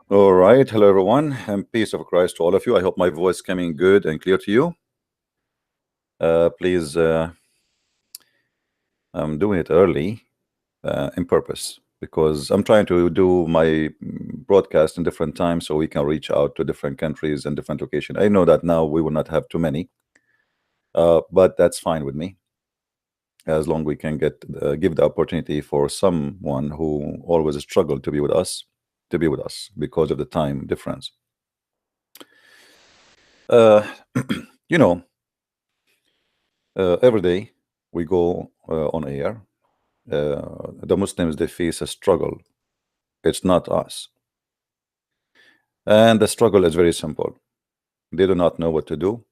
All right. Hello, everyone, and peace of Christ to all of you. I hope my voice coming good and clear to you. Please, I'm doing it early in purpose because I'm trying to do my broadcast in different times so we can reach out to different countries and different locations. I know that now we will not have too many, but that's fine with me as long we can get give the opportunity for someone who always struggled to be with us because of the time difference. Uh, you know, every day we go on air. The Muslims, they face a struggle. It's not us. And the struggle is very simple. They do not know what to do.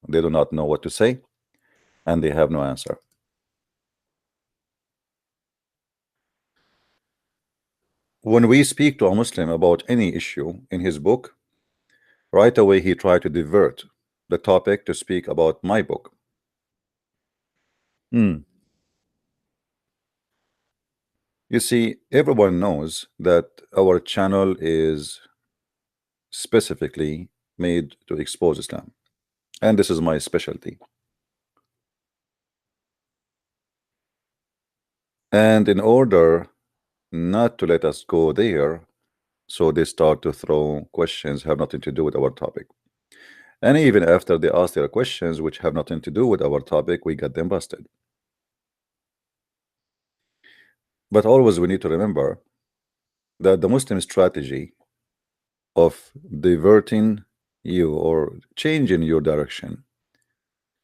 They do not know what to say, and they have no answer. When we speak to a Muslim about any issue in his book, right away he try to divert the topic to speak about my book. Hmm. You see, everyone knows that our channel is specifically made to expose Islam, and this is my specialty. And in order not to let us go there, so they start to throw questions have nothing to do with our topic. And even after they ask their questions which have nothing to do with our topic, we get them busted. But always we need to remember that the Muslim strategy of diverting you or changing your direction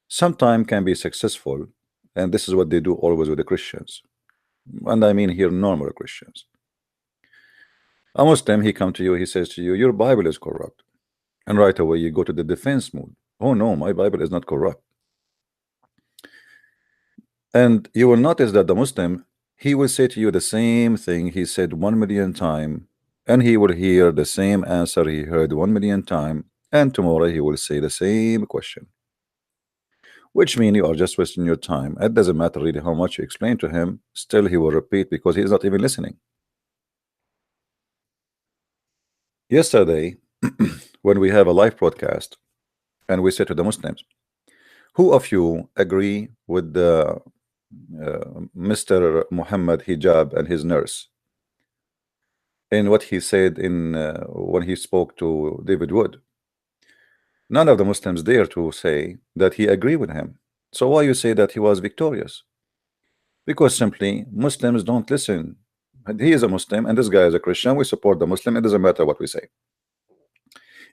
sometimes can be successful, and this is what they do always with the Christians. And I mean here normal Christians. A Muslim, he come to you, he says to you, your Bible is corrupt. And right away you go to the defense mode. Oh no, my Bible is not corrupt. And you will notice that the Muslim, he will say to you the same thing he said 1,000,000 times, and he will hear the same answer he heard 1,000,000 times, and tomorrow he will say the same question. Which means you are just wasting your time. It doesn't matter really how much you explain to him, still he will repeat because he is not even listening. Yesterday, when we have a live broadcast, and we said to the Muslims, who of you agree with the Mr. Muhammad Hijab and his nurse in what he said in when he spoke to David Wood? None of the Muslims dare to say that he agreed with him. So why you say that he was victorious? Because simply Muslims don't listen. And he is a Muslim and this guy is a Christian. We support the Muslim. It doesn't matter what we say,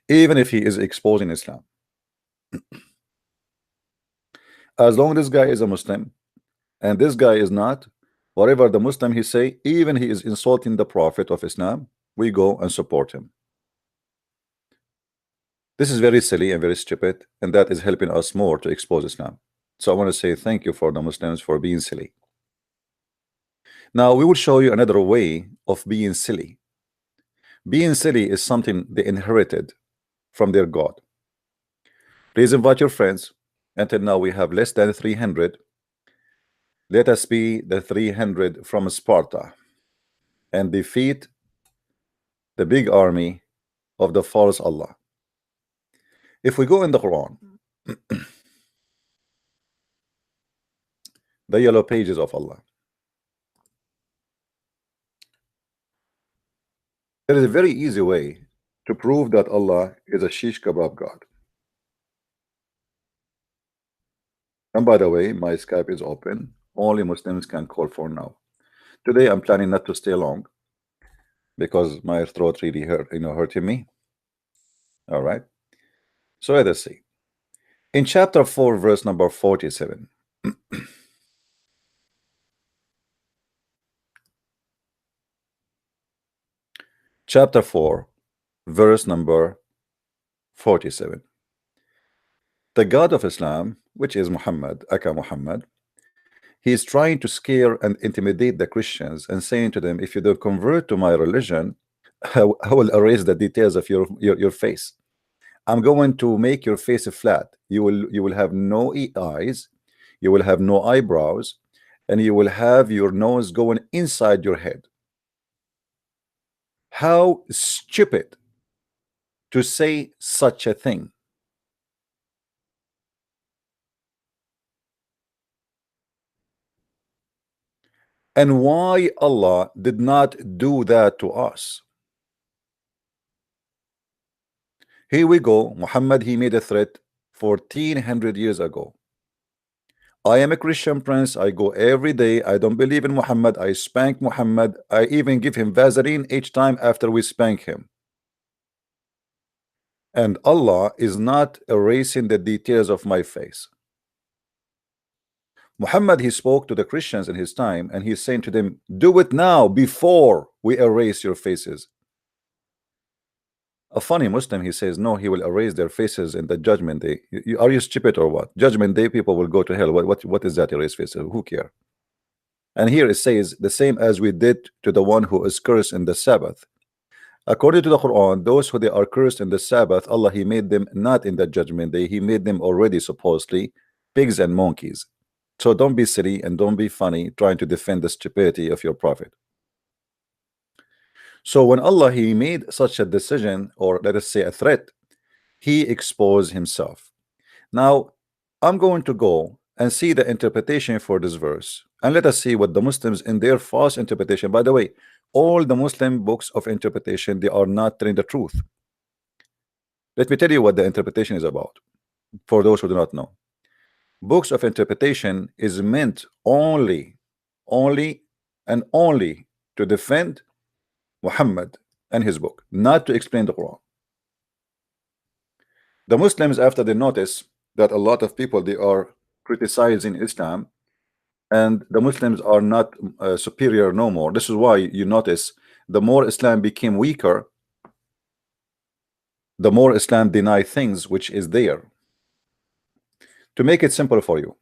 even if he is exposing Islam. As long as this guy is a Muslim and this guy is not, whatever the Muslim he say, even he is insulting the Prophet of Islam, we go and support him. This is very silly and very stupid, and that is helping us more to expose Islam. So I want to say thank you for the Muslims for being silly. Now we will show you another way of being silly. Being silly is something they inherited from their God. Please invite your friends. Until now we have less than 300. Let us be the 300 from Sparta and defeat the big army of the false Allah. If we go in the Quran, the yellow pages of Allah, there is a very easy way to prove that Allah is a shish kebab God. And by the way, my Skype is open. Only Muslims can call for now. Today I'm planning not to stay long because my throat really hurting me. All right. So let us see. In chapter 4, verse number 47. Chapter 4, verse number 47. The God of Islam, which is Muhammad, Aka Muhammad, he is trying to scare and intimidate the Christians and saying to them, if you don't convert to my religion, I will erase the details of your face. I'm going to make your face flat. You will have no eyes, you will have no eyebrows, and you will have your nose going inside your head. How stupid to say such a thing? And why Allah did not do that to us? Here we go. Muhammad, he made a threat 1400 years ago. I am a Christian prince. I go every day. I don't believe in Muhammad. I spank Muhammad. I even give him Vaseline each time after we spank him. And Allah is not erasing the details of my face. Muhammad, he spoke to the Christians in his time, and he's saying to them, do it now before we erase your faces. A funny Muslim, he says, no, he will erase their faces in the judgment day. Are you stupid or what? Judgment day, people will go to hell. What is that, erase faces? Who care? And here it says, the same as we did to the one who is cursed in the Sabbath. According to the Quran, those who they are cursed in the Sabbath, Allah, he made them not in the judgment day. He made them already, supposedly, pigs and monkeys. So don't be silly and don't be funny trying to defend the stupidity of your prophet. So when Allah, he made such a decision, or let us say a threat, he exposed himself. Now I'm going to go and see the interpretation for this verse, and let us see what the Muslims in their false interpretation. By the way, all the Muslim books of interpretation, they are not telling the truth. Let me tell you what the interpretation is about, for those who do not know. Books of interpretation is meant only and only to defend Muhammad and his book, not to explain the Quran. The Muslims, after they notice that a lot of people, they are criticizing Islam, and the Muslims are not superior no more. This is why you notice the more Islam became weaker, the more Islam deny things which is there. To make it simple for you,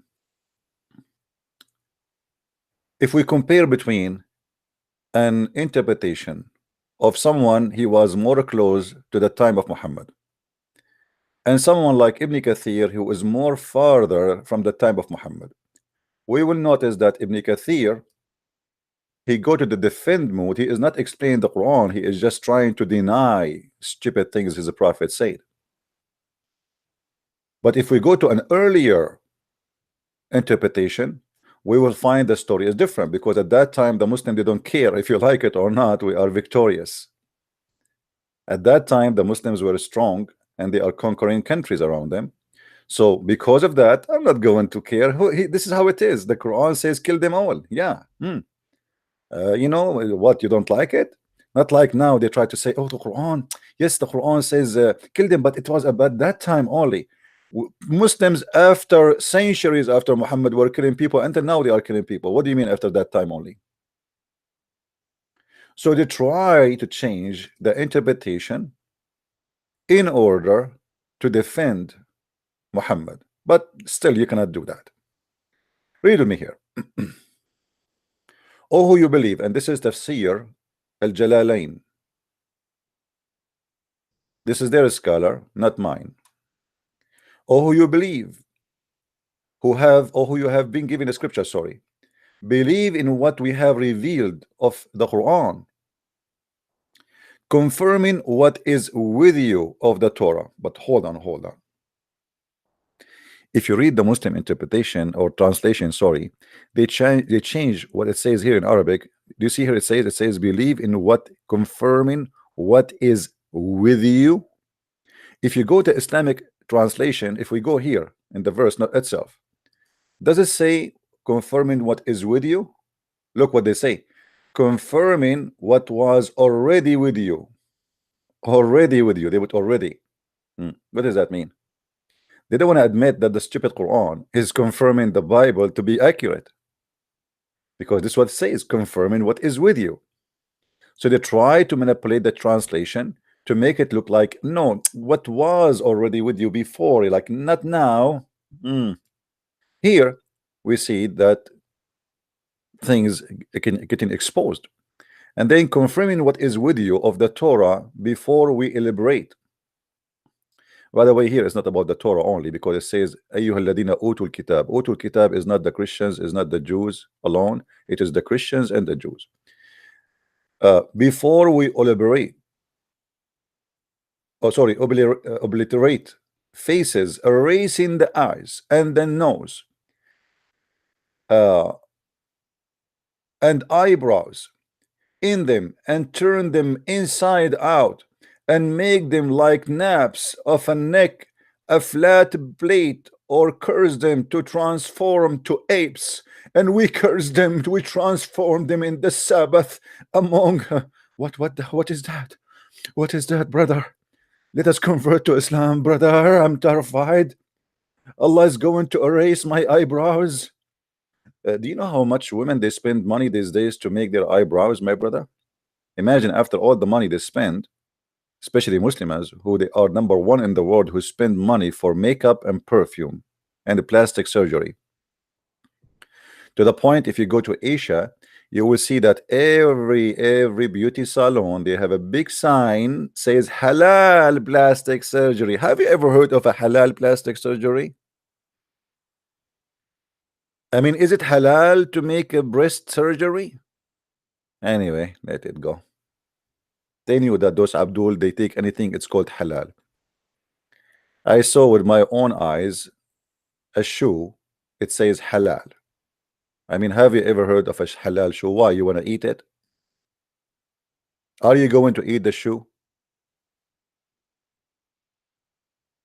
if we compare between an interpretation of someone he was more close to the time of Muhammad and someone like Ibn Kathir who is more farther from the time of Muhammad, we will notice that Ibn Kathir, he go to the defend mode. He is not explaining the Quran. He is just trying to deny stupid things his prophet said. But if we go to an earlier interpretation, we will find the story is different, because at that time the Muslim, they don't care if you like it or not, we are victorious. At that time the Muslims were strong and they are conquering countries around them. So because of that, I'm not going to care this is how it is. The Quran says kill them all. Yeah. You know what, you don't like it? Not like now they try to say, oh, the Quran, yes, the Quran says kill them, but it was about that time only. Muslims after centuries after Muhammad were killing people, until now they are killing people. What do you mean after that time only? So they try to change the interpretation in order to defend Muhammad, but still you cannot do that. Read with me here. Oh, who you believe, and this is Tafsir al-Jalalain. This is their scholar, not mine. Oh, who you believe, who you have been given the scripture, sorry, believe in what we have revealed of the Quran, confirming what is with you of the Torah. But hold on. If you read the Muslim interpretation or translation, sorry, they change what it says here in Arabic. Do you see here it says believe in what, confirming what is with you. If you go to Islamic translation, if we go here in the verse not itself, does it say confirming what is with you? Look what they say, confirming what was already with you. Already with you. They would already. What does that mean? They don't want to admit that the stupid Quran is confirming the Bible to be accurate, because this is what it says, confirming what is with you. So they try to manipulate the translation to make it look like, no, what was already with you before, like not now. Here we see that things getting exposed, and then confirming what is with you of the Torah before we elaborate. By the way, here it's not about the Torah only, because it says ayyuhalladina utul kitab. Utul kitab is not the Christians, is not the Jews alone, it is the Christians and the Jews. Before we elaborate, oh sorry, obliterate faces, erasing the eyes and the nose uh, and eyebrows in them, and turn them inside out, and make them like naps of a neck, a flat plate, or curse them to transform to apes, and we curse them, we transform them in the Sabbath among what is that? What is that, brother? Let us convert to Islam, brother. I'm terrified. Allah is going to erase my eyebrows. Do you know how much women they spend money these days to make their eyebrows, my brother? Imagine after all the money they spend, especially Muslims, who they are number one in the world who spend money for makeup and perfume and plastic surgery. To the point, if you go to Asia, you will see that every beauty salon they have a big sign says halal plastic surgery. Have you ever heard of a halal plastic surgery? I mean, is it halal to make a breast surgery? Anyway, let it go. They knew that those Abdul, they take anything, it's called halal. I saw with my own eyes a shoe, it says halal. I mean, have you ever heard of a halal shoe? Why, you want to eat it? Are you going to eat the shoe?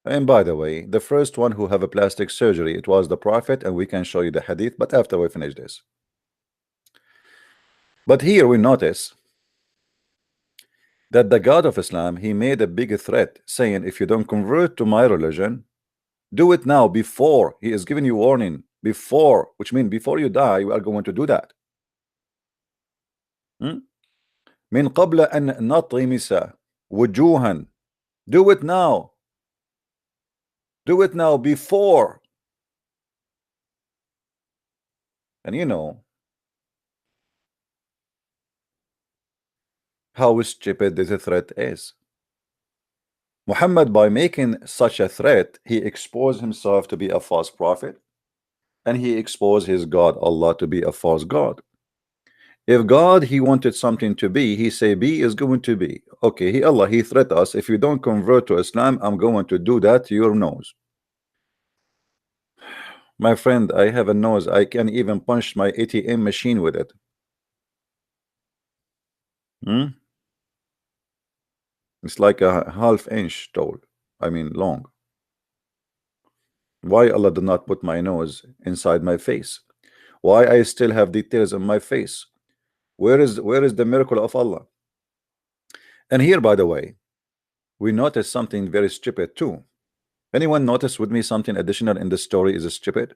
And by the way, the first one who have a plastic surgery, it was the Prophet, and we can show you the hadith, but after we finish this. But here we notice that the God of Islam, he made a big threat, saying, if you don't convert to my religion, do it now, before. He is giving you warning, before, which means before you die, you are going to do that. من قبل أن نطمس وجوها. Do it now. Do it now, before. And you know how stupid this threat is. Muhammad, by making such a threat, he exposed himself to be a false prophet, and he exposed his God Allah to be a false God. If God he wanted something to be, he say be is going to be. Okay, he threat us, if you don't convert to Islam, I'm going to do that to your nose. My friend, I have a nose, I can even punch my ATM machine with it. It's like a half-inch tall, I mean long. Why Allah did not put my nose inside my face? Why I still have details on my face? Where is the miracle of Allah? And here, by the way, we notice something very stupid too. Anyone notice with me something additional in the story is stupid?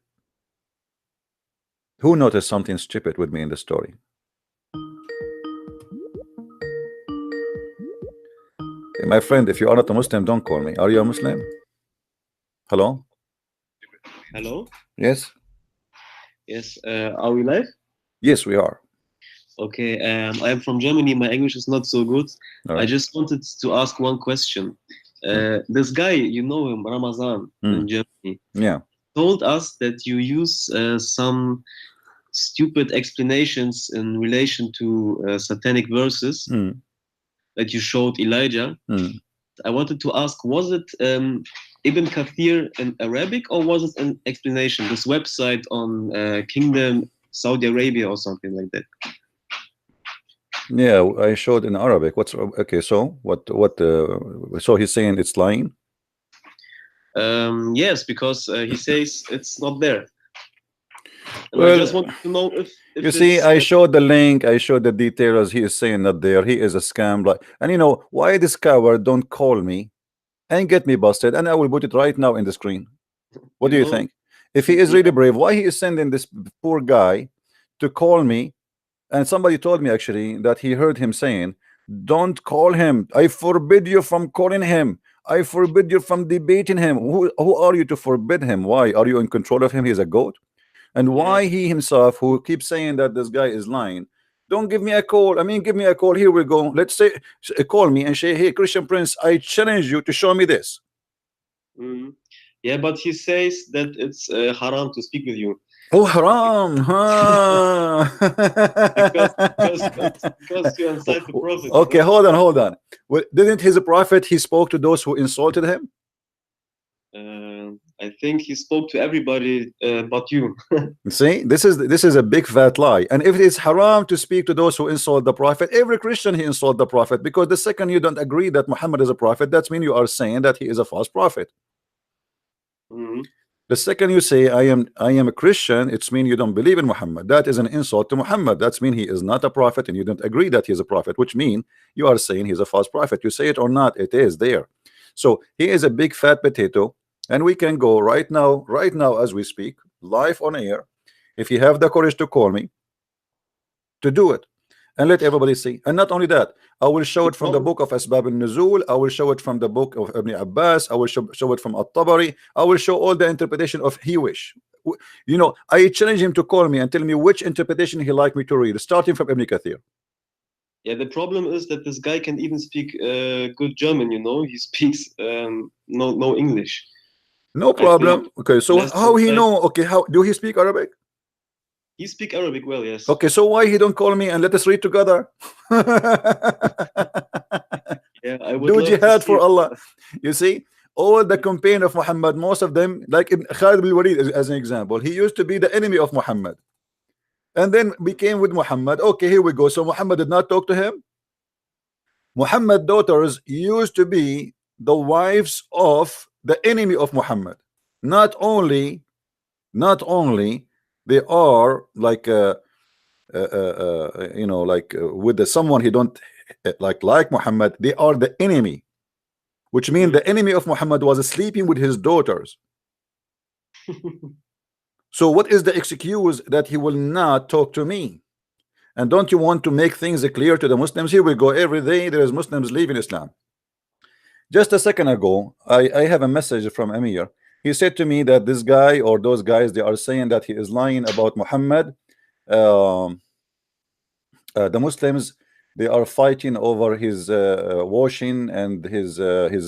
Who noticed something stupid with me in the story? Hey, my friend, if you are not a Muslim, don't call me. Are you a Muslim? Hello? Hello? Yes? Yes, are we live? Yes, we are. Okay, I am from Germany. My English is not so good. All I right. just wanted to ask one question. This guy, you know him, Ramazan, in Germany, Yeah. told us that you use some stupid explanations in relation to satanic verses that you showed Elijah. I wanted to ask, was it Ibn Kathir in Arabic, or was it an explanation, this website on Kingdom Saudi Arabia or something like that? Yeah, I showed in Arabic. What's okay? So what? So he's saying it's lying. Yes, because he says it's not there. And I just Well, want to know if you see, it's I showed the link, I showed the details. He is saying not there. He is a scam. Like, and you know why this coward don't call me and get me busted, and I will put it right now in the screen. What do you think? If he is really brave, why he is sending this poor guy to call me? And somebody told me actually that he heard him saying, "Don't call him. I forbid you from calling him. I forbid you from debating him." Who are you to forbid him? Why are you in control of him? He's a goat. And why he himself, who keeps saying that this guy is lying, don't give me a call. I mean, give me a call. Here we go. Let's say, call me and say, hey, Christian Prince, I challenge you to show me this. Yeah, but he says that it's haram to speak with you. Oh, haram, huh? because you incite the prophet. Okay, hold on, hold on. Well, didn't his prophet, he spoke to those who insulted him? I think he spoke to everybody but you. See, this is a big fat lie. And if it's haram to speak to those who insult the prophet, every Christian he insult the prophet, because the second you don't agree that Muhammad is a prophet, that's mean you are saying that he is a false prophet. The second you say I am a Christian, it's mean you don't believe in Muhammad. That is an insult to Muhammad. That's mean he is not a prophet, and you don't agree that he is a prophet, which mean you are saying he's a false prophet. You say it or not, it is there. So he is a big fat potato, and we can go right now as we speak, live on air. If you have the courage to call me, to do it, and let everybody see. And not only that, I will show it from the book of Asbab al-Nuzul. I will show it from the book of Ibn Abbas. I will show it from At-Tabari. I will show all the interpretation of he wish. You know, I challenge him to call me and tell me which interpretation he like me to read, starting from Ibn Kathir. Yeah, the problem is that this guy can even speak good German. You know, he speaks no English. No problem. Okay, so how he know? Okay, how do he speak Arabic? He speak Arabic well, yes. Okay, so why he don't call me and let us read together? Yeah, I would do love jihad to for see Allah. You see, all the campaign of Muhammad, most of them, like Khalid bin Walid as an example, he used to be the enemy of Muhammad, and then became with Muhammad. Okay, here we go. So Muhammad did not talk to him. Muhammad's daughters used to be the wives of the enemy of Muhammad. Not only they are like you know, like with someone he don't like Muhammad, they are the enemy, which means the enemy of Muhammad was sleeping with his daughters. So what is the excuse that he will not talk to me? And don't you want to make things clear to the Muslims? Here we go, every day there is Muslims leaving Islam. Just a second ago, I have a message from Amir. He said to me that this guy or those guys, they are saying that he is lying about Muhammad. The Muslims, they are fighting over his washing and his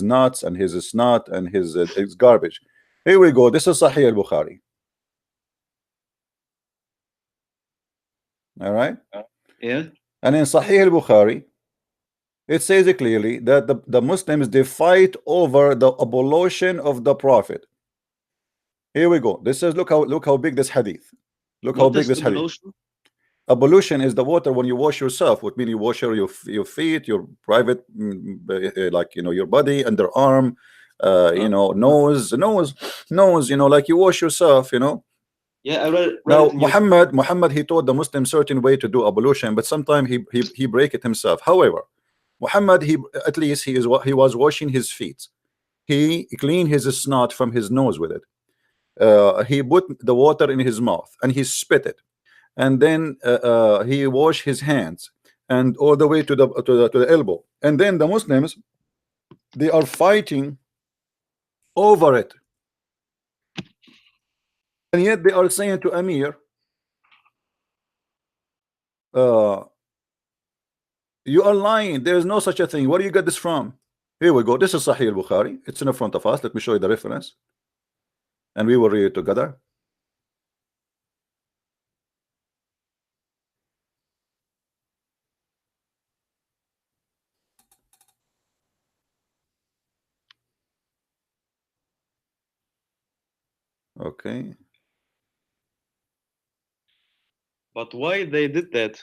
nuts and his snot and his garbage. Here we go. This is Sahih al-Bukhari. All right. Yeah. And in Sahih al-Bukhari, it says clearly that the Muslims, they fight over the ablution of the Prophet. Here we go. This says, look how big this hadith. Look how big this hadith. Ablution is the water when you wash yourself, which means you wash your feet, your private, like, you know, your body, underarm, you know, nose, you know, like you wash yourself, you know. Yeah, I read now Muhammad, he taught the Muslim certain way to do ablution, but sometimes he break it himself. However, Muhammad, at least he was washing his feet. He cleaned his snot from his nose with it. He put the water in his mouth and he spit it, and then he washed his hands and all the way to the elbow. And then the Muslims, they are fighting over it, and yet they are saying to Amir, you are lying, there is no such a thing. Where do you get this from? Here we go. This is Sahih al-Bukhari. It's in front of us. Let me show you the reference and we will read it together. Okay. But why they did that?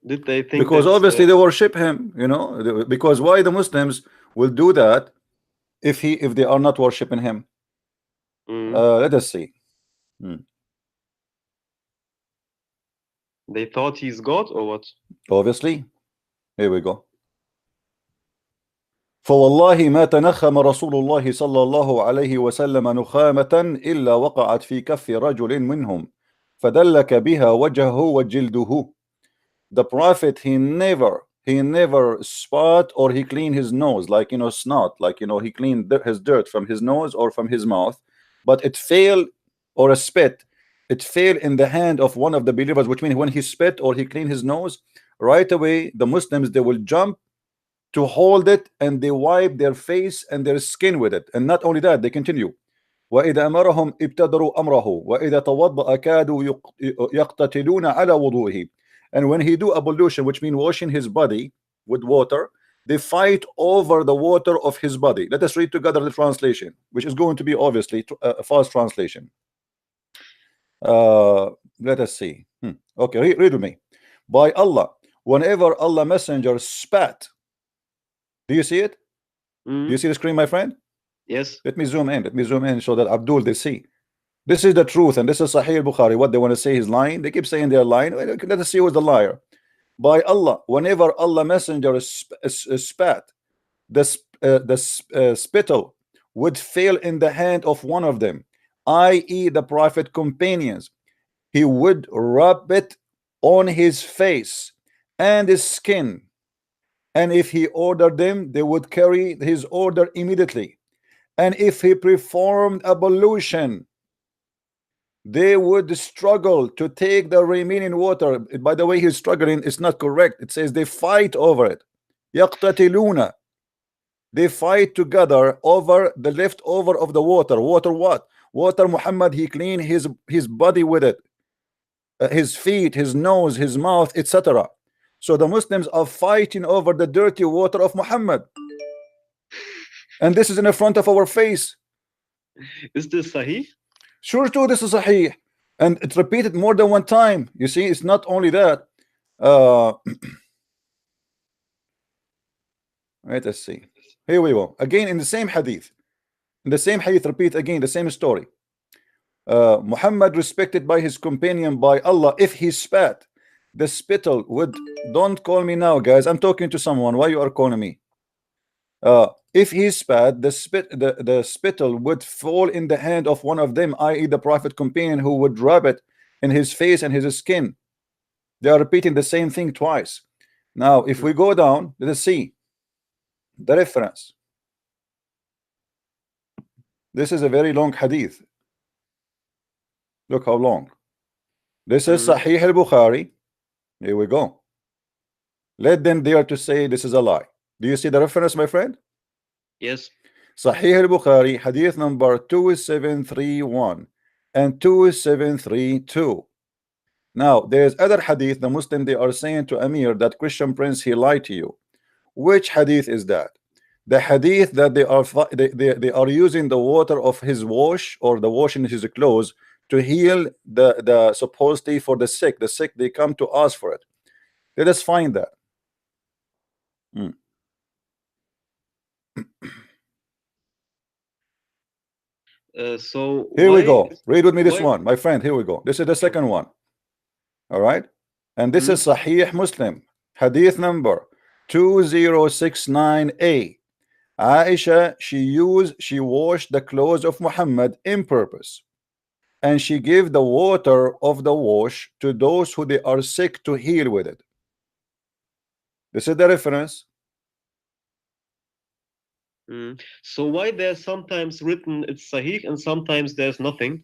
Did they think because obviously they worship him, you know, because why the Muslims will do that if they are not worshiping him? Let us see. They thought he's God or what? Obviously. Here we go. فوالله ما تنخم رسول الله صلى الله عليه وسلم نخامة إلا وقعت في كف رجل منهم فدلك بها وجهه وجلده. The Prophet, he never spat or he cleaned his nose, like, you know, snot, like, you know, he cleaned his dirt from his nose or from his mouth, but it fell, or a spit, it fell in the hand of one of the believers, which means when he spit or he cleaned his nose, right away the Muslims, they will jump to hold it and they wipe their face and their skin with it. And not only that, they continue وإذا أمرهم ابتدروا أمره وإذا توضأ كادوا يقتتلون على وضوئه. And when he do ablution, which means washing his body with water, they fight over the water of his body. Let us read together the translation, which is going to be obviously a fast translation. Let us see. Okay, read with me. By Allah, whenever Allah messenger spat, do you see it? Do you see the screen, my friend? Yes. Let me zoom in. Let me zoom in so that Abdul they see. This is the truth, and this is Sahih Bukhari. What they want to say is lying. They keep saying they're lying. Let us see who's the liar. By Allah, whenever Allah messenger spat, the spittle would fail in the hand of one of them, i.e. the Prophet companions. He would rub it on his face and his skin, and if he ordered them, they would carry his order immediately. And if he performed ablution, they would struggle to take the remaining water. By the way, he's struggling. It's not correct. It says they fight over it. يقتتلون. They fight together over the leftover of the water. Water what? Water Muhammad, he cleaned his body with it. His feet, his nose, his mouth, etc. So the Muslims are fighting over the dirty water of Muhammad. And this is in the front of our face. Is this Sahih? Sure too, this is Sahih. And it's repeated more than one time. You see, it's not only that. Let us see. Here we go. Again, in the same hadith. In the same hadith, repeat again, the same story. Muhammad respected by his companion by Allah, if he spat, the spittle would, don't call me now guys, I'm talking to someone, why you are calling me? If he spat, the spittle would fall in the hand of one of them, i.e. the Prophet companion, who would rub it in his face and his skin. They are repeating the same thing twice. Now if we go down, let us see the reference. This is a very long hadith. Look how long. This is Sahih al-Bukhari. Here we go. Let them dare to say this is a lie. Do you see the reference, my friend? Yes. Sahih al-Bukhari, hadith number 2731 and 2732. Now, there's other hadith, the Muslim, they are saying to Amir that Christian Prince, he lied to you. Which hadith is that? The hadith that they are using the water of his wash or the washing his clothes to heal the supposedly for the sick. The sick, they come to ask for it. Let us find that. So here we go. Read with me this one, my friend. Here we go. This is the second one. All right, and this is Sahih Muslim, hadith number 2069a. Aisha, she washed the clothes of Muhammad in purpose, and she gave the water of the wash to those who they are sick to heal with it. This is the reference. So why there's sometimes written it's Sahih and sometimes there's nothing?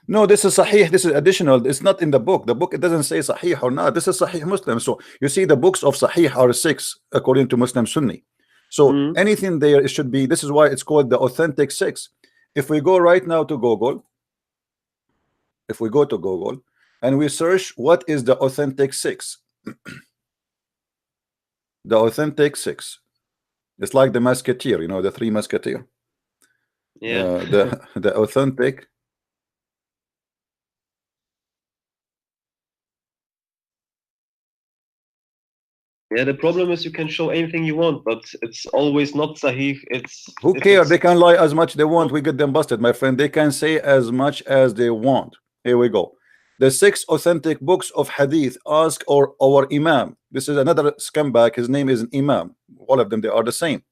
No, this is Sahih. This is additional. It's not in the book. The book, it doesn't say Sahih or not. This is Sahih Muslim. So you see, the books of Sahih are 6 according to Muslim Sunni. So anything there, it should be. This is why it's called the authentic 6. If we go right now to Google, if we go to Google and we search what is the authentic 6, the authentic 6. It's like the Musketeer, you know, the 3 Musketeer. Yeah. The authentic. Yeah, the problem is you can show anything you want, but it's always not Sahih. It's who cares? They can lie as much they want. We get them busted, my friend. They can say as much as they want. Here we go. The 6 authentic books of hadith. Ask our imam. This is another scumbag. His name is an imam. All of them, they are the same.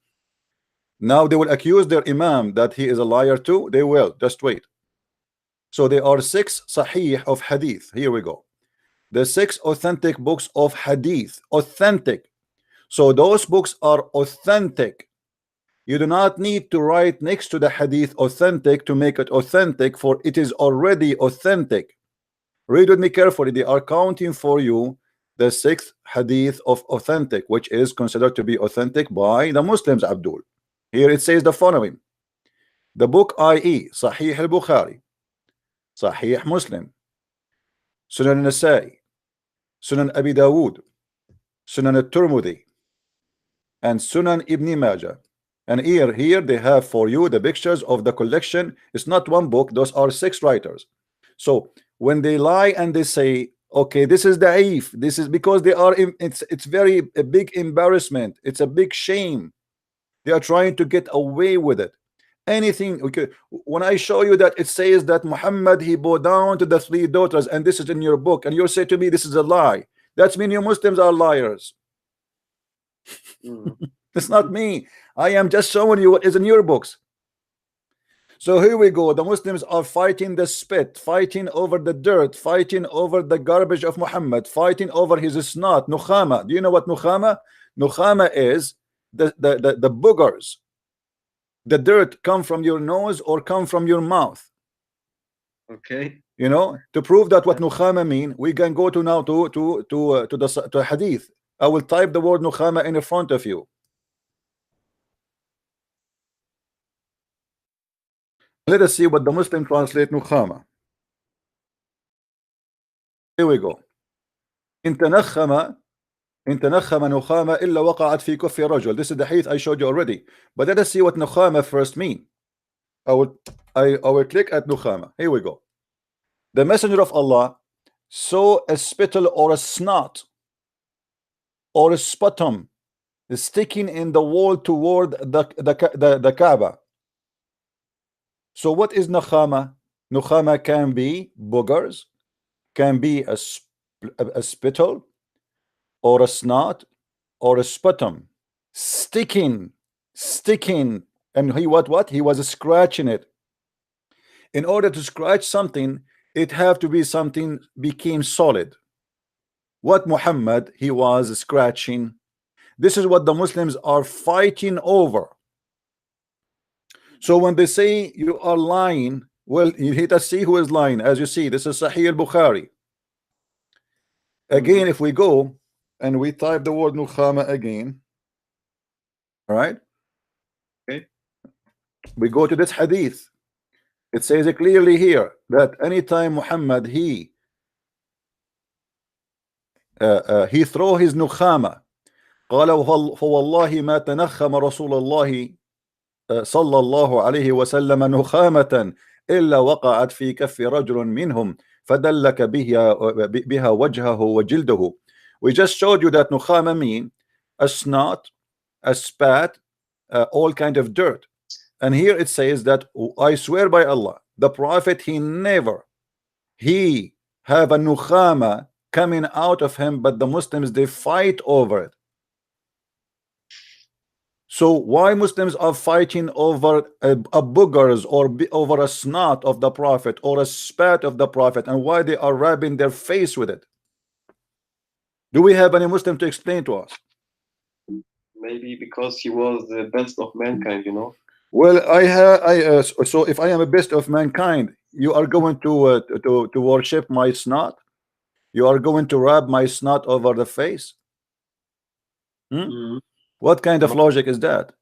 Now they will accuse their imam that he is a liar too. They will. Just wait. So there are 6 sahih of hadith. Here we go. The 6 authentic books of hadith. Authentic. So those books are authentic. You do not need to write next to the hadith authentic to make it authentic, for it is already authentic. Read with me carefully. They are counting for you the 6th hadith of authentic, which is considered to be authentic by the Muslims, Abdul. Here it says the following. The book, i.e. Sahih al-Bukhari, Sahih Muslim, Sunan al-Nasa'i, Sunan Abi Dawood, Sunan al-Tirmidhi, and Sunan Ibn Majah. And here they have for you the pictures of the collection. It's not one book, those are 6 writers. So when they lie and they say, okay, this is da'if, this is because they are it's very a big embarrassment, it's a big shame. They are trying to get away with it. Anything, okay, when I show you that it says that Muhammad he bowed down to the 3 daughters and this is in your book, and you say to me this is a lie, that's mean you Muslims are liars. It's not me. I am just showing you what is in your books. So here we go. The Muslims are fighting the spit, fighting over the dirt, fighting over the garbage of Muhammad, fighting over his snot, nukhama. Do you know what nukhama? Nukhama is the boogers. The dirt come from your nose or come from your mouth. Okay. You know, to prove that what nukhama mean, we can go to now to the hadith. I will type the word nukhama in front of you. Let us see what the Muslim translate nukhama. Here we go. إن تنخم نخامة إلا وقعت في كف رجل. This is the hadith I showed you already. But let us see what nukhama first mean. I will click at nukhama. Here we go. The Messenger of Allah saw a spittle or a snot or a sputum sticking in the wall toward the Kaaba. So what is nukhama? Nukhama can be boogers, can be a spittle or a snot or a sputum sticking, and he what he was scratching it. In order to scratch something, it have to be something became solid. What Muhammad he was scratching. This is what the Muslims are fighting over. So when they say you are lying, well, you hit us see who is lying. As you see, this is Sahih al-Bukhari. Again, if we go and we type the word nukhama again, all right, okay, we go to this hadith. It says it clearly here that anytime Muhammad he throw his nukhama, قال فوالله ما تنخم رسول الله صلى الله عليه وسلم نخامة إلا وقعت في كف رجل منهم فدلك بها وجهه وجلده. We just showed you that nukhama mean a snot, a spat, all kind of dirt. And here it says that I swear by Allah, the Prophet he never have a nukhama coming out of him, but the Muslims they fight over it. So why Muslims are fighting over a boogers or over a snot of the Prophet or a spat of the Prophet, and why they are rubbing their face with it? Do we have any Muslim to explain to us? Maybe because he was the best of mankind, you know. Well, so if I am a best of mankind, you are going to worship my snot? You are going to rub my snot over the face? What kind of logic is that?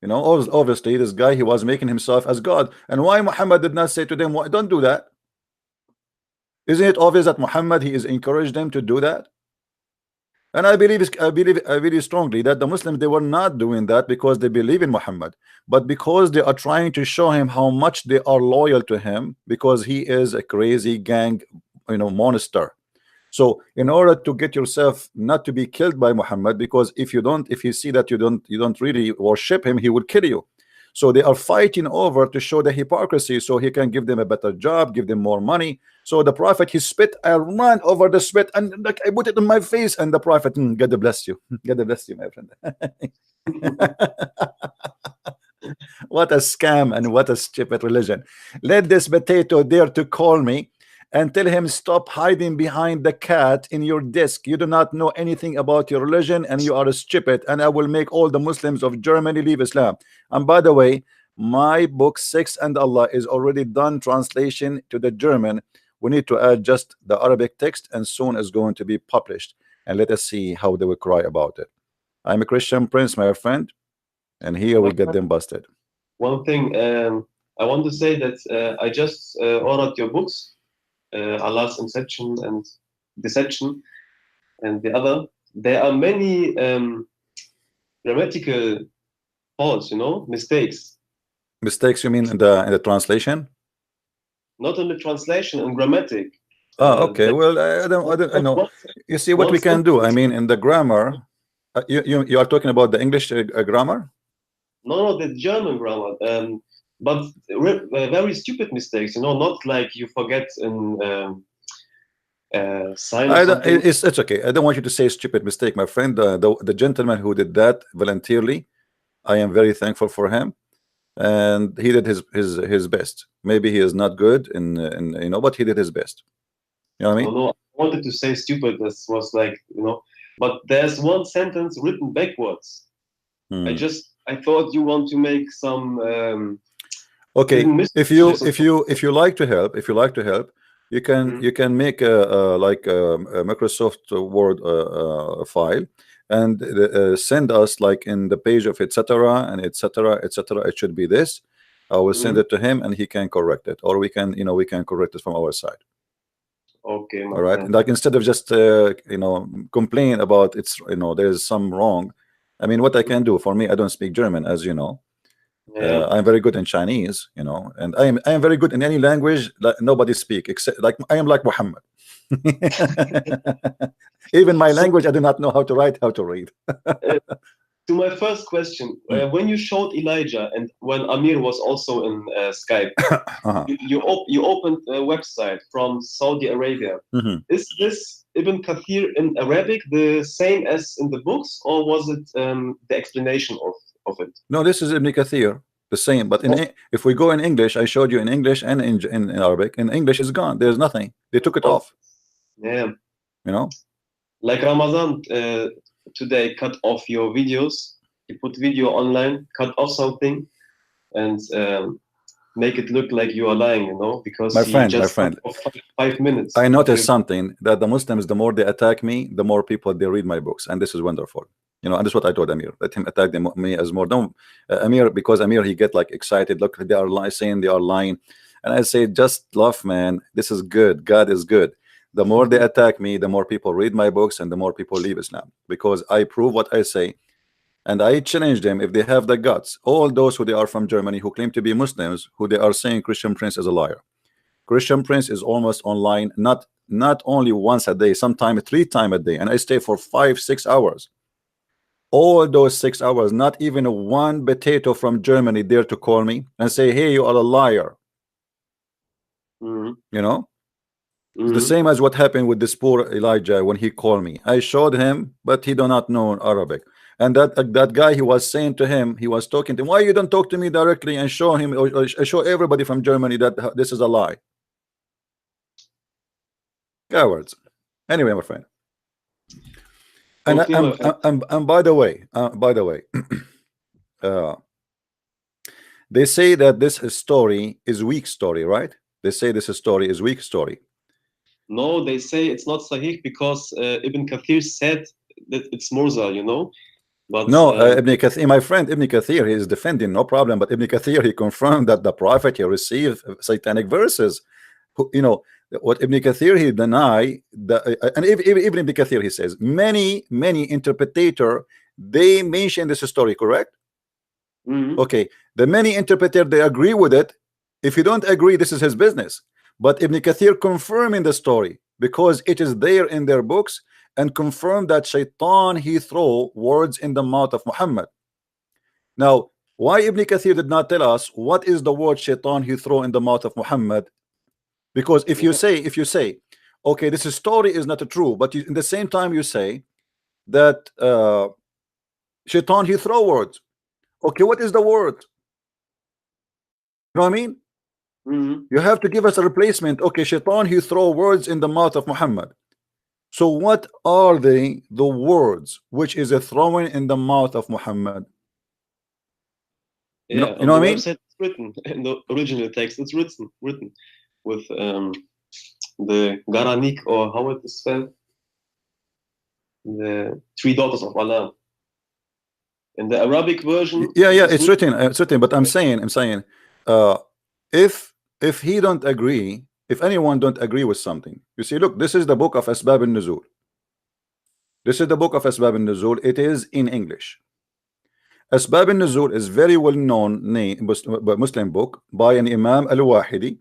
You know, obviously this guy he was making himself as God. And why Muhammad did not say to them, don't do that? Isn't it obvious that Muhammad he is encouraged them to do that? And I believe strongly that the Muslims they were not doing that because they believe in Muhammad, but because they are trying to show him how much they are loyal to him, because he is a crazy gang, you know, monster. So in order to get yourself not to be killed by Muhammad, because if you see that you don't really worship him, he will kill you. So they are fighting over to show the hypocrisy, so he can give them a better job, give them more money. So the Prophet he spit, I ran over the spit and like I put it on my face, and the Prophet, God bless you, God bless you, my friend. What a scam and what a stupid religion. Let this potato dare to call me and tell him stop hiding behind the cat in your desk. You do not know anything about your religion and you are stupid, and I will make all the Muslims of Germany leave Islam. And by the way, my book Sex and Allah is already done translation to the German. We need to add just the Arabic text, and soon is going to be published, and let us see how they will cry about it. I'm a Christian Prince, my friend, and here we get them busted. One thing, I want to say that I just ordered your books, Allah's Inception and Deception, and the other. There are many grammatical faults, mistakes. Mistakes, you mean in the translation? Not in the translation, in grammatic. Okay. Well, I know. You see what we can do. I mean, in the grammar, you are talking about the English grammar? No, the German grammar. But very stupid mistakes. Not like you forget in sign or something. It's okay. I don't want you to say stupid mistake, my friend. The gentleman who did that voluntarily, I am very thankful for him, and he did his best. Maybe he is not good but he did his best. You know what I mean? No, I wanted to say stupid. This was like, but there's one sentence written backwards. I thought you want to make some okay. If you like to help, you can make a Microsoft Word file and send us like in the page of etc. and etc. It should be this. I will send it to him and he can correct it, or we can correct it from our side. Okay. All right. And like instead of just complain about there's some wrong. I mean, what I can do, for me, I don't speak German, as you know. I'm very good in Chinese, and I am very good in any language that nobody speak, except like I am like Muhammad. Even my language, I do not know how to write, how to read. To my first question, when you showed Elijah and when Amir was also in Skype, you opened a website from Saudi Arabia. Is this Ibn Kathir in Arabic the same as in the books, or was it the explanation of it? No, this is Ibn Kathir, the same. But if we go in English, I showed you in English and in Arabic. In English, is gone. There's nothing. They took it off. Yeah. Like Ramadan today cut off your videos. You put video online, cut off something, and make it look like you are lying, because my friend, 5 minutes. I noticed something, that the Muslims, the more they attack me, the more people they read my books, and this is wonderful. And this is what I told Amir. Let him attack me as more. Don't Amir, because Amir, he get like excited. Look, they are saying they are lying, and I say, just laugh, man. This is good. God is good. The more they attack me, the more people read my books, and the more people leave Islam, because I prove what I say. And I challenge them, if they have the guts, all those who they are from Germany who claim to be Muslims, who they are saying Christian Prince is a liar. Christian Prince is almost online, not only once a day, sometimes 3 times a day, and I stay for 5-6 hours. All those 6 hours, not even one potato from Germany dare to call me and say, hey, you are a liar. It's the same as what happened with this poor Elijah when he called me. I showed him, but he do not know Arabic. And that guy, he was saying to him, he was talking to him, why you don't talk to me directly and show him, or show everybody from Germany that this is a lie? Cowards. Anyway, my friend. And by the way, they say that this story is weak story, right? They say this story is weak story. No, they say it's not Sahih because Ibn Kathir said that it's Mursal, But no, Ibn Kathir, my friend Ibn Kathir, he is defending, no problem. But Ibn Kathir, he confirmed that the prophet, he received satanic verses. What Ibn Kathir, he deny and even Ibn Kathir, he says many interpretator, they mention this story, correct? Okay, the many interpreter, they agree with it. If you don't agree, this is his business. But Ibn Kathir confirming the story because it is there in their books, and confirm that Shaitan, he throw words in the mouth of Muhammad. Now, why Ibn Kathir did not tell us what is the word Shaitan he throw in the mouth of Muhammad? Because if you say, okay, this story is not true, but in the same time you say that Shaitan he throw words. Okay, what is the word? You know what I mean? You have to give us a replacement. Okay, Shaitan he throw words in the mouth of Muhammad. So what are the words which is a throwing in the mouth of Muhammad? Yeah, you know what I mean? It's written in the original text. It's written with the Garanik, or how it is spelled, the 3 daughters of Allah. In the Arabic version, yeah, it's written. But I'm saying, if he don't agree, if anyone don't agree with something, you see, look, this is the book of Asbab al-Nuzul. This is the book of Asbab al-Nuzul. It is in English. Asbab al-Nuzul is very well known Muslim book by an Imam al-Wahidi,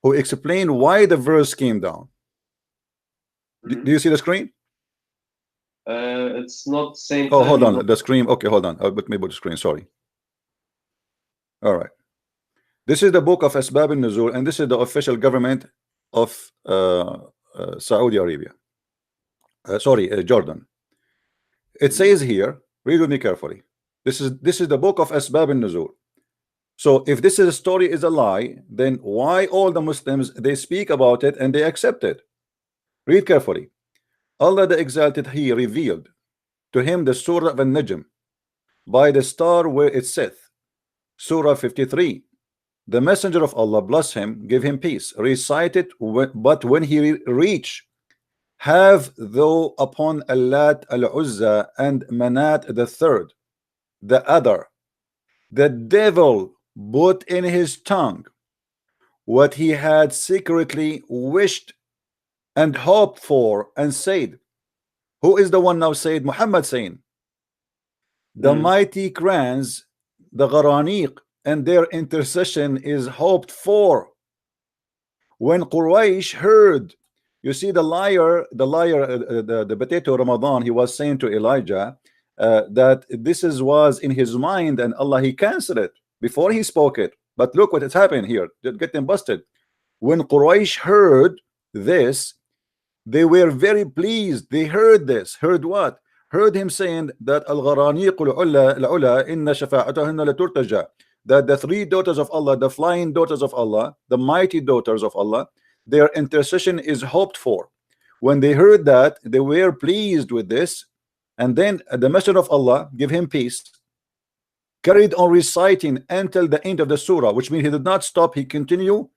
who explained why the verse came down. Do you see the screen? It's not same. Oh, hold on, the screen. Okay, hold on. I'll put me the screen. Sorry. All right. This is the book of Asbab al-Nuzul, and this is the official government of Saudi Arabia. Sorry, Jordan. It says here, read with me carefully. This is the book of Asbab al-Nuzul. So if this is a story is a lie, then why all the Muslims they speak about it and they accept it? Read carefully. Allah the Exalted, He revealed to him the Surah of An-Najm by the star where it saith, Surah 53. The Messenger of Allah, bless him, give him peace, recite it, but when he reach, have thou upon Allat al-Uzza and Manat the third, the other, the devil put in his tongue what he had secretly wished and hoped for, and said, who is the one now said? Muhammad saying, the mighty crans, the Gharaniq, and their intercession is hoped for. When Quraysh heard, you see the liar, the potato Ramadan, he was saying to Elijah that this was in his mind, and Allah he canceled it before he spoke it. But look what has happened here. They get them busted. When Quraysh heard this, they were very pleased. They heard this. Heard what? Heard him saying that al-Gharaniq al-ula inna shafa'atahunna la turtaja, that the three daughters of Allah, the flying daughters of Allah, the mighty daughters of Allah, their intercession is hoped for. When they heard that, they were pleased with this, and then the Messenger of Allah, give him peace, carried on reciting until the end of the surah, which means he did not stop. He continued,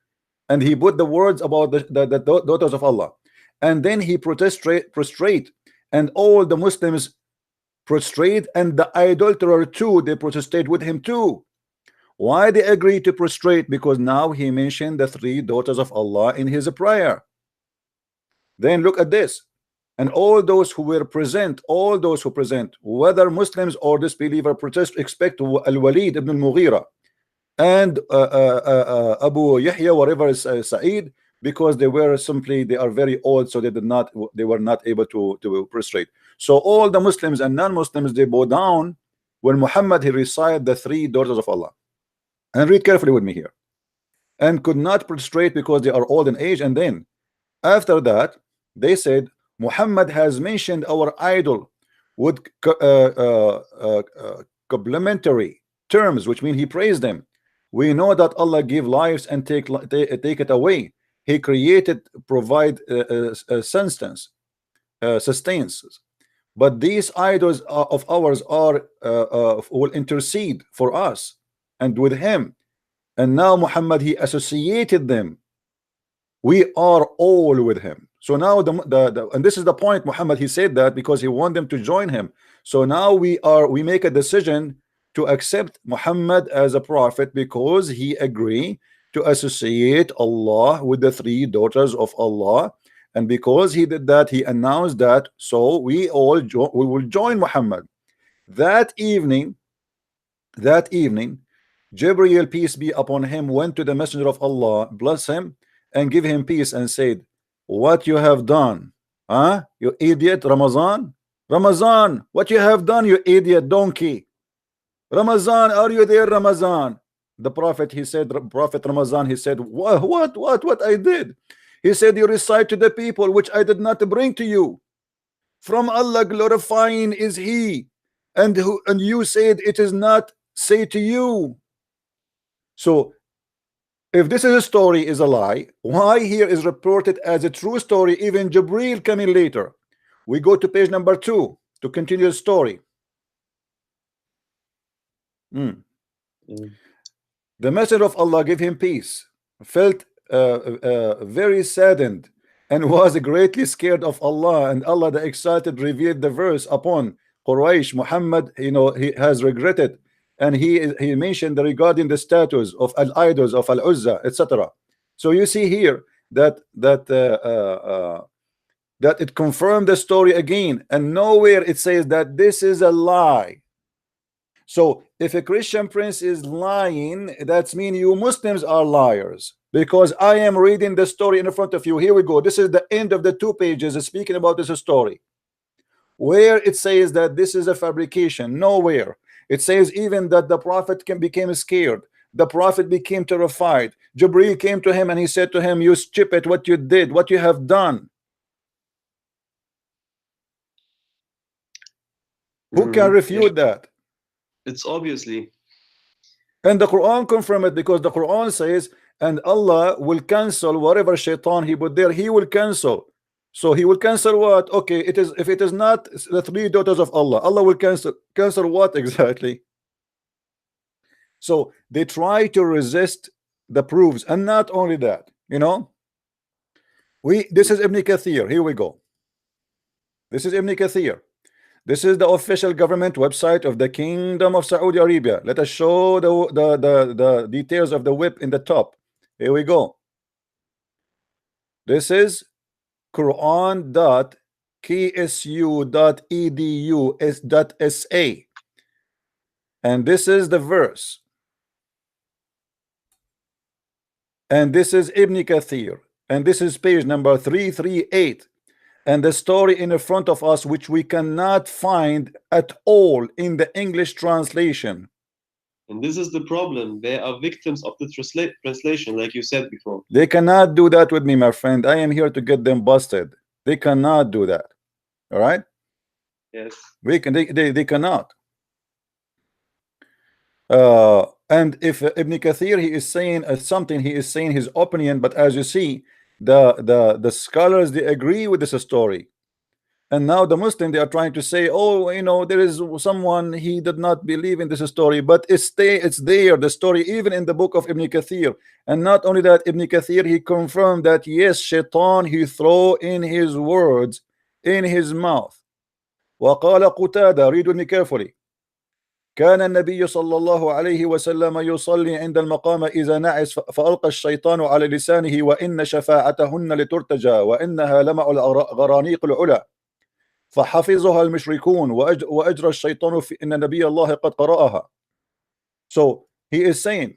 and he put the words about the daughters of Allah, and then he prostrate, and all the Muslims prostrate, and the idolater too, they protested with him too. Why they agreed to prostrate? Because now he mentioned the three daughters of Allah in his prayer. Then look at this, and all those who were present, all those who present, whether Muslims or disbeliever, protest, expect Al-Walid ibn al-Mughira and Abu Yahya, whatever is Sa'id, because they were simply, they are very old, so they were not able to prostrate. So all the Muslims and non-Muslims, they bow down when Muhammad he recited the three daughters of Allah. And read carefully with me here. And could not prostrate because they are old in age. And then after that they said, Muhammad has mentioned our idol with complimentary terms, which mean he praised them. We know that Allah give lives and take it away. He created, provide sustenance, sustains. But these idols of ours are will intercede for us and with him. And now Muhammad he associated them. We are all with him. So now and this is the point. Muhammad he said that because he wanted them to join him. So now we make a decision to accept Muhammad as a prophet because he agreed to associate Allah with the three daughters of Allah, and because he did that, he announced that. So we will join Muhammad. That evening, Gabriel, peace be upon him, went to the Messenger of Allah, bless him, and give him peace, and said, what you have done, huh? You idiot, Ramazan, what you have done, you idiot donkey. Ramazan, are you there, Ramazan? The Prophet, he said, Prophet Ramazan, he said, what I did? He said, you recite to the people which I did not bring to you. From Allah glorifying is he, and you said it is not say to you. So if this is a story is a lie, why here is reported as a true story, even Jibril coming later? We go to page number 2 to continue the story. The Messenger of Allah, give him peace, felt very saddened and was greatly scared of Allah, and Allah the Exalted revealed the verse upon Quraysh. Muhammad, he has regretted and he mentioned regarding the status of al-idols of al-Uzza, etc. So you see here that that it confirmed the story again, and nowhere it says that this is a lie. So if a Christian prince is lying, that's mean you Muslims are liars, because I am reading the story in front of you. Here we go. This is the end of the 2 pages speaking about this story. Where it says that this is a fabrication? Nowhere. It says even that the prophet became scared. The prophet became terrified. Jibril came to him and he said to him, you stupid, what you did, what you have done. Who can refute that? It's obviously. And the Quran confirm it, because the Quran says, and Allah will cancel whatever shaitan he put there, he will cancel. So he will cancel what? Okay, it is, if it is not the 3 daughters of Allah, Allah will cancel what exactly? So they try to resist the proofs. And not only that, you know, this is Ibn Kathir. Here we go. This is Ibn Kathir. This is the official government website of the Kingdom of Saudi Arabia. Let us show the details of the whip in the top. Here we go. This is Quran.ksu.edu.sa, and this is the verse, and this is Ibn Kathir, and this is page number 338, and the story in the front of us, which we cannot find at all in the English translation. And this is the problem. They are victims of the translation, like you said before. They cannot do that with me, my friend. I am here to get them busted. They cannot do that. All right? Yes. They cannot. And if Ibn Kathir, he is saying something, he is saying his opinion, but as you see, the scholars, they agree with this story. And now the Muslim, they are trying to say, oh, you know, there is someone, he did not believe in this story, but it's there, the story, even in the book of Ibn Kathir. And not only that, Ibn Kathir, he confirmed that yes, shaitan, he throw in his words in his mouth. وقال قتادة, read with me carefully. كان النبي صلى الله عليه وسلم يصلي عند المقام إذا نعس فألقى الشيطان على لسانه وإن شفاعتهن لترتجى وإنها لمع الغرانيق العلا فحفظها المشركون وأجرى الشيطان في إن نبي الله قد قرأها. So he is saying,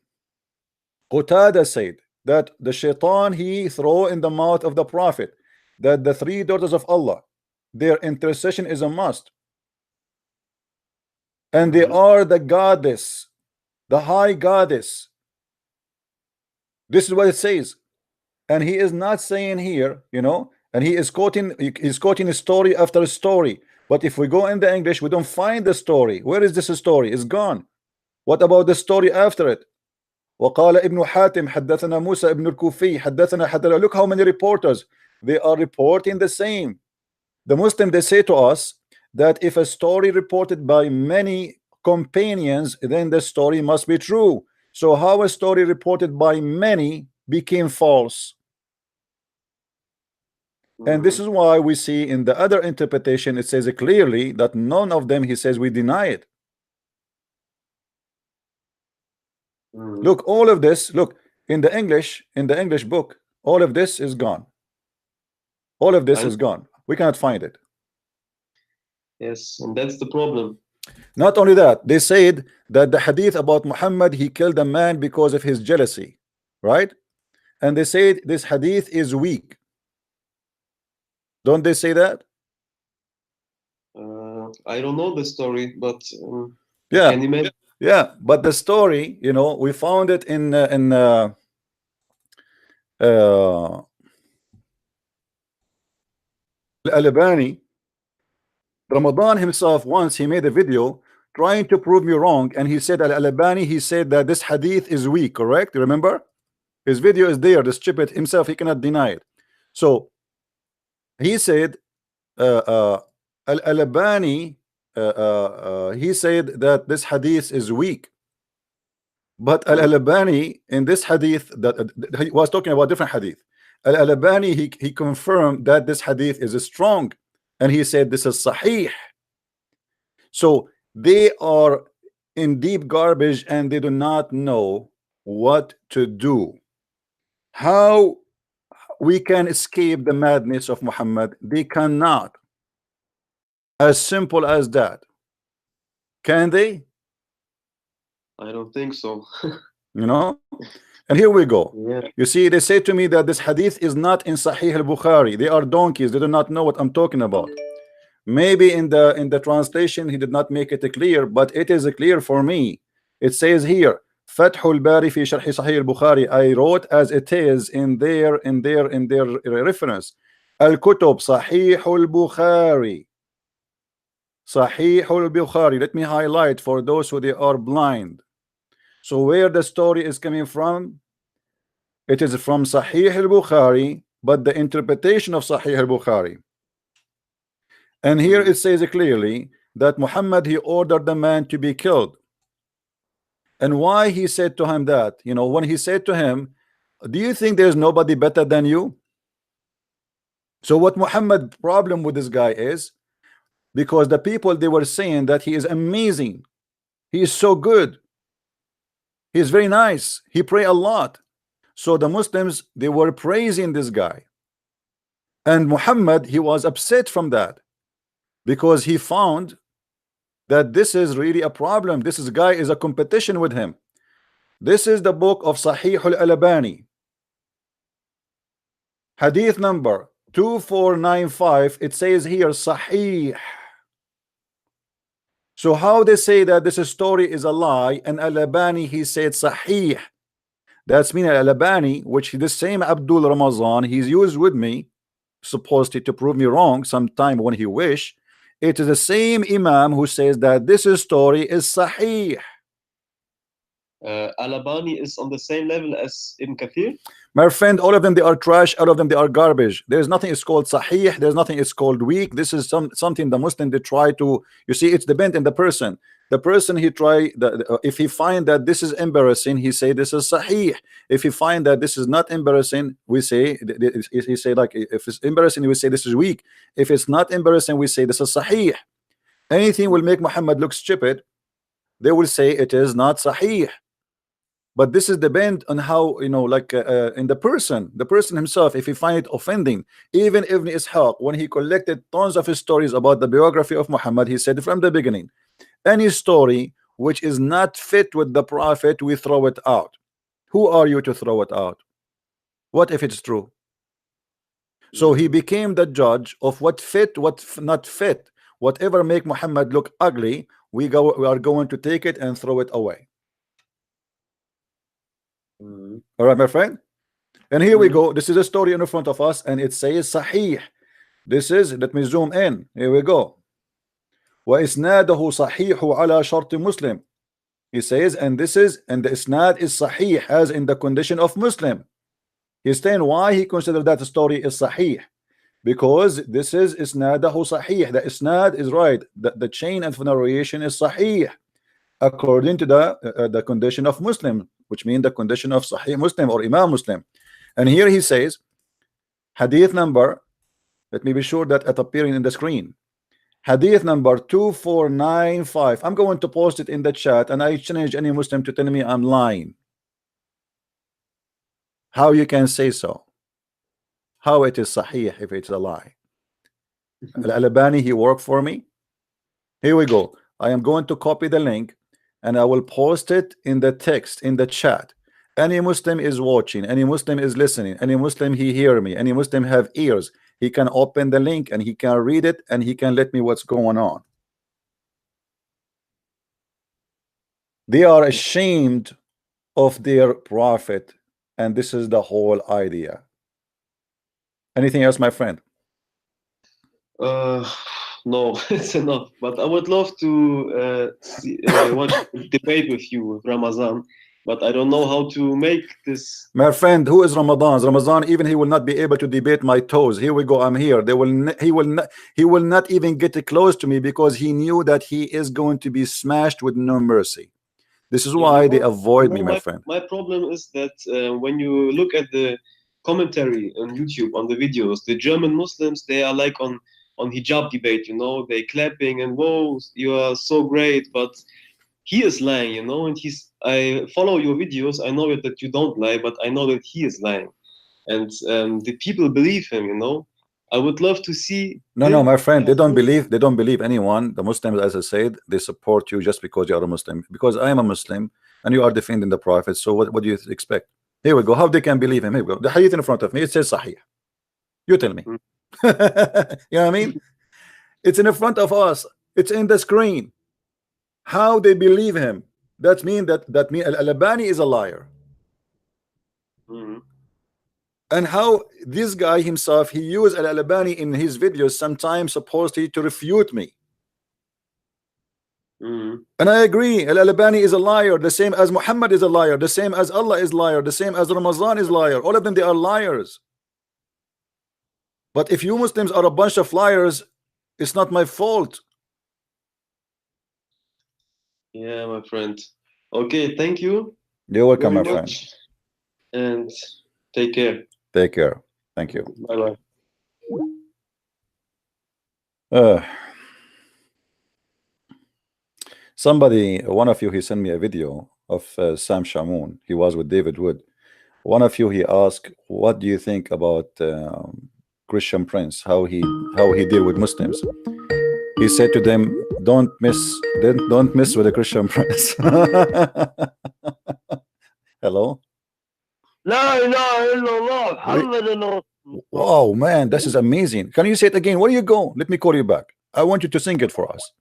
Qatada said that the shaitan, he throw in the mouth of the prophet that the 3 daughters of Allah, their intercession is a must, and they are the goddess, the high goddess. This is what it says. And he is not saying here, you know, and he's quoting story after story. But if we go in the English, we don't find the story. Where is this story? It's gone. What about the story after it? وقال ابن حاتم حدثنا موسى ابن الكوفي حدثنا حدثنا. Look how many reporters, they are reporting the same. The Muslim, they say to us that if a story reported by many companions, then the story must be true. So how a story reported by many became false? And this is why we see in the other interpretation, it says clearly that none of them, he says, we deny it. Look, all of this, look, in the English book, all of this is gone. All of this is gone. We cannot find it. Yes, and that's the problem. Not only that, they said that the hadith about Muhammad, he killed a man because of his jealousy, right? And they said this hadith is weak. Don't they say that? I don't know the story, but yeah, I can imagine. Yeah, but the story, you know, we found it in Al-Albani. Ramadan himself, once he made a video trying to prove me wrong, and he said Al-Albani, he said that this hadith is weak, correct? You remember? His video is there, the stupid himself, he cannot deny it. So he said Al-Albani, he said that this hadith is weak. But Al-Albani in this hadith, that he was talking about different hadith. Al-Albani, he confirmed that this hadith is strong, and he said this is sahih. So they are in deep garbage and they do not know what to do. How we can escape the madness of Muhammad? They cannot. As simple as that. Can they? I don't think so. You know? And here we go. Yeah. You see, they say to me that this hadith is not in Sahih al-Bukhari. They are donkeys. They do not know what I'm talking about. Maybe in the translation he did not make it clear, but it is clear for me. It says here, Fathul Bari fi Sharh Sahih al-Bukhari. I wrote as it is in their reference. Al-Kutub Sahih al-Bukhari. Sahih al-Bukhari. Let me highlight for those who they are blind. So where the story is coming from? It is from Sahih al-Bukhari, but the interpretation of Sahih al-Bukhari. And here it says clearly that Muhammad, he ordered the man to be killed. And why he said to him that? You know, when he said to him, do you think there's nobody better than you? So what Muhammad's problem with this guy is, because the people, they were saying that he is amazing, he is so good, he is very nice, he pray a lot. So the Muslims, they were praising this guy, and Muhammad, he was upset from that, because he found that this is really a problem. This guy is a competition with him. This is the book of Sahih al-Albani, hadith number 2495. It says here Sahih. So how they say that this story is a lie, and Al-Albani, he said Sahih. That's mean Al-Albani, which the same Abdul Ramazan, he's used with me, supposedly to prove me wrong sometime when he wish. It is the same Imam who says that this story is Sahih. Al-Albani is on the same level as Ibn Kathir? My friend, all of them, they are trash. All of them, they are garbage. There's nothing is called Sahih. There's nothing is called weak. This is something the Muslim, they try to, you see, it's depend on the person. The person, he try, if he find that this is embarrassing, he say this is Sahih. If he find that this is not embarrassing, we say, he say like, if it's embarrassing, we say this is weak. If it's not embarrassing, we say this is Sahih. Anything will make Muhammad look stupid, they will say it is not Sahih. But this is depend on how, you know, like in the person himself, if he find it offending. Even Ibn Ishaq, when he collected tons of his stories about the biography of Muhammad, he said from the beginning, any story which is not fit with the prophet, we throw it out. Who are you to throw it out? What if it's true? So he became the judge of what fit, what not fit. Whatever make Muhammad look ugly, we are going to take it and throw it away. All right, my friend. And here we go. This is a story in front of us, and it says Sahih. This is, let me zoom in. Here we go. وإسناده صحيح على شرط مسلم. He says, and this is, and the isnad is Sahih, as in the condition of Muslim. He's saying why he considered that story is Sahih, because this is isnadahu Sahih. The isnad is right. The chain of narration is Sahih, according to the condition of Muslim, which means the condition of Sahih Muslim or Imam Muslim. And here he says, hadith number, let me be sure that it appearing in the screen, hadith number 2495. I'm going to post it in the chat, and I challenge any Muslim to tell me I'm lying. How you can say so? How it is Sahih if it's a lie? Al-Albani, he worked for me. Here we go. I am going to copy the link, and I will post it in the text in the chat. Any Muslim is watching, any Muslim is listening, any Muslim he hear me, any Muslim have ears, he can open the link and he can read it, and he can let me what's going on. They are ashamed of their prophet, and this is the whole idea. Anything else, my friend? No, it's enough. But I would love to watch a debate with you with Ramazan. But I don't know how to make this. My friend, who is Ramadan? Ramadan, even he will not be able to debate my toes. Here we go. I'm here. He will not even get close to me, because he knew that he is going to be smashed with no mercy. This is why they avoid me, my friend. My problem is that when you look at the commentary on YouTube on the videos, the German Muslims, they are like on hijab debate, you know, they clapping and whoa, you are so great. But he is lying, you know, and I follow your videos. I know that you don't lie, but I know that he is lying, and the people believe him, you know. I would love to see No, him. my friend, they don't believe anyone. The Muslims, as I said, they support you just because you are a Muslim. Because I am a Muslim and you are defending the Prophet. So what do you expect? Here we go. How they can believe him? Here we go. The hadith in front of me, it says Sahih. You tell me. Mm. You know what I mean? It's in front of us. It's in the screen. How they believe him? That mean that mean Al-Albani is a liar. Mm. And how this guy himself, he used Al-Albani in his videos sometimes supposedly to refute me. Mm. And I agree, Al-Albani is a liar, the same as Muhammad is a liar, the same as Allah is liar, the same as Ramazan is liar. All of them, they are liars. But if you Muslims are a bunch of liars, it's not my fault. Yeah, my friend. Okay, thank you. You're welcome, very my friend. much, and take care. Take care. Thank you. Bye bye. Somebody, one of you, he sent me a video of Sam Shamoun. He was with David Wood. One of you, he asked, what do you think about Christian Prince, how he deal with Muslims? He said to them, don't mess with the Christian Prince. Hello. Wow, man, this is amazing. Can you say it again? Where you go? Let me call you back. I want you to sing it for us.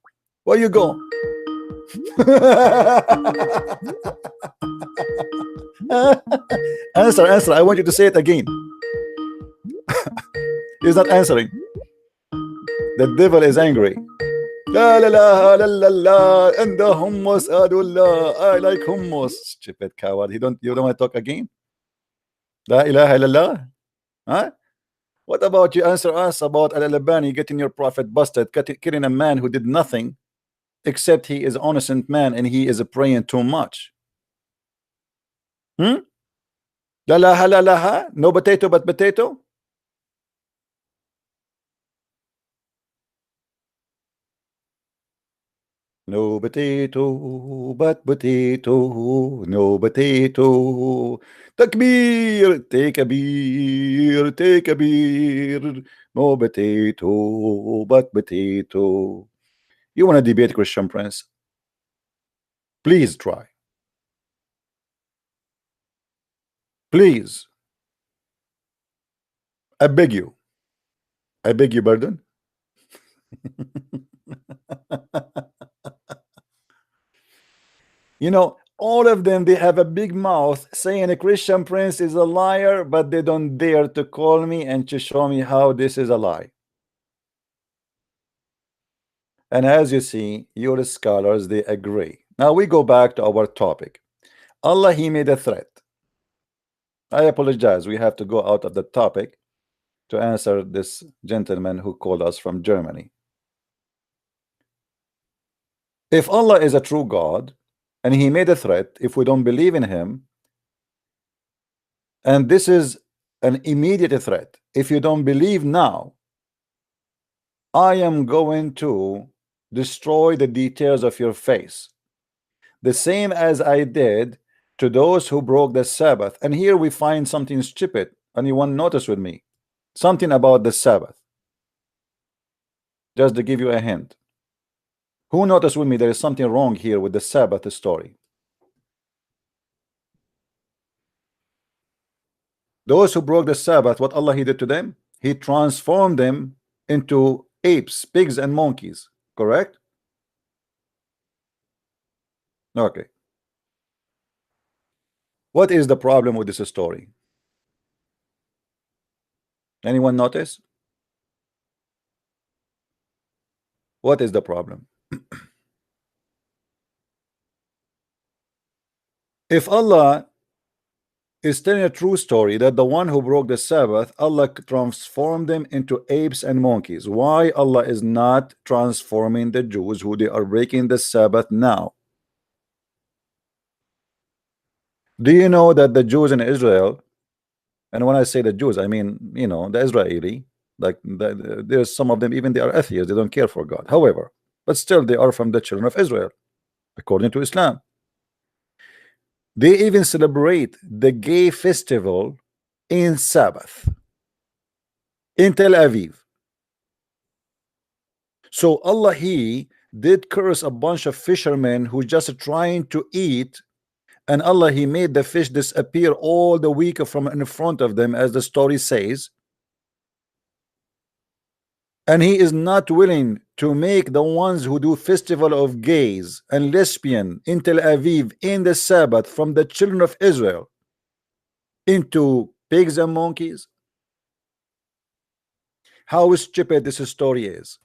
Where you go? Answer. I want you to say it again. He's not answering. The devil is angry. La la la la la la. And the hummus adullah. I like hummus. Stupid coward. You don't want to talk again? La ilaha illallah. Huh? What about you answer us about Al-Albani getting your prophet busted, killing a man who did nothing except he is an innocent man and he is praying too much? La la la la. No potato but potato. No potato but potato. No potato. Takbir. Take a beer. Take a beer. No potato but potato. You want to debate Christian Prince? Please try. Please. I beg you. I beg your pardon. You know, all of them, they have a big mouth saying a Christian Prince is a liar, but they don't dare to call me and to show me how this is a lie. And as you see, your scholars, they agree. Now we go back to our topic. Allah, he made a threat. I apologize. We have to go out of the topic to answer this gentleman who called us from Germany. If Allah is a true God and he made a threat, if we don't believe in him, and this is an immediate threat, if you don't believe now, I am going to destroy the details of your face, the same as I did to those who broke the Sabbath. And here we find something stupid. Anyone notice with me? Something about the Sabbath. Just to give you a hint. Who noticed with me there is something wrong here with the Sabbath story? Those who broke the Sabbath, what Allah he did to them? He transformed them into apes, pigs, and monkeys. Correct? Okay. What is the problem with this story? Anyone notice? What is the problem? If Allah is telling a true story that the one who broke the Sabbath, Allah transformed them into apes and monkeys, why Allah is not transforming the Jews who they are breaking the Sabbath now? Do you know that the Jews in Israel, and when I say the Jews, I mean, you know, the Israeli, like there's some of them, even they are atheists, they don't care for God. However, but still they are from the children of Israel. according to Islam. They even celebrate the gay festival in Sabbath in Tel Aviv. So Allah, He did curse a bunch of fishermen who just trying to eat, and Allah, He made the fish disappear all the week from in front of them, as the story says. And He is not willing to make the ones who do festival of gays and lesbian in Tel Aviv in the Sabbath from the children of Israel into pigs and monkeys. How stupid this story is.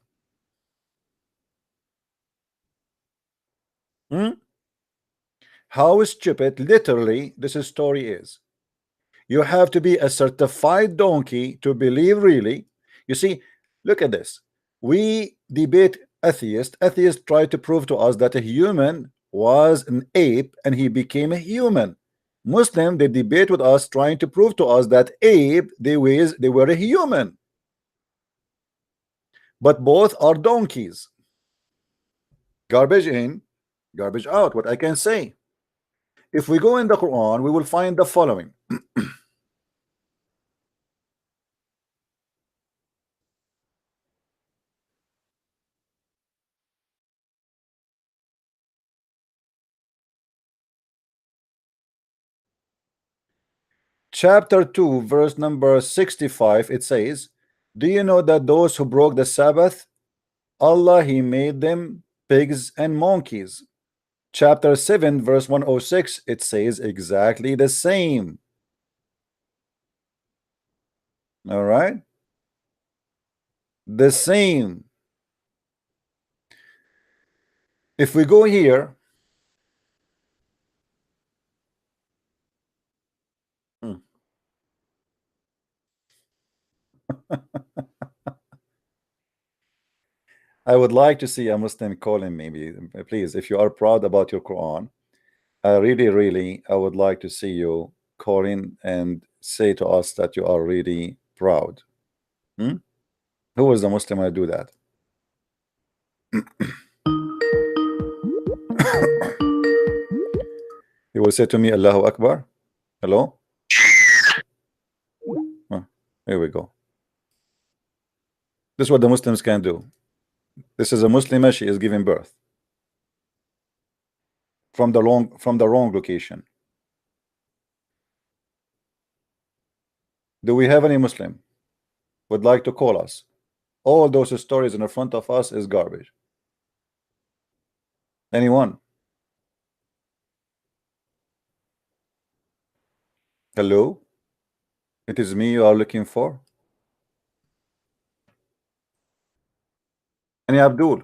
How stupid literally this story is. You have to be a certified donkey to believe really. You see, look at this. We debate atheists. Atheists try to prove to us that a human was an ape and he became a human. Muslim, they debate with us trying to prove to us that ape, they were a human. But both are donkeys. Garbage in, garbage out, what I can say. If we go in the Quran, we will find the following. Chapter 2, verse number 65, it says, do you know that those who broke the Sabbath, Allah, He made them pigs and monkeys? Chapter 7, verse 106, it says exactly the same. All right? The same. If we go here, I would like to see a Muslim calling me. Please, if you are proud about your Quran, I really, I would like to see you calling and say to us that you are really proud. Who was the Muslim to do that? He will say to me, Allahu Akbar. Hello? Here we go. This is what the Muslims can do. This is a Muslimah, she is giving birth from the wrong location. Do we have any Muslim would like to call us? All those stories in the front of us is garbage. Anyone? Hello? It is me you are looking for? Any Abdul?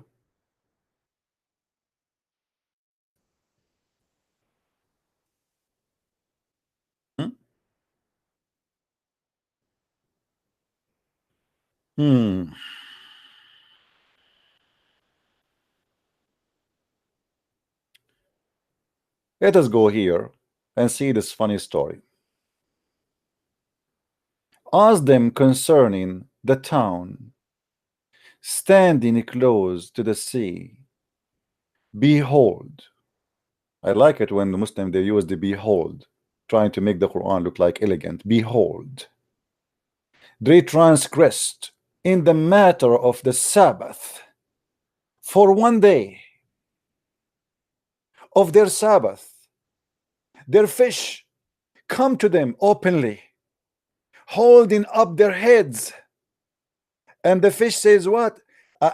Let us go here and see this funny story. Ask them concerning the town standing close to the sea. Behold. I like it when the Muslim they use the behold, trying to make the Quran look like elegant. Behold, they transgressed in the matter of the Sabbath for 1 day of their Sabbath. Their fish come to them openly, holding up their heads, and the fish says what? I'm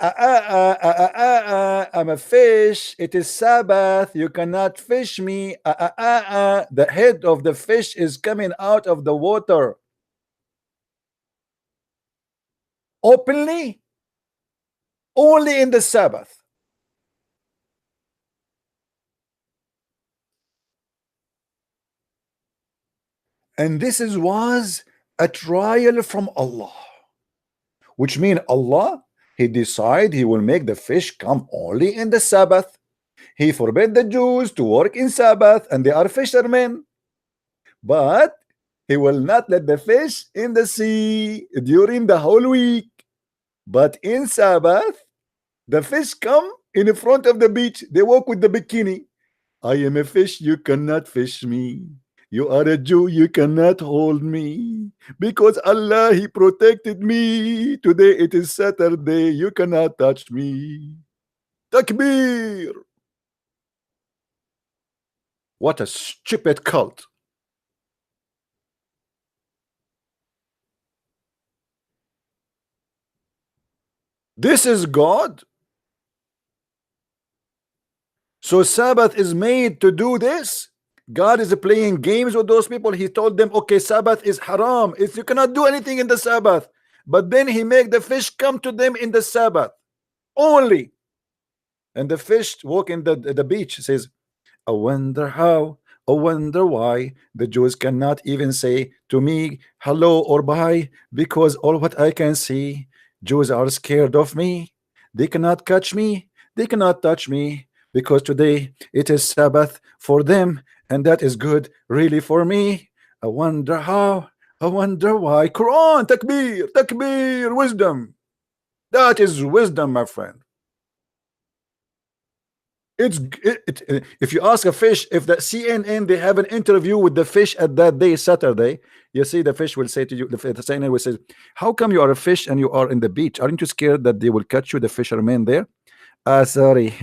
a fish. It is Sabbath. You cannot fish me. The head of the fish is coming out of the water openly, only in the Sabbath. And this was a trial from Allah, which means Allah, He decide He will make the fish come only in the Sabbath. He forbid the Jews to work in Sabbath, and they are fishermen, but He will not let the fish in the sea during the whole week. But in Sabbath, the fish come in front of the beach. They walk with the bikini. I am a fish, you cannot fish me. You are a Jew, you cannot hold me. Because Allah, He protected me. Today it is Saturday, you cannot touch me. Takbir! What a stupid cult. This is God. So Sabbath is made to do this. God is playing games with those people. He told them, okay, Sabbath is haram. If you cannot do anything in the Sabbath, but then he make the fish come to them in the Sabbath only. And the fish walk in the beach, says, I wonder how, I wonder why the Jews cannot even say to me hello or bye, because all what I can see, Jews are scared of me. They cannot catch me, they cannot touch me, because today it is Sabbath for them, and that is good really for me. I wonder how, I wonder why. Quran, takbir, takbir, wisdom. That is wisdom, my friend. If you ask a fish, if the CNN they have an interview with the fish at that day Saturday, you see the fish will say to you, the CNN will say, how come you are a fish and you are in the beach? Aren't you scared that they will catch you, the fishermen there? Sorry,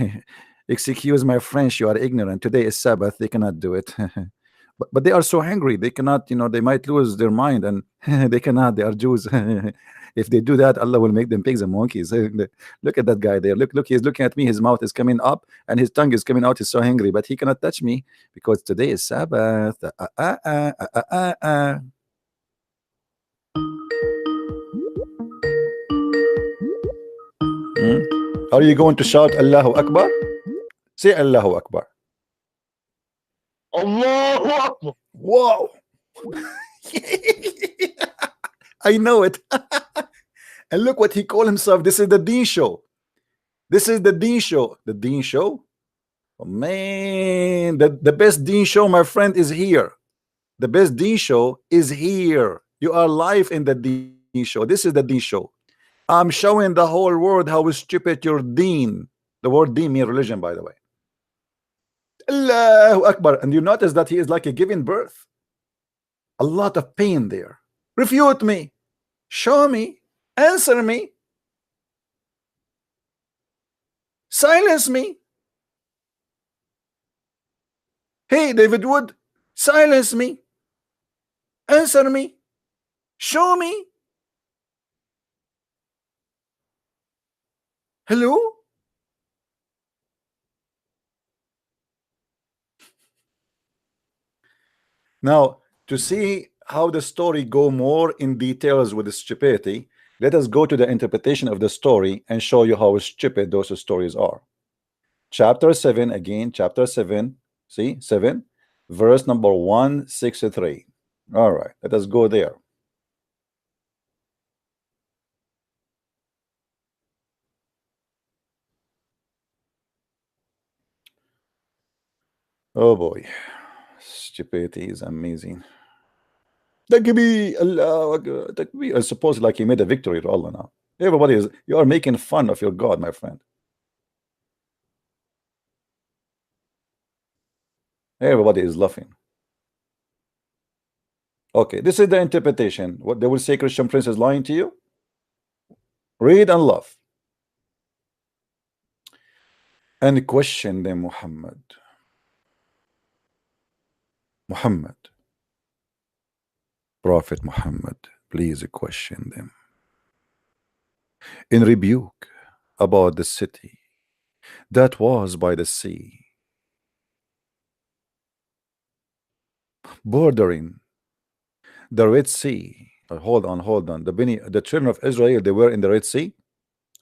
excuse my French, you are ignorant. Today is Sabbath, they cannot do it. But they are so hungry, they cannot, they might lose their mind, and they cannot, they are Jews. If they do that, Allah will make them pigs and monkeys. Look at that guy there. Look, he's looking at me, his mouth is coming up and his tongue is coming out. He's so hungry, but he cannot touch me because today is Sabbath. Hmm? Are you going to shout Allahu Akbar? Say Allahu Akbar. Allahu Akbar. Wow. I know it. And look what he called himself. This is the Dean Show. This is the Dean Show. The Dean Show? Oh, man, the best Dean Show, my friend, is here. The best Dean Show is here. You are live in the Dean Show. This is the Dean Show. I'm showing the whole world how stupid your Dean. The word Dean means religion, by the way. Allahu Akbar. And you notice that he is like a giving birth. A lot of pain there. Refute me. Show me. Answer me. Silence me. Hey, David Wood, silence me. Answer me. Show me. Hello? Now, to see how the story go more in details with the stupidity, let us go to the interpretation of the story and show you how stupid those stories are. Chapter 7, again, chapter 7, see, 7, verse number 163. All right, let us go there. Oh boy, stupidity is amazing. Takbir, Allah, takbir. I suppose like he made a victory to Allah now. Everybody is, you are making fun of your God, my friend. Everybody is laughing. Okay, this is the interpretation. What they will say, Christian Prince is lying to you. Read and laugh. And question them, Muhammad. Prophet Muhammad, please question them. In rebuke about the city that was by the sea, bordering the Red Sea. Hold on. The children of Israel, they were in the Red Sea.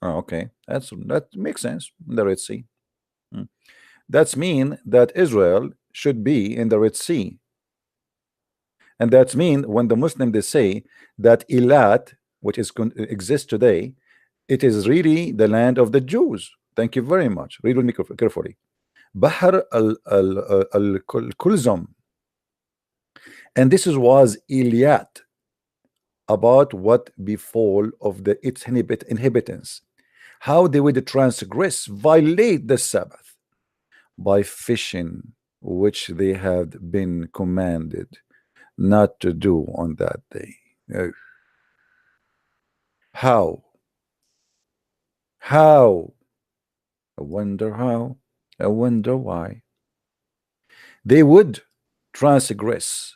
Oh, okay, that makes sense. The Red Sea. That's mean that Israel should be in the Red Sea. And that's mean when the Muslim they say that Eilat, which is exists today, it is really the land of the Jews. Thank you very much. Read with me carefully. Bahr al-Kulzum. And this was Eilat, about what befall of its inhabitants. How they would transgress, violate the Sabbath by fishing, which they had been commanded not to do on that day. How? How? I wonder how. I wonder why. They would transgress.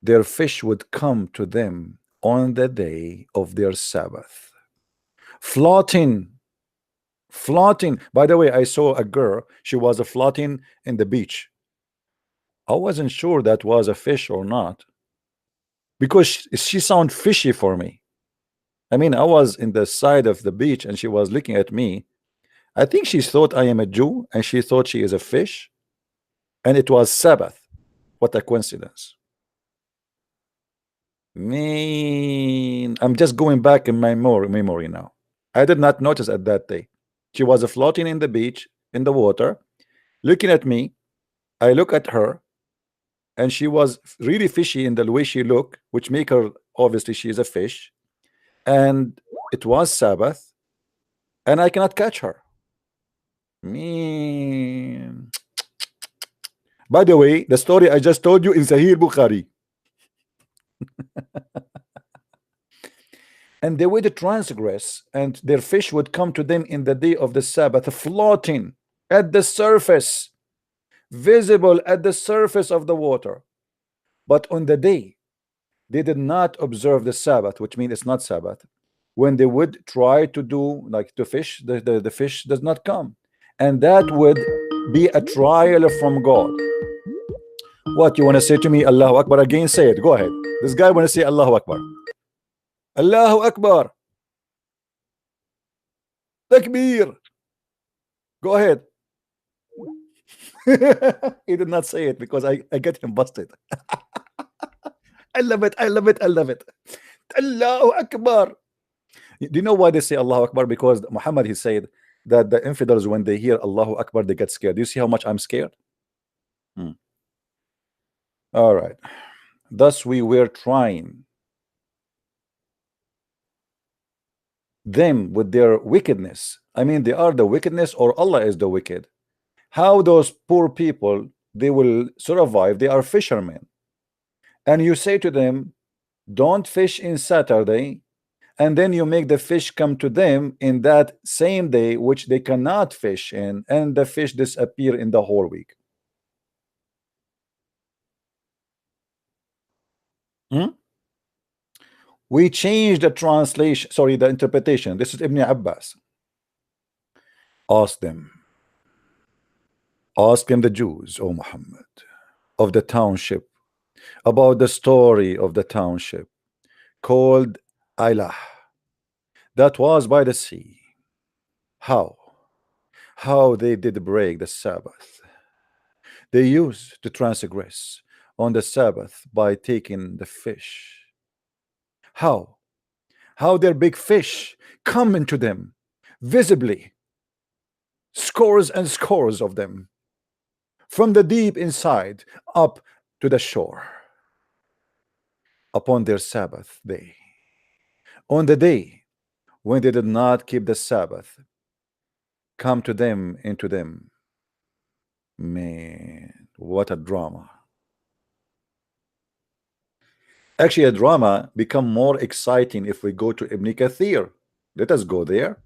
Their fish would come to them on the day of their Sabbath. Floating. Floating. By the way, I saw a girl. She was floating in the beach. I wasn't sure that was a fish or not, because she sounded fishy for me. I mean, I was in the side of the beach and she was looking at me. I think she thought I am a Jew and she thought she is a fish. And it was Sabbath. What a coincidence. Man, I'm just going back in my memory now. I did not notice at that day. She was floating in the beach, in the water, looking at me. I look at her, and she was really fishy in the way she looked, which make her, obviously she is a fish. And it was Sabbath, and I cannot catch her. Man. By the way, the story I just told you in Sahih Bukhari. And they would transgress, and their fish would come to them in the day of the Sabbath, floating at the surface, visible at the surface of the water. But on the day they did not observe the Sabbath, which means it's not Sabbath, when they would try to do like to fish, the fish does not come. And that would be a trial from God. What you want to say to me? Allahu Akbar again? Say it. Go ahead. This guy want to say Allahu Akbar. Allahu Akbar. Takbir. Go ahead. He did not say it because I get him busted. I love it. I love it. I love it. Allahu Akbar. Do you know why they say Allahu Akbar? Because Muhammad, he said that the infidels, when they hear Allahu Akbar, they get scared. Do you see how much I'm scared? All right. Thus we were trying them with their wickedness. I mean, they are the wickedness, or Allah is the wicked. How those poor people, they will survive? They are fishermen. And you say to them, don't fish in Saturday, and then you make the fish come to them in that same day, which they cannot fish in, and the fish disappear in the whole week. We changed the translation, sorry, the interpretation. This is Ibn Abbas. Ask them, the Jews, O Muhammad, of the township, about the story of the township called Ailah, that was by the sea. How they did break the Sabbath. They used to transgress on the Sabbath by taking the fish. How their big fish come into them visibly, scores and scores of them, from the deep inside up to the shore, upon their Sabbath day, on the day when they did not keep the Sabbath, come to them, into them. Man, what a drama. Actually, a drama become more exciting if we go to Ibn Kathir. Let us go there.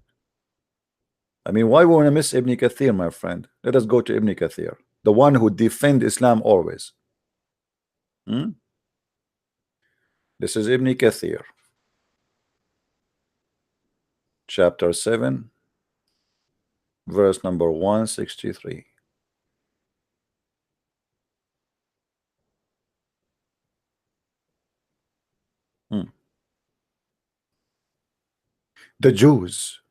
I mean, why we want to miss Ibn Kathir, my friend? Let us go to Ibn Kathir, the one who defend Islam always. This is Ibn Kathir, chapter 7, verse number 163. The Jews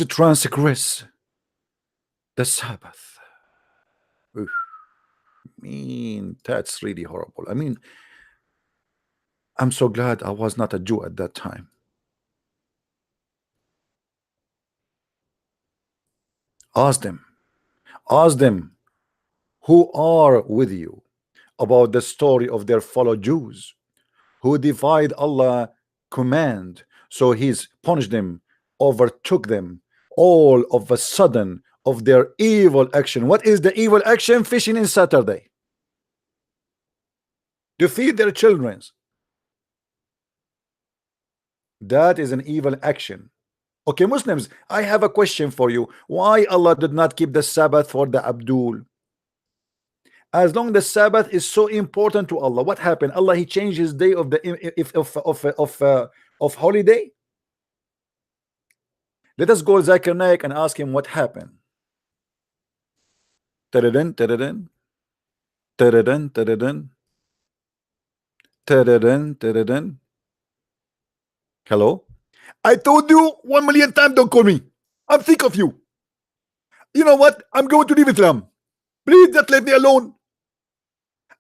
transgress the Sabbath. Oof. I mean, that's really horrible. I mean, I'm so glad I was not a Jew at that time. Ask them who are with you about the story of their fellow Jews who defied Allah command, so he's punished them overtook them all of a sudden of their evil action. What is the evil action? Fishing in Saturday to feed their children. That is an evil action. Okay, Muslims, I have a question for you. Why Allah did not keep the Sabbath for the Abdul? As long the Sabbath is so important to Allah, what happened? Allah, he changed his day of the if of holiday. Let us go Zakir Naik and ask him what happened. Tadadun, tadadun, tadadun, tadadun, tadadun, tadadun. Hello? I told you 1,000,000 times, don't call me. I'm sick of you. You know what? I'm going to leave Islam. Please just let me alone.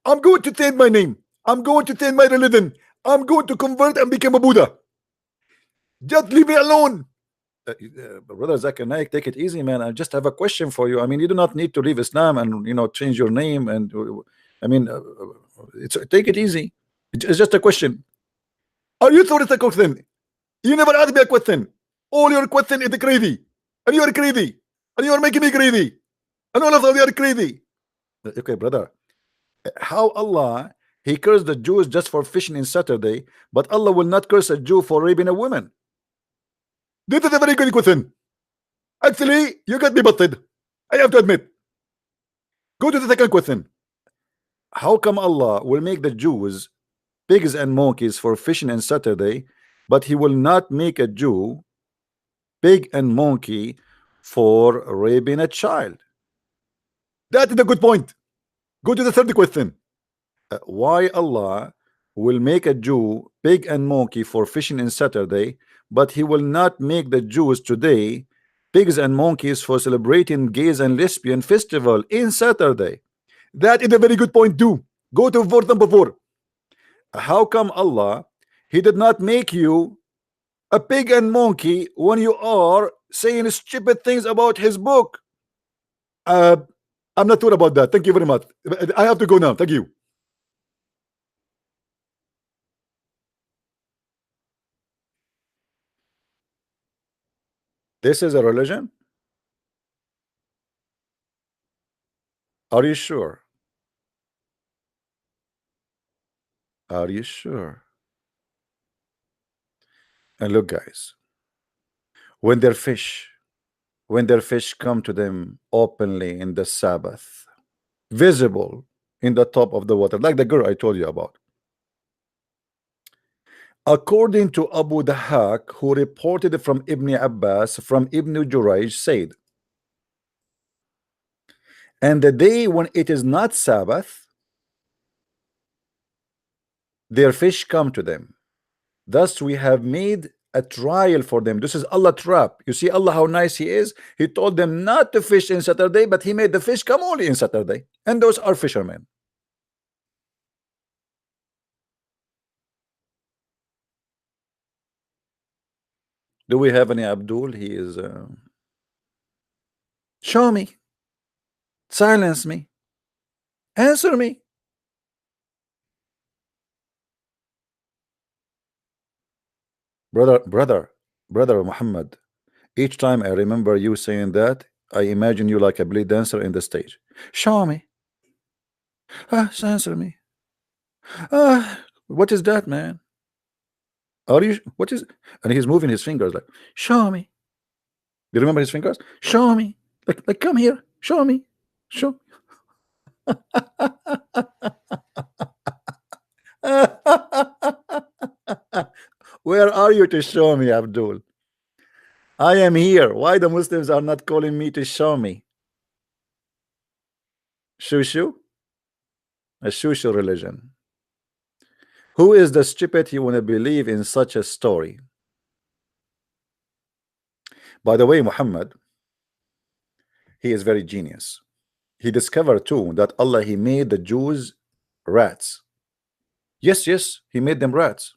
I'm going to change my name. I'm going to change my religion. I'm going to convert and become a Buddha. Just leave me alone. Brother Zakir Naik, take it easy, man. I just have a question for you. I mean, you do not need to leave Islam and change your name. And I mean, take it easy. It's just a question. Are you sure it's a question? You never asked me a question. All your question is crazy, and you are crazy, and you are making me crazy, and all of them are crazy. Okay, brother. How Allah he cursed the Jews just for fishing in Saturday, but Allah will not curse a Jew for raping a woman? This is a very good question. Actually, you got me busted. I have to admit. Go to the second question. How come Allah will make the Jews pigs and monkeys for fishing on Saturday, but he will not make a Jew pig and monkey for raping a child? That is a good point. Go to the third question. Why Allah will make a Jew pig and monkey for fishing in Saturday, but he will not make the Jews today pigs and monkeys for celebrating gays and lesbian festival in Saturday? That is a very good point too. Go to verse number 4. How come Allah he did not make you a pig and monkey when you are saying stupid things about his book? I'm not sure about that. Thank you very much. I have to go now. Thank you. This is a religion? Are you sure? Are you sure? And look, guys, when their fish come to them openly in the Sabbath, visible in the top of the water, like the girl I told you about, according to Abu Dahak, who reported from Ibn Abbas, from Ibn Jurayj, said, and the day when it is not Sabbath, their fish come to them. Thus we have made a trial for them. This is Allah trap. You see Allah how nice he is. He told them not to fish in Saturday, but he made the fish come only in Saturday, and those are fishermen. Do we have any Abdul? He is show me, silence me, answer me. Brother Muhammad, each time I remember you saying that, I imagine you like a belly dancer in the stage. Show me. Answer me. What is that, man? Are you what is? And he's moving his fingers like, show me. Do you remember his fingers? Show me. Like come here. Show me. Show. Where are you to show me, Abdul? I am here. Why the Muslims are not calling me to show me? Shushu? A shushu religion. Who is the stupid you want to believe in such a story? By the way, Muhammad, he is very genius. He discovered too that Allah he made the Jews rats. Yes, he made them rats.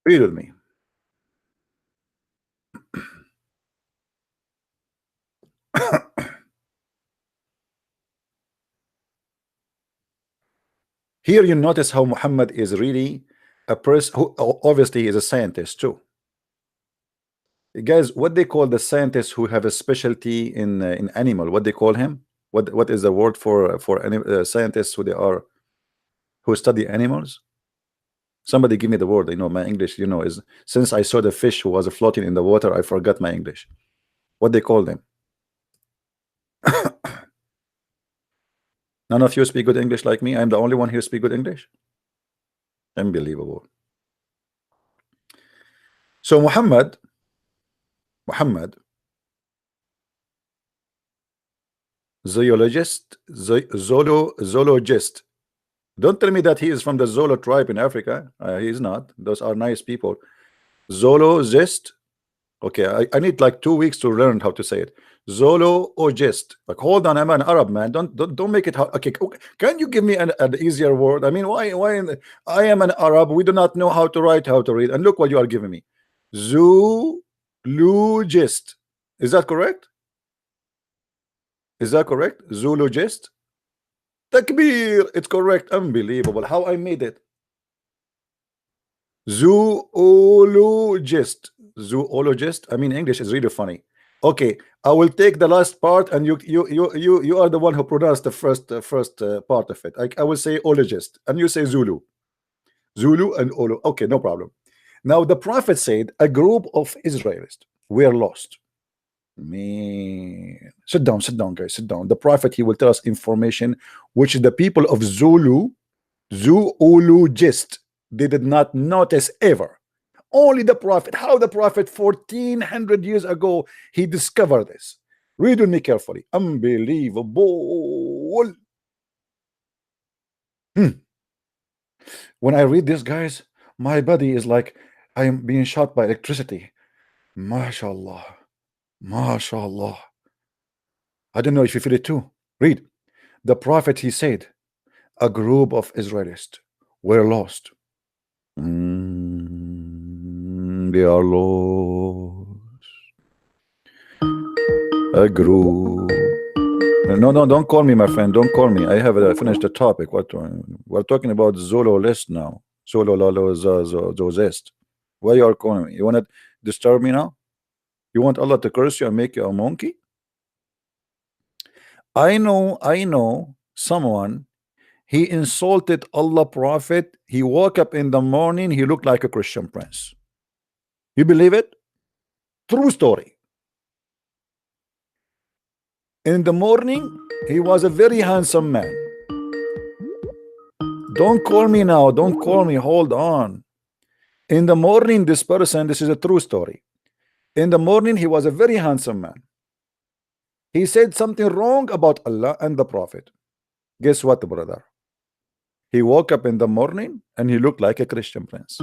Read with me. Here you notice how Muhammad is really a person who obviously is a scientist too. Guys, what they call the scientists who have a specialty in animal, what they call him? What is the word for any scientists who they are, who study animals? Somebody give me the word. My English, is, since I saw the fish who was floating in the water, I forgot my English. What they call them? None of you speak good English like me. I'm the only one here speak good English. Unbelievable. So Muhammad, zoologist. Don't tell me that he is from the Zolo tribe in Africa. He is not. Those are nice people. Zoologist. Okay, I need like 2 weeks to learn how to say it. Zoologist. Like, hold on, I'm an Arab, man. Don't make it hard. Okay, can you give me an easier word? I mean, why? I am an Arab. We do not know how to write, how to read, and look what you are giving me. Zoologist. Is that correct? Is that correct? Zoologist. Takbir. It's correct. Unbelievable. How I made it. Zoologist. Zoologist. I mean, English is really funny. Okay, I will take the last part, and you are the one who pronounced the first part of it. I will say ologist, and you say Zulu. Zulu and Olo. Okay, no problem. Now the prophet said a group of Israelis were lost. Man, sit down, guys, sit down. The prophet, he will tell us information which the people of zoologist, they did not notice ever. Only the prophet. How the prophet 1400 years ago he discovered this. Read with me carefully. Unbelievable. When I read this, guys, my body is like I am being shot by electricity. MashaAllah. MashaAllah. I don't know if you feel it too. Read. The prophet, he said, a group of Israelis were lost. They are lost. A group. No, don't call me, my friend. Don't call me. I have finished the topic. What we're talking about Zolo list now. Zolo lolo zest. Why you are calling me? You want to disturb me now? You want Allah to curse you and make you a monkey? I know someone. He insulted Allah Prophet. He woke up in the morning. He looked like a Christian prince. You believe it? True story. In the morning, he was a very handsome man. Don't call me now. Don't call me. Hold on. In the morning, this person, this is a true story. In the morning, he was a very handsome man. He said something wrong about Allah and the Prophet. Guess what, brother? He woke up in the morning and he looked like a Christian prince.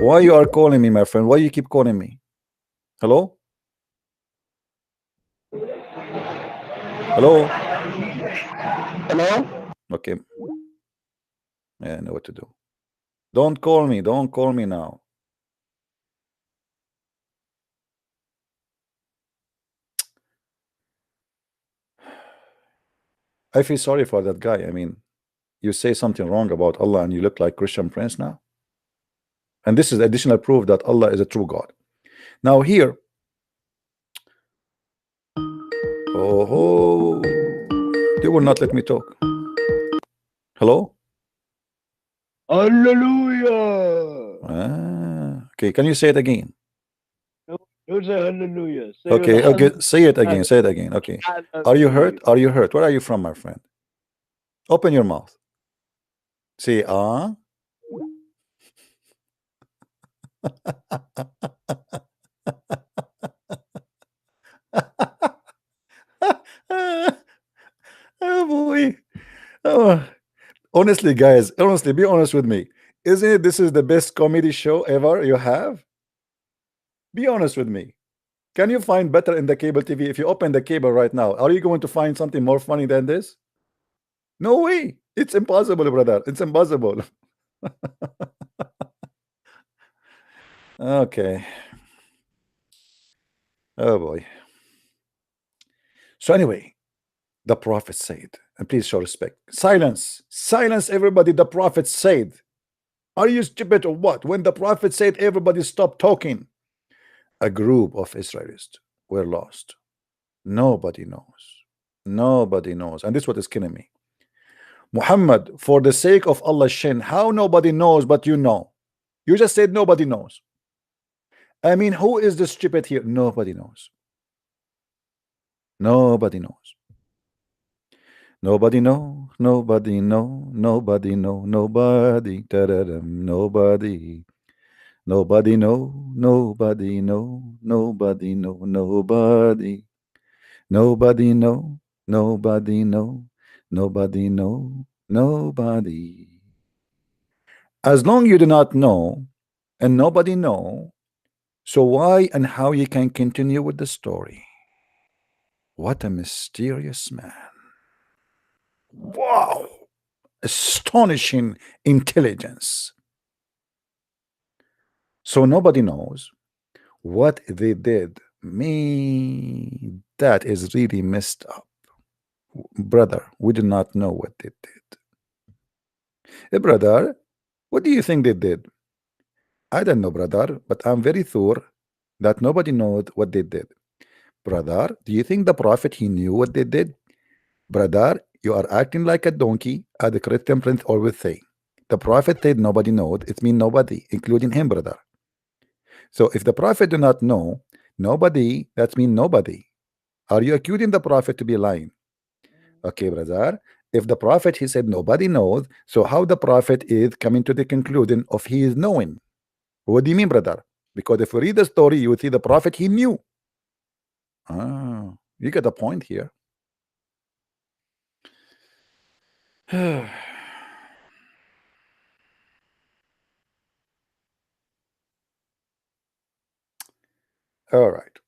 Why you are calling me, my friend? Why you keep calling me? Hello? Hello? Hello? Okay. Yeah, I know what to do. Don't call me. Don't call me now. I feel sorry for that guy. I mean, you say something wrong about Allah and you look like Christian prince now. And this is additional proof that Allah is a true God. Now here, oh, they will not let me talk. Hello? Hallelujah. Okay, can you say it again? Don't say hallelujah. Say Okay, say it again. Say it again. Okay. Are you hurt? Are you hurt? Where are you from, my friend? Open your mouth. Say ah. Oh boy. Oh. Honestly, guys, honestly, be honest with me. Isn't it this is the best comedy show ever you have? Be honest with me. Can you find better in the cable TV? If you open the cable right now, are you going to find something more funny than this? No way. It's impossible, brother. It's impossible. Okay. Oh boy. So anyway, the prophet said And please show respect. Silence. Silence, everybody. The prophet said. Are you stupid or what? When the prophet said, everybody stop talking. A group of Israelis were lost. Nobody knows. Nobody knows. And this is what is killing me. Muhammad, for the sake of Allah's shin, how nobody knows but you know? You just said nobody knows. I mean, who is the stupid here? Nobody knows. Nobody knows. Nobody know, nobody know, nobody know, nobody, da-da-dum, nobody. Nobody know, nobody know, nobody know, nobody. Nobody know, nobody know, nobody know, nobody. As long you do not know, and nobody know, so why and how you can continue with the story? What a mysterious man. Wow. Astonishing intelligence. So nobody knows what they did. Me, that is really messed up. Brother, we do not know what they did. Hey, brother, what do you think they did? I don't know, brother, but I'm very sure that nobody knows what they did. Brother, do you think the prophet, he knew what they did? Brother, you are acting like a donkey, as the Christian prince always say. The prophet said nobody knows, it means nobody, including him, brother. So if the prophet do not know, nobody, that means nobody. Are you accusing the prophet to be lying? Okay, brother. If the prophet, he said nobody knows, so how the prophet is coming to the conclusion of he is knowing? What do you mean, brother? Because if we read the story, you would see the prophet, he knew. Ah, you get the point here. All right.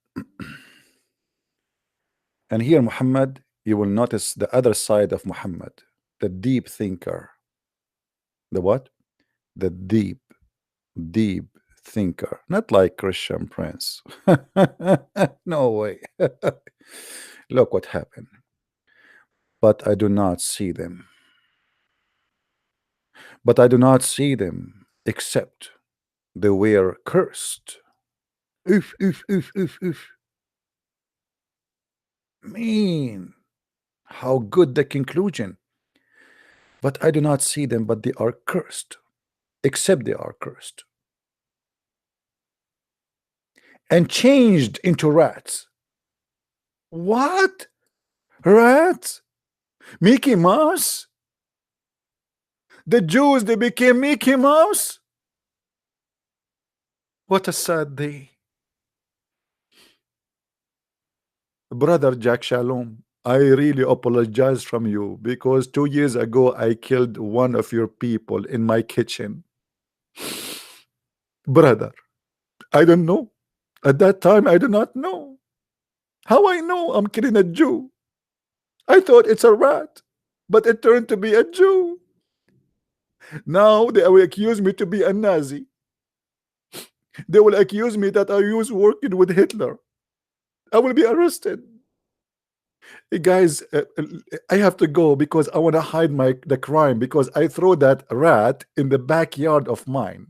And here, Muhammad, you will notice the other side of Muhammad, the deep thinker. The what? The deep thinker. Not like Christian Prince. No way. Look what happened. But I do not see them. But I do not see them except they were cursed. Oof, oof, oof, oof, oof. Mean. How good the conclusion. But I do not see them, but they are cursed. Except they are cursed. And changed into rats. What? Rats? Mickey Mouse? The Jews, they became Mickey Mouse? What a sad day. Brother Jack Shalom, I really apologize from you because 2 years ago I killed one of your people in my kitchen. Brother, I don't know. At that time, I do not know. How I know I'm killing a Jew? I thought it's a rat, but it turned to be a Jew. Now they will accuse me to be a Nazi. They will accuse me that I was working with Hitler. I will be arrested. Hey guys, I have to go because I want to hide the crime because I throw that rat in the backyard of mine.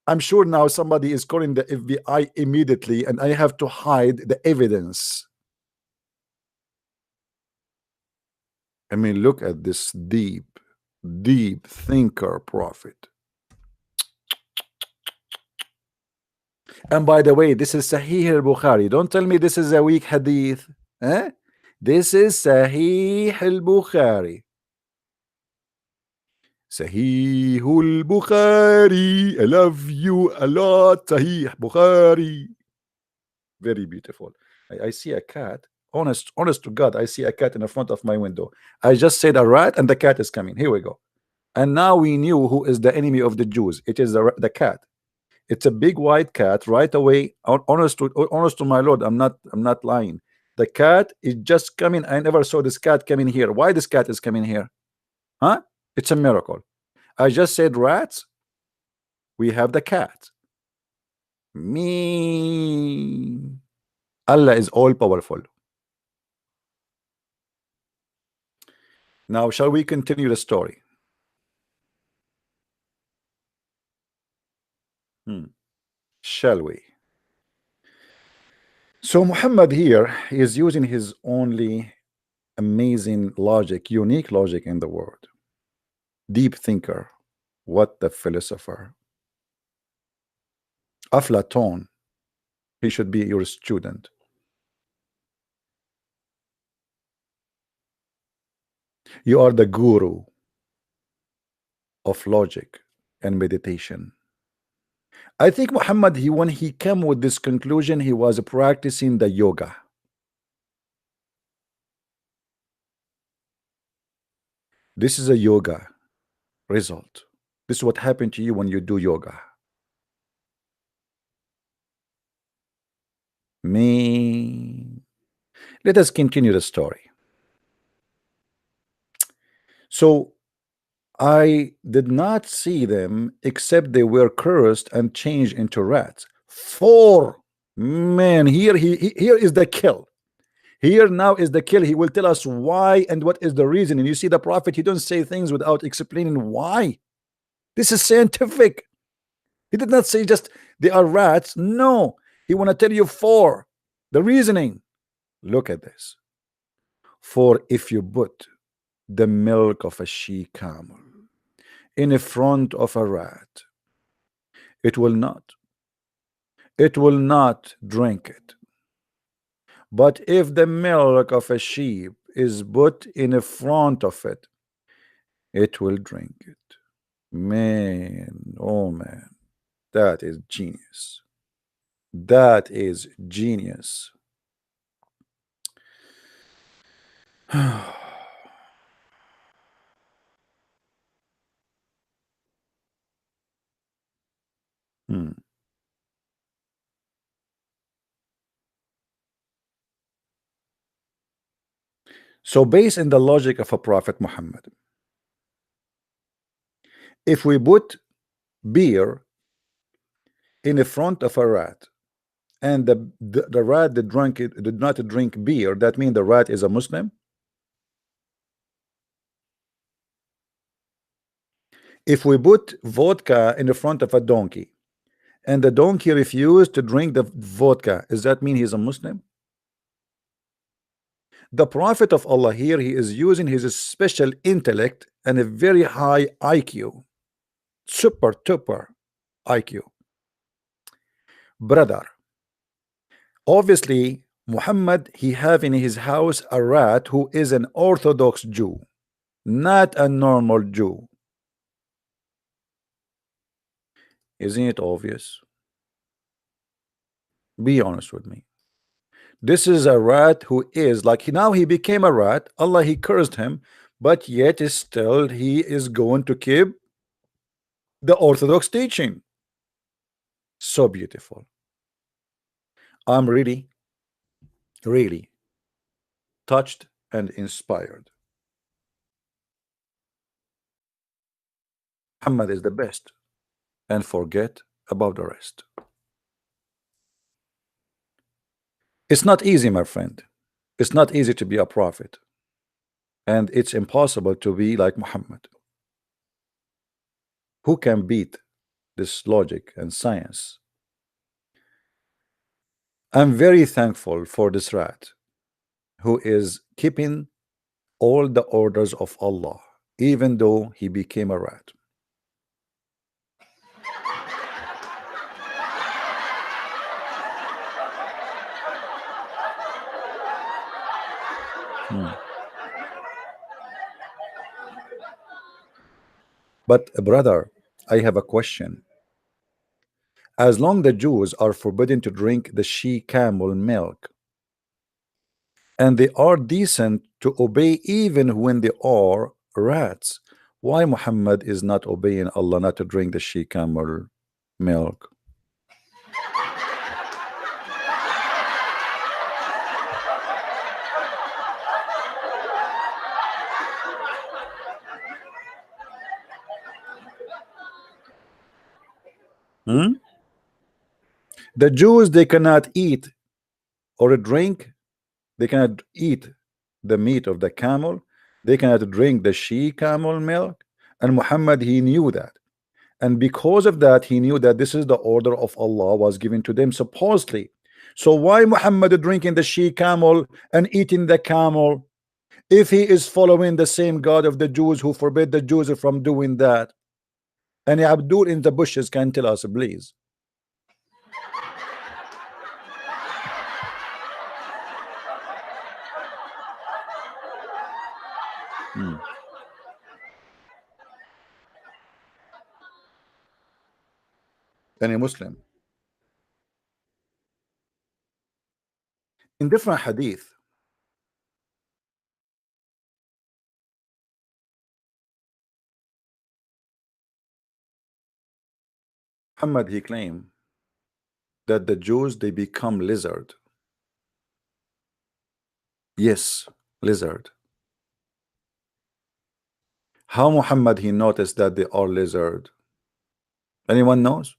I'm sure now somebody is calling the FBI immediately and I have to hide the evidence. I mean, look at this deep thinker prophet. And by the way, this is Sahih al-Bukhari. Don't tell me this is a weak hadith. Eh? This is Sahih al-Bukhari. Sahih al-Bukhari. I love you a lot. Sahih Bukhari. Very beautiful. I see a cat. Honest to God, I see a cat in the front of my window. I just said a rat and the cat is coming. Here we go. And now we knew who is the enemy of the Jews. It is the cat. It's a big white cat. Right away, honest to my Lord, I'm not lying. The cat is just coming. I never saw this cat coming here. Why this cat is coming here? Huh? It's a miracle. I just said rats. We have the cat. Me. Allah is all powerful. Now, shall we continue the story? Shall we? So Muhammad here is using his only amazing logic, unique logic in the world. Deep thinker. What the philosopher. Aflaton. He should be your student. You are the guru of logic and meditation. I think Muhammad, when he came with this conclusion, he was practicing the yoga. This is a yoga result. This is what happened to you when you do yoga. Let us continue the story. So I did not see them except they were cursed and changed into rats. Man, here is the kill. Here now is the kill. He will tell us why and what is the reason. And you see the prophet, he don't say things without explaining why. This is scientific. He did not say just they are rats. No, he want to tell you for the reasoning. Look at this. For if you put the milk of a she camel in front of a rat, it will not drink it. But if the milk of a sheep is put in front of it, it will drink it. Man, oh man, that is genius. That is genius. So based on the logic of a prophet Muhammad, if we put beer in the front of a rat and the rat that did not drink beer, that means the rat is a Muslim. If we put vodka in the front of a donkey and the donkey refused to drink the vodka, does that mean he's a Muslim? The prophet of Allah here, he is using his special intellect and a very high IQ, super IQ. Brother, obviously Muhammad, he have in his house a rat who is an Orthodox Jew, not a normal Jew. Isn't it obvious? Be honest with me. This is a rat who is like, now he became a rat. Allah, he cursed him, but yet still he is going to keep the Orthodox teaching. So beautiful. I'm really touched and inspired. Muhammad is the best, and forget about the rest. It's not easy, my friend. It's not easy to be a prophet, and it's impossible to be like Muhammad. Who can beat this logic and science? I'm very thankful for this rat who is keeping all the orders of Allah, even though he became a rat. But brother, I have a question. As long the Jews are forbidden to drink the she camel milk, and they are decent to obey even when they are rats, why Muhammad is not obeying Allah not to drink the she camel milk? The Jews, they cannot eat or drink, they cannot eat the meat of the camel, They cannot drink the she camel milk, and Muhammad, he knew that. And because of that, he knew that this is the order of Allah was given to them supposedly. So why Muhammad drinking the she camel and eating the camel if he is following the same God of the Jews who forbid the Jews from doing that? And Abdul in the bushes can tell us, please. Any Muslim in different hadith, Muhammad, he claimed that the Jews, they become lizard. Yes, lizard. How Muhammad he noticed that they are lizard? Anyone knows?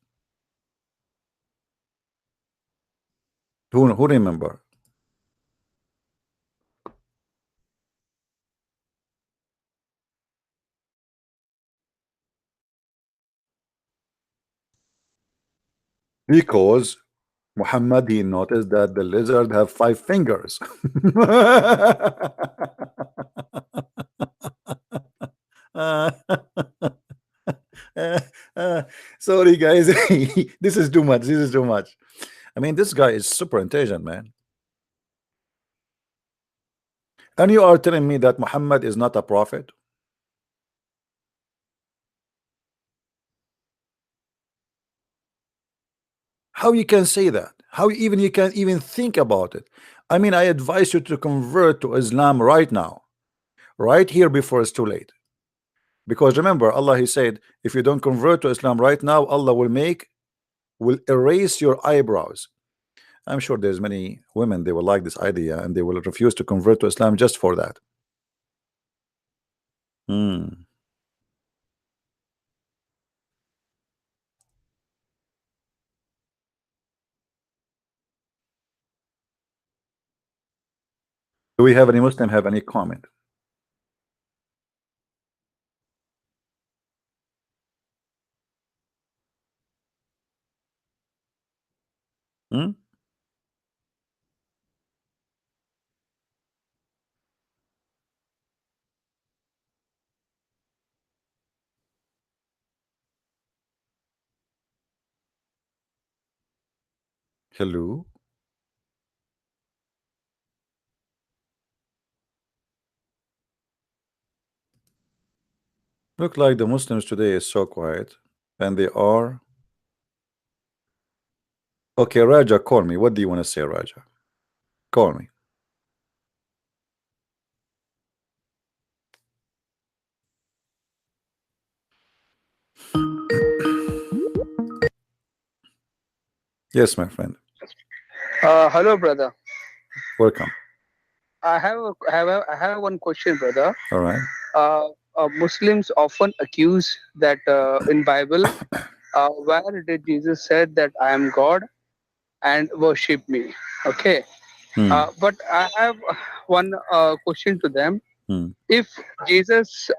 Who remember? Because Muhammad he noticed that the lizard have 5 fingers. Sorry guys, this is too much. This is too much. I mean, this guy is super intelligent, man. And you are telling me that Muhammad is not a prophet? How you can say that? How even you can even think about it? I mean, I advise you to convert to Islam right now, right here before it's too late. Because remember, Allah he said, if you don't convert to Islam right now, Allah will erase your eyebrows. I'm sure there's many women, they will like this idea and they will refuse to convert to Islam just for that. Do we have any Muslim have any comment? Hello? Look like the Muslims today is so quiet, and they are. Okay, Raja, call me. What do you want to say, Raja? Call me. Yes, my friend. Hello, brother. Welcome. I have one question, brother. All right. Muslims often accuse that in Bible, where did Jesus said that I am God and worship me? Okay. But I have one question to them. If Jesus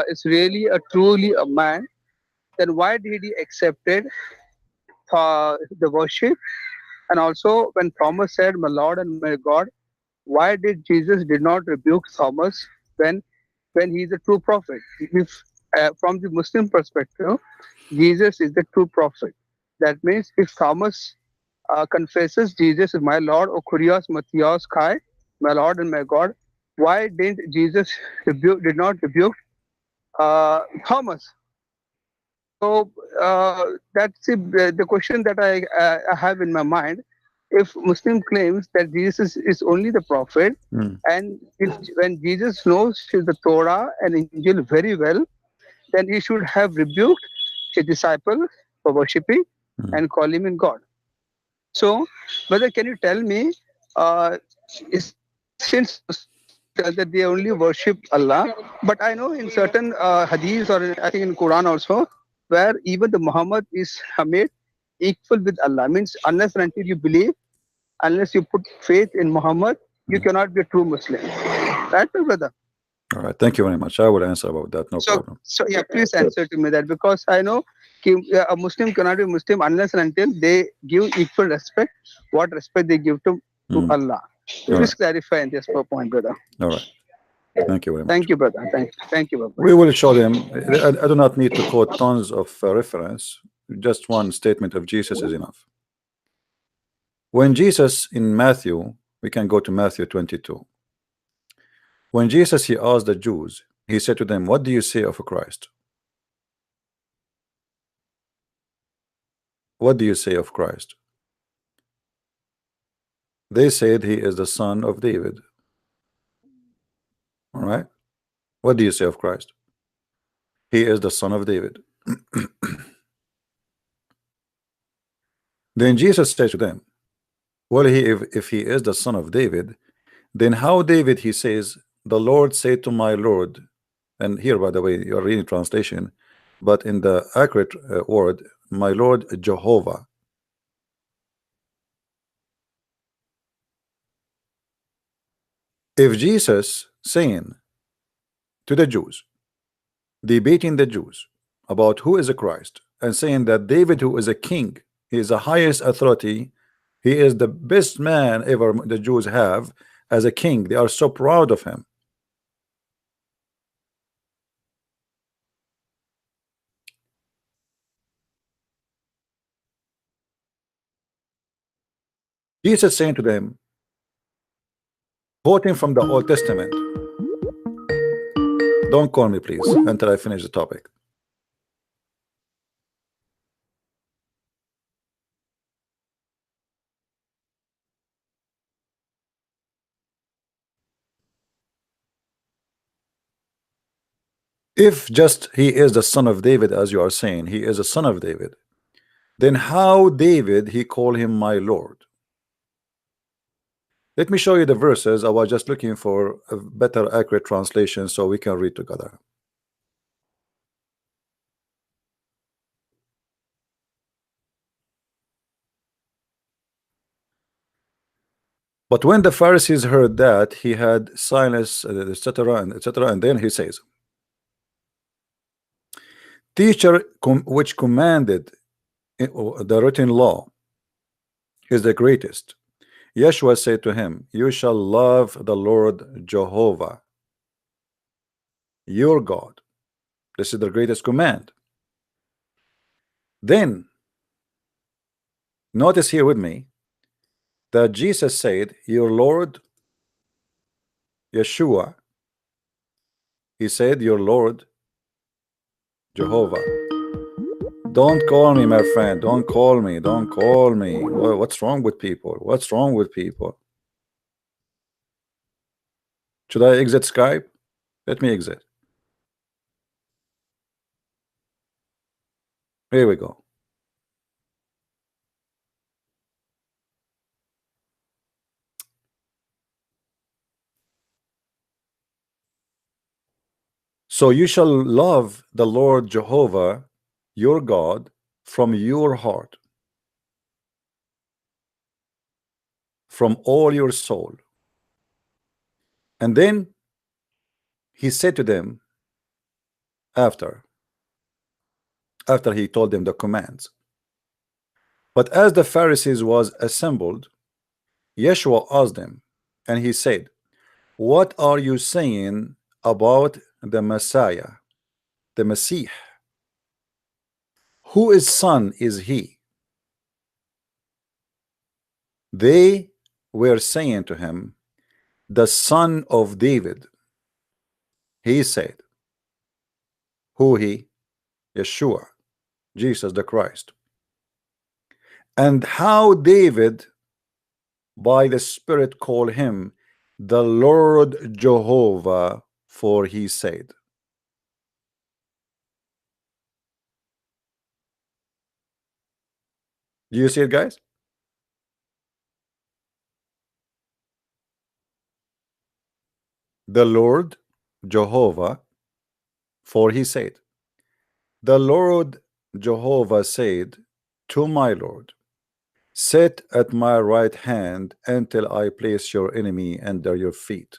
is really truly a man, then why did he accepted the worship? And also, when Thomas said, "My Lord and my God," why did Jesus did not rebuke Thomas when he is a true prophet? If from the Muslim perspective, Jesus is the true prophet. That means if Thomas confesses Jesus is my Lord, or Kurios Matthias Kai, my Lord and my God, why did Jesus did not rebuke Thomas? So that's the question that I have in my mind. If Muslim claims that Jesus is only the prophet, and if when Jesus knows the Torah and Injil very well, then he should have rebuked his disciple for worshipping and call him in God. So, brother, can you tell me, since that they only worship Allah, but I know in certain hadiths or I think in Quran also, where even the Muhammad is made equal with Allah. Means unless and until you believe, unless you put faith in Muhammad, you cannot be a true Muslim. Right, my brother? All right, thank you very much. I will answer about that, no So, problem. so yeah, please answer to me that, because I know a Muslim cannot be Muslim unless and until they give equal respect, what respect they give to Allah. So please clarify in this point, brother. All right. Thank you very much. Thank you, brother. Thank you, brother. We will show them. I do not need to quote tons of reference. Just one statement of Jesus is enough. When Jesus in Matthew, we can go to Matthew 22. When Jesus, he asked the Jews, he said to them, what do you say of Christ? What do you say of Christ? They said he is the son of David. All right. What do you say of Christ? He is the son of David. Then Jesus said to them, well, if he is the son of David, then how David, he says, the Lord said to my Lord, and here, by the way, you're reading translation, but in the accurate word, my Lord Jehovah. If Jesus saying to the Jews, debating the Jews about who is a Christ, and saying that David, who is a king, he is the highest authority, he is the best man ever the Jews have as a king, they are so proud of him. Jesus saying to them, quoting from the Old Testament, don't call me please until I finish the topic. If just he is the son of David, as you are saying, he is a son of David, then how David he call him my Lord? Let me show you the verses. I was just looking for a better accurate translation so we can read together. But when the Pharisees heard that, he had silence, etc., and etc., and then he says, teacher, which commanded the written law is the greatest. Yeshua said to him, you shall love the Lord Jehovah your God. This is the greatest command. Then notice here with me that Jesus said, your Lord Yeshua, he said, your Lord Jehovah. Don't call me, my friend. Don't call me. Don't call me. What's wrong with people? What's wrong with people? Should I exit Skype? Let me exit. Here we go. So you shall love the Lord Jehovah your God from your heart, from all your soul. And then he said to them, after he told them the commands, but as the Pharisees was assembled, Yeshua asked them, and he said, what are you saying about the Messiah, the Messiah? Whose son is he? They were saying to him, the son of David. He said, who he? Yeshua, Jesus the Christ. And how David by the Spirit called him the Lord Jehovah, for he said. Do you see it, guys? The Lord Jehovah, for he said. The Lord Jehovah said to my Lord, sit at my right hand until I place your enemy under your feet.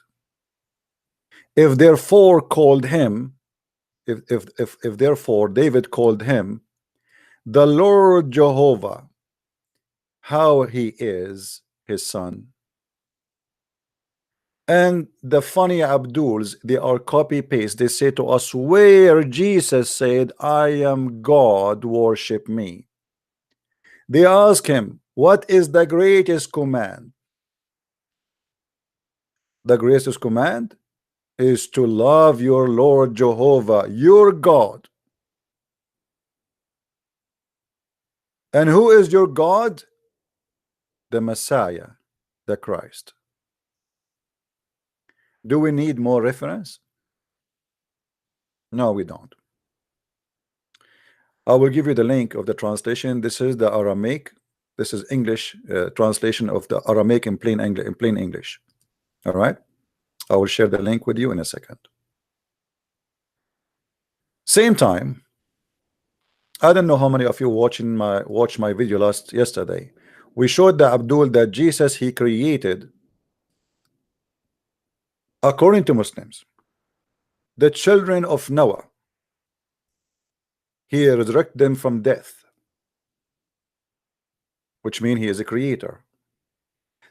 If therefore called him, if therefore David called him the Lord Jehovah, how he is his son. And the funny Abduls, they are copy paste. They say to us, where Jesus said, I am God, worship me. They ask him, what is the greatest command? The greatest command is to love your Lord Jehovah, your God. And who is your God? The Messiah, the Christ. Do we need more reference? No, we don't. I will give you the link of the translation. This is the Aramaic. This is English translation of the Aramaic in plain English. All right. I will share the link with you in a second. Same time, I don't know how many of you watched my video yesterday. We showed the Abdul that Jesus, he created, according to Muslims, the children of Noah. He resurrected them from death, which means he is a creator.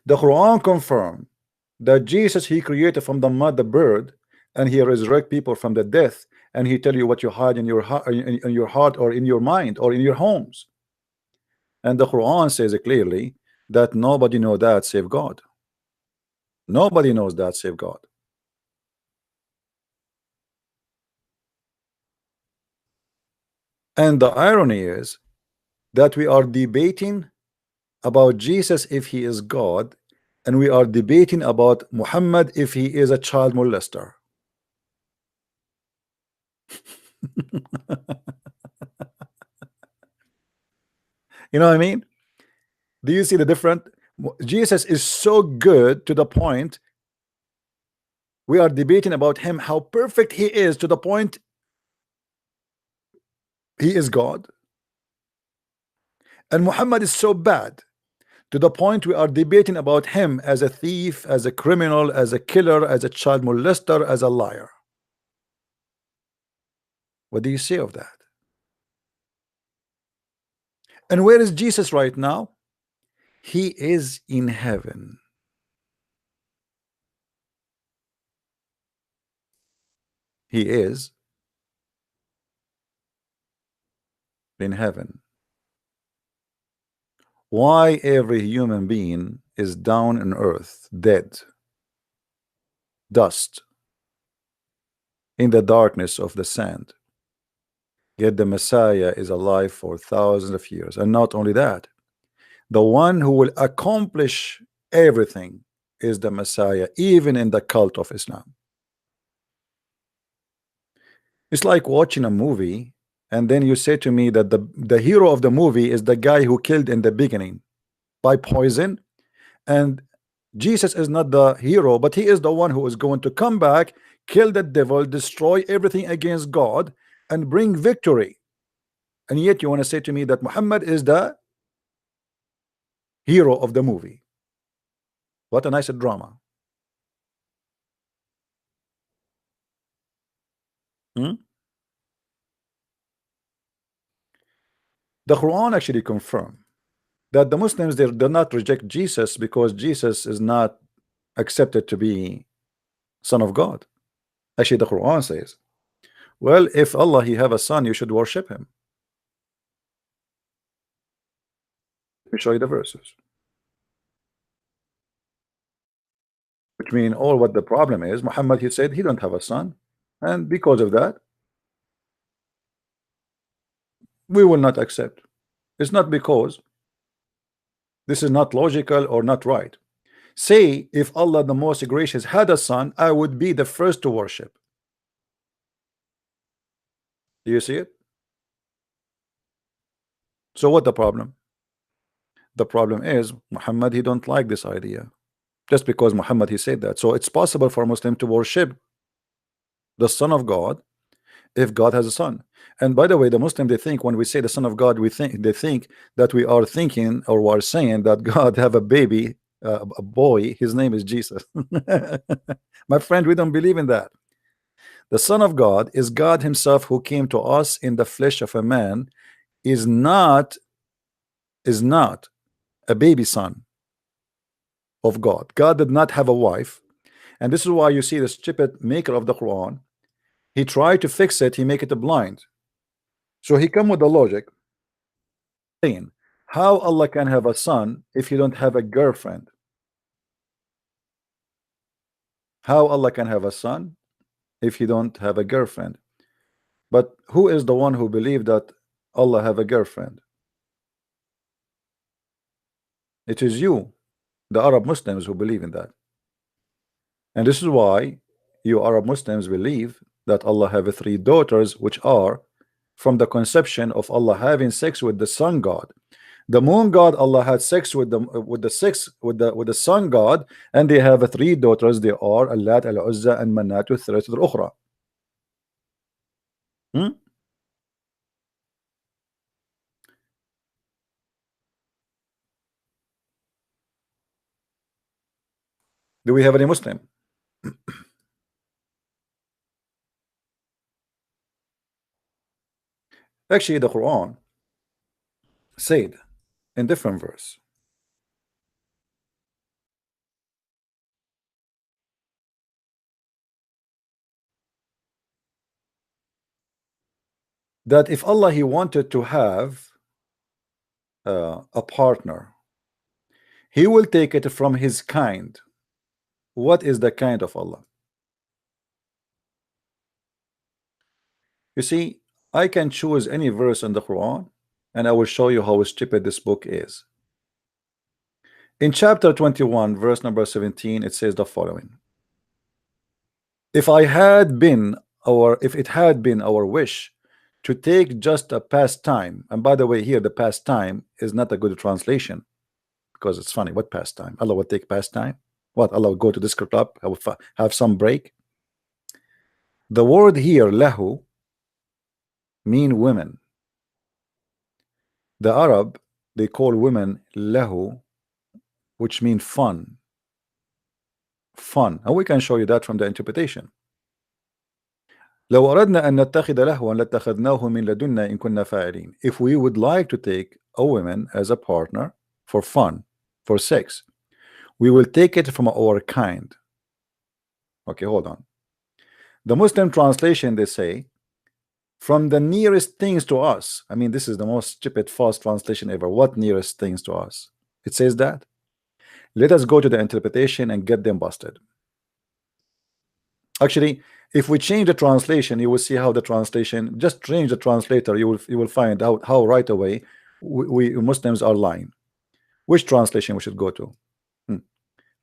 The Quran confirmed that Jesus, he created from the mud the bird, and he resurrect people from the death, and he tell you what you hide in your heart or in your mind or in your homes. And the Quran says clearly that nobody knows that save God. Nobody knows that save God. And the irony is that we are debating about Jesus if he is God, and we are debating about Muhammad if he is a child molester. You know what I mean? Do you see the difference? Jesus is so good to the point we are debating about him, how perfect he is, to the point he is God. And Muhammad is so bad to the point we are debating about him as a thief, as a criminal, as a killer, as a child molester, as a liar. What do you say of that? And where is Jesus right now? He is in heaven. He is in heaven. Why every human being is down on earth, dead, dust, in the darkness of the sand, yet the Messiah is alive for thousands of years. And not only that, the one who will accomplish everything is the Messiah, even in the cult of Islam. It's like watching a movie and then you say to me that the hero of the movie is the guy who killed in the beginning by poison, and Jesus is not the hero, but he is the one who is going to come back, kill the devil, destroy everything against God, and bring victory. And yet you want to say to me that Muhammad is the hero of the movie. What a nice drama. The Quran actually confirmed that the Muslims, they do not reject Jesus because Jesus is not accepted to be son of God. Actually, the Quran says, well, if Allah he have a son, you should worship him. Let me show you the verses. Which mean all what the problem is, Muhammad, he said he don't have a son, and because of that we will not accept. It's not because this is not logical or not right. Say if Allah the most gracious had a son, I would be the first to worship. Do you see it? So what the problem? The problem is Muhammad, he don't like this idea. Just because Muhammad he said that. So it's possible for a Muslim to worship the Son of God if God has a son. And by the way, the Muslim, they think when we say the Son of God, they think that we are thinking or we are saying that God have a baby, a boy, his name is Jesus. My friend, we don't believe in that. The Son of God is God himself who came to us in the flesh of a man, is not a baby son of God. God did not have a wife, and this is why you see the stupid maker of the Quran, he tried to fix it, he make it blind. So he come with the logic saying, how Allah can have a son if you don't have a girlfriend? How Allah can have a son if you don't have a girlfriend? But who is the one who believed that Allah have a girlfriend? It is you, the Arab Muslims, who believe in that. And this is why you Arab Muslims believe that Allah have 3 daughters, which are from the conception of Allah having sex with the sun god. The moon god, Allah had sex with the sun god, and they have 3 daughters. They are Allat, Al-Uzza, and Manat al-Thalath al-Ukhra. Do we have any Muslim? Actually, the Quran said in different verse that if Allah he wanted to have a partner, he will take it from his kind. What is the kind of Allah? You see, I can choose any verse in the Quran and I will show you how stupid this book is. In chapter 21 verse number 17, it says the following: if it had been our wish to take just a pastime, and by the way, here the pastime is not a good translation because it's funny. What pastime? Allah will take pastime? What, Allah will go to this club, have some break? The word here, lahu, mean women. The Arab, they call women lahu, which mean fun. And we can show you that from the interpretation. لو أردنا أن نتخذ لهوا لاتخذناه من لدنا إن كنا فاعلين. If we would like to take a woman as a partner for fun, for sex, we will take it from our kind. Okay, hold on. The Muslim translation, they say, from the nearest things to us. I mean, this is the most stupid false translation ever. What nearest things to us? It says that. Let us go to the interpretation and get them busted. Actually, if we change the translation, you will see how the translation, just change the translator, you will find out how right away we Muslims are lying. Which translation we should go to?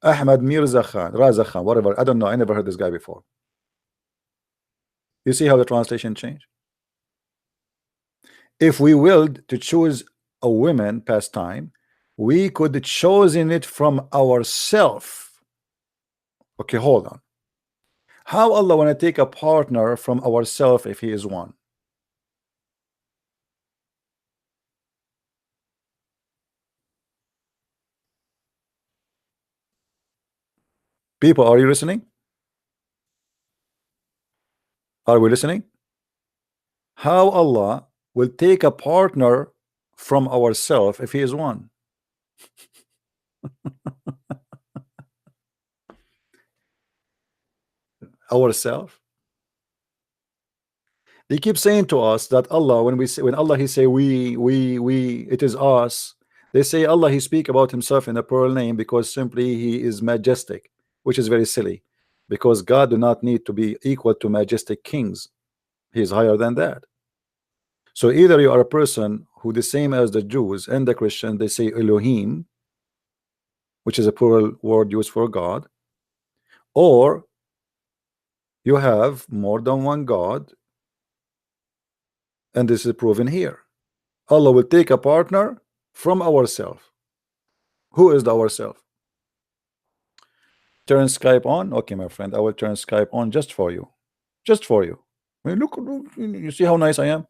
Ahmad Mirza Khan, Raza Khan, whatever. I don't know. I never heard this guy before. You see how the translation changed? If we willed to choose a woman pastime, we could chosen it from ourselves. Okay, hold on. How Allah want to take a partner from ourselves if he is one? People, are you listening? Are we listening? How Allah will take a partner from ourselves if he is one? Ourselves? They keep saying to us that Allah, when Allah he say we, it is us. They say Allah he speak about himself in a plural name because simply he is majestic, which is very silly, because God do not need to be equal to majestic kings. He is higher than that. So either you are a person who the same as the Jews and the Christian, they say Elohim, which is a plural word used for God, or you have more than one God, and this is proven here. Allah will take a partner from ourselves. Who is the ourself? Turn Skype on. Okay, my friend, I will turn Skype on just for you. Just for you. I mean, look, you see how nice I am?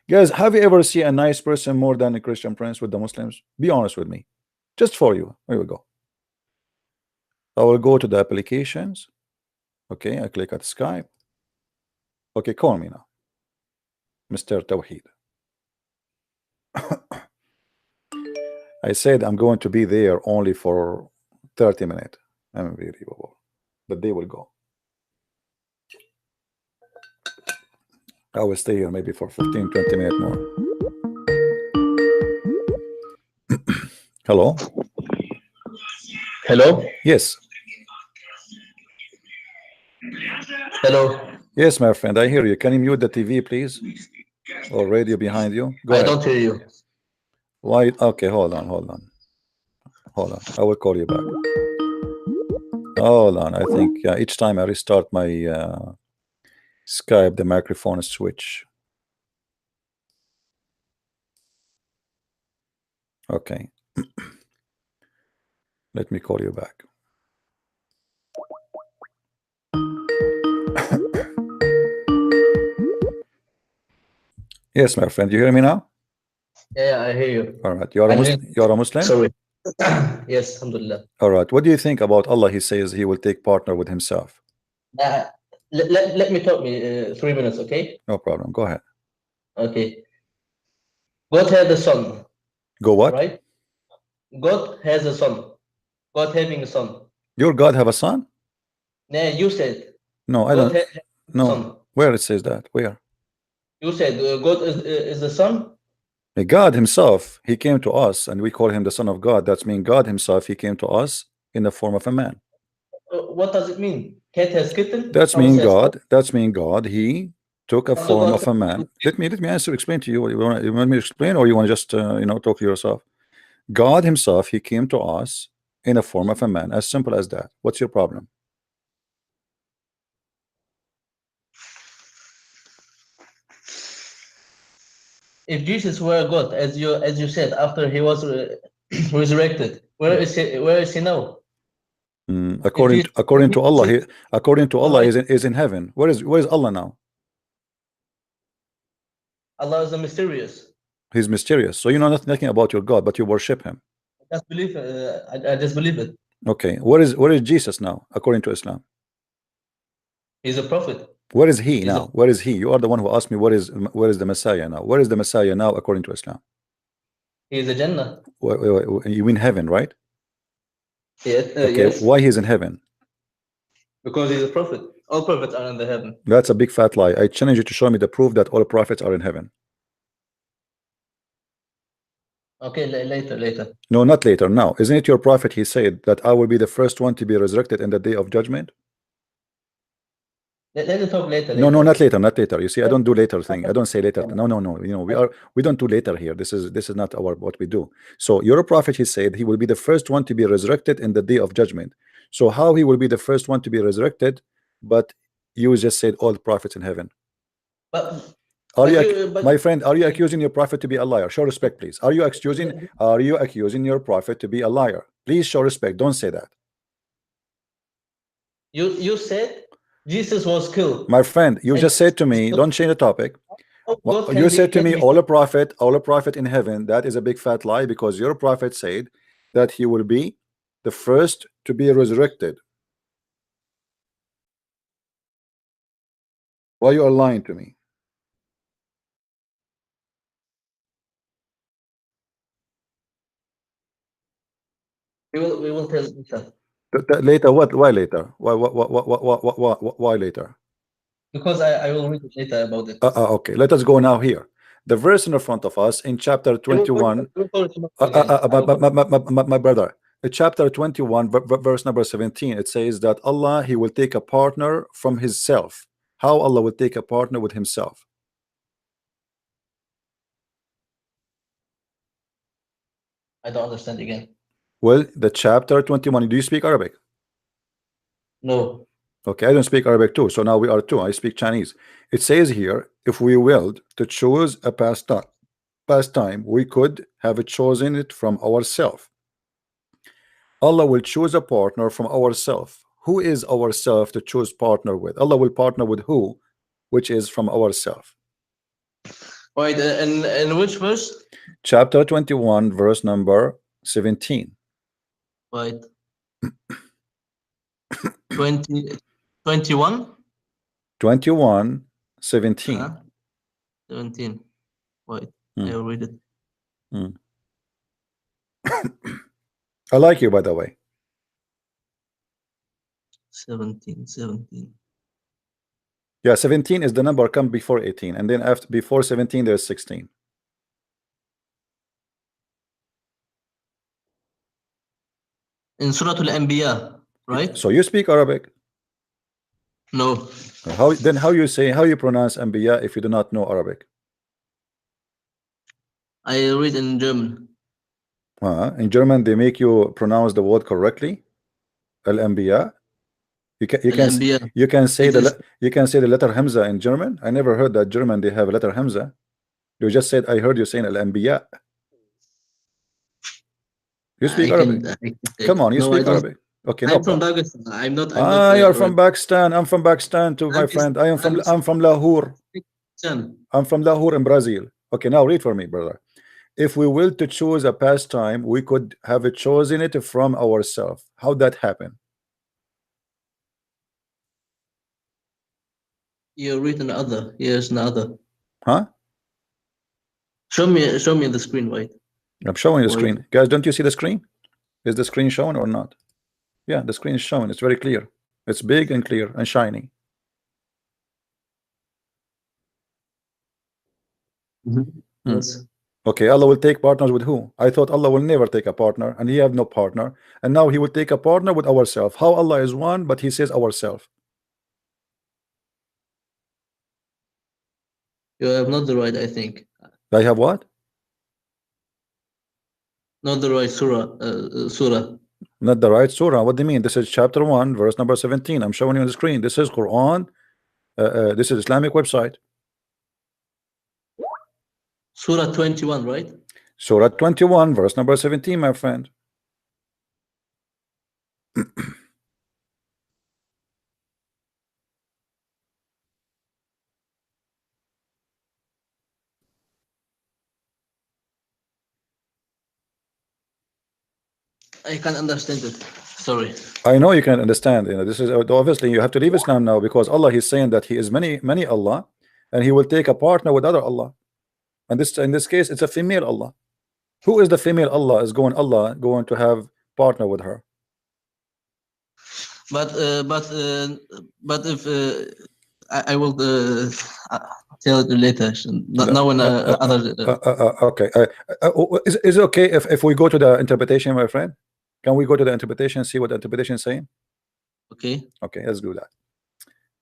Guys, have you ever seen a nice person more than a Christian prince with the Muslims? Be honest with me. Just for you. Here we go. I will go to the applications. Okay, I click at Skype. Okay, call me now, Mr. Tawheed. I said I'm going to be there only for 30 minutes. Unbelievable. But they will go. I will stay here maybe for 15, 20 minutes more. Hello? Hello? Yes. Hello? Yes, my friend, I hear you. Can you mute the TV, please? Or radio behind you? Go I ahead. don't hear you. Why? Okay, hold on. I will call you back. Hold on. I think each time I restart my Skype, the microphone switch. Okay. Let me call you back. Yes, my friend, you hear me now? Yeah, I hear you. All right. You're a Muslim? Sorry. Yes, alhamdulillah. All right. What do you think about Allah? He says he will take partner with himself. Let me talk 3 minutes, okay? No problem. Go ahead. Okay. God had a son. Go what? Right? God has a son. God having a son. Your God have a son? Yeah, you said. No, I God don't. No. Son. Where it says that? Where? You said God is the son? God himself, he came to us and we call him the son of God. That's mean God himself, he came to us in the form of a man. What does it mean? Cat has kitten? That's mean God. That's mean God. He took a form of a man. Let me answer. Explain to you. You want me to explain, or you want to just talk to yourself? God himself, he came to us in a form of a man. As simple as that. What's your problem? If Jesus were God, as you said, after he was resurrected, where is he now? According to Allah, is in heaven. Where is Allah now? Allah is a mysterious. He's mysterious. So you know nothing about your God, but you worship him. I just believe. I just believe it. Okay. Where is Jesus now, according to Islam? He's a prophet. Where is he now? Where is he? You are the one who asked me where is the Messiah now? Where is the Messiah now, according to Islam? He is a Jannah. You mean heaven, right? Yes. Okay. Yes. Why he's in heaven? Because he's a prophet. All prophets are in the heaven. That's a big fat lie. I challenge you to show me the proof that all prophets are in heaven. Okay, later. No, not later. Now, isn't it your prophet? He said that I will be the first one to be resurrected in the day of judgment. Let us talk later. No, not later. You see, I don't do later thing. I don't say later. No. You know, we don't do later here. This is not what we do. So your prophet, he said he will be the first one to be resurrected in the day of judgment. So how he will be the first one to be resurrected? But you just said all the prophets in heaven. My friend, are you accusing your prophet to be a liar? Show respect, please. Are you accusing your prophet to be a liar? Please show respect. Don't say that. You said Jesus was killed. My friend, you just said to me, don't change the topic. You said to me, all a prophet in heaven. That is a big fat lie, because your prophet said that he will be the first to be resurrected. Why you are lying to me? We will tell later. Later what? Why later? Why later? Because I will read later about it. Okay, let us go now here. The verse in the front of us in chapter 21. My brother, chapter 21, verse number 17, it says that Allah, he will take a partner from himself. How Allah will take a partner with himself? I don't understand again. Well, the chapter 21, do you speak Arabic? No. Okay, I don't speak Arabic too, so now we are two. I speak Chinese. It says here, if we willed to choose a pastime, we could have chosen it from ourselves. Allah will choose a partner from ourselves. Who is ourselves to choose partner with? Allah will partner with who, which is from ourselves. Wait, and which verse? Chapter 21, verse number 17. Wait. 21? 21, 17. 17. Wait, Hmm. I will read it. I like you, by the way. 17. Yeah, 17 is the number come before 18, and then after before 17 there's 16. In Surah Al-Anbiya, right? So you speak Arabic? No. How you pronounce Anbiya if you do not know Arabic? I read in German. In German they make you pronounce the word correctly. Al-Anbiya. You can Al-Anbiya. you can say the letter Hamza in German. I never heard that German they have a letter Hamza. You just said I heard you saying Al-Anbiya. You speak Arabic? Come on, you no, speak Arabic. Okay, no I'm from problem. Pakistan. I'm not. You're from Pakistan. I'm from Pakistan too, my friend. I'm from Lahore. I'm from Lahore in Brazil. Okay, now read for me, brother. If we will to choose a pastime, we could have chosen it from ourselves. How that happen? You read another. Yes, another. Huh? Show me the screen, wait. I'm showing the screen. Guys, don't you see the screen? Is the screen showing or not? Yeah, the screen is showing. It's very clear. It's big and clear and shiny. Yes. Okay, Allah will take partners with who? I thought Allah will never take a partner, and He have no partner, and now He will take a partner with ourselves. How Allah is one, but He says ourselves? You have not the right, I think. I have what? Not the right surah. Not the right surah. What do you mean? This is chapter 1, verse number 17. I'm showing you on the screen. This is Quran. This is Islamic website. Surah 21, right? Surah 21, verse number 17, my friend. I can't understand it. Sorry. I know you can understand. You know, this is obviously you have to leave Islam now because Allah is saying that He is many Allah, and He will take a partner with other Allah. And this in this case, it's a female Allah. Who is the female Allah? Is Allah going to have partner with her? But if I will tell it later. Now when other. Okay. Is it okay if we go to the interpretation, my friend? Can we go to the interpretation and see what the interpretation is saying? Okay. Okay, let's do that.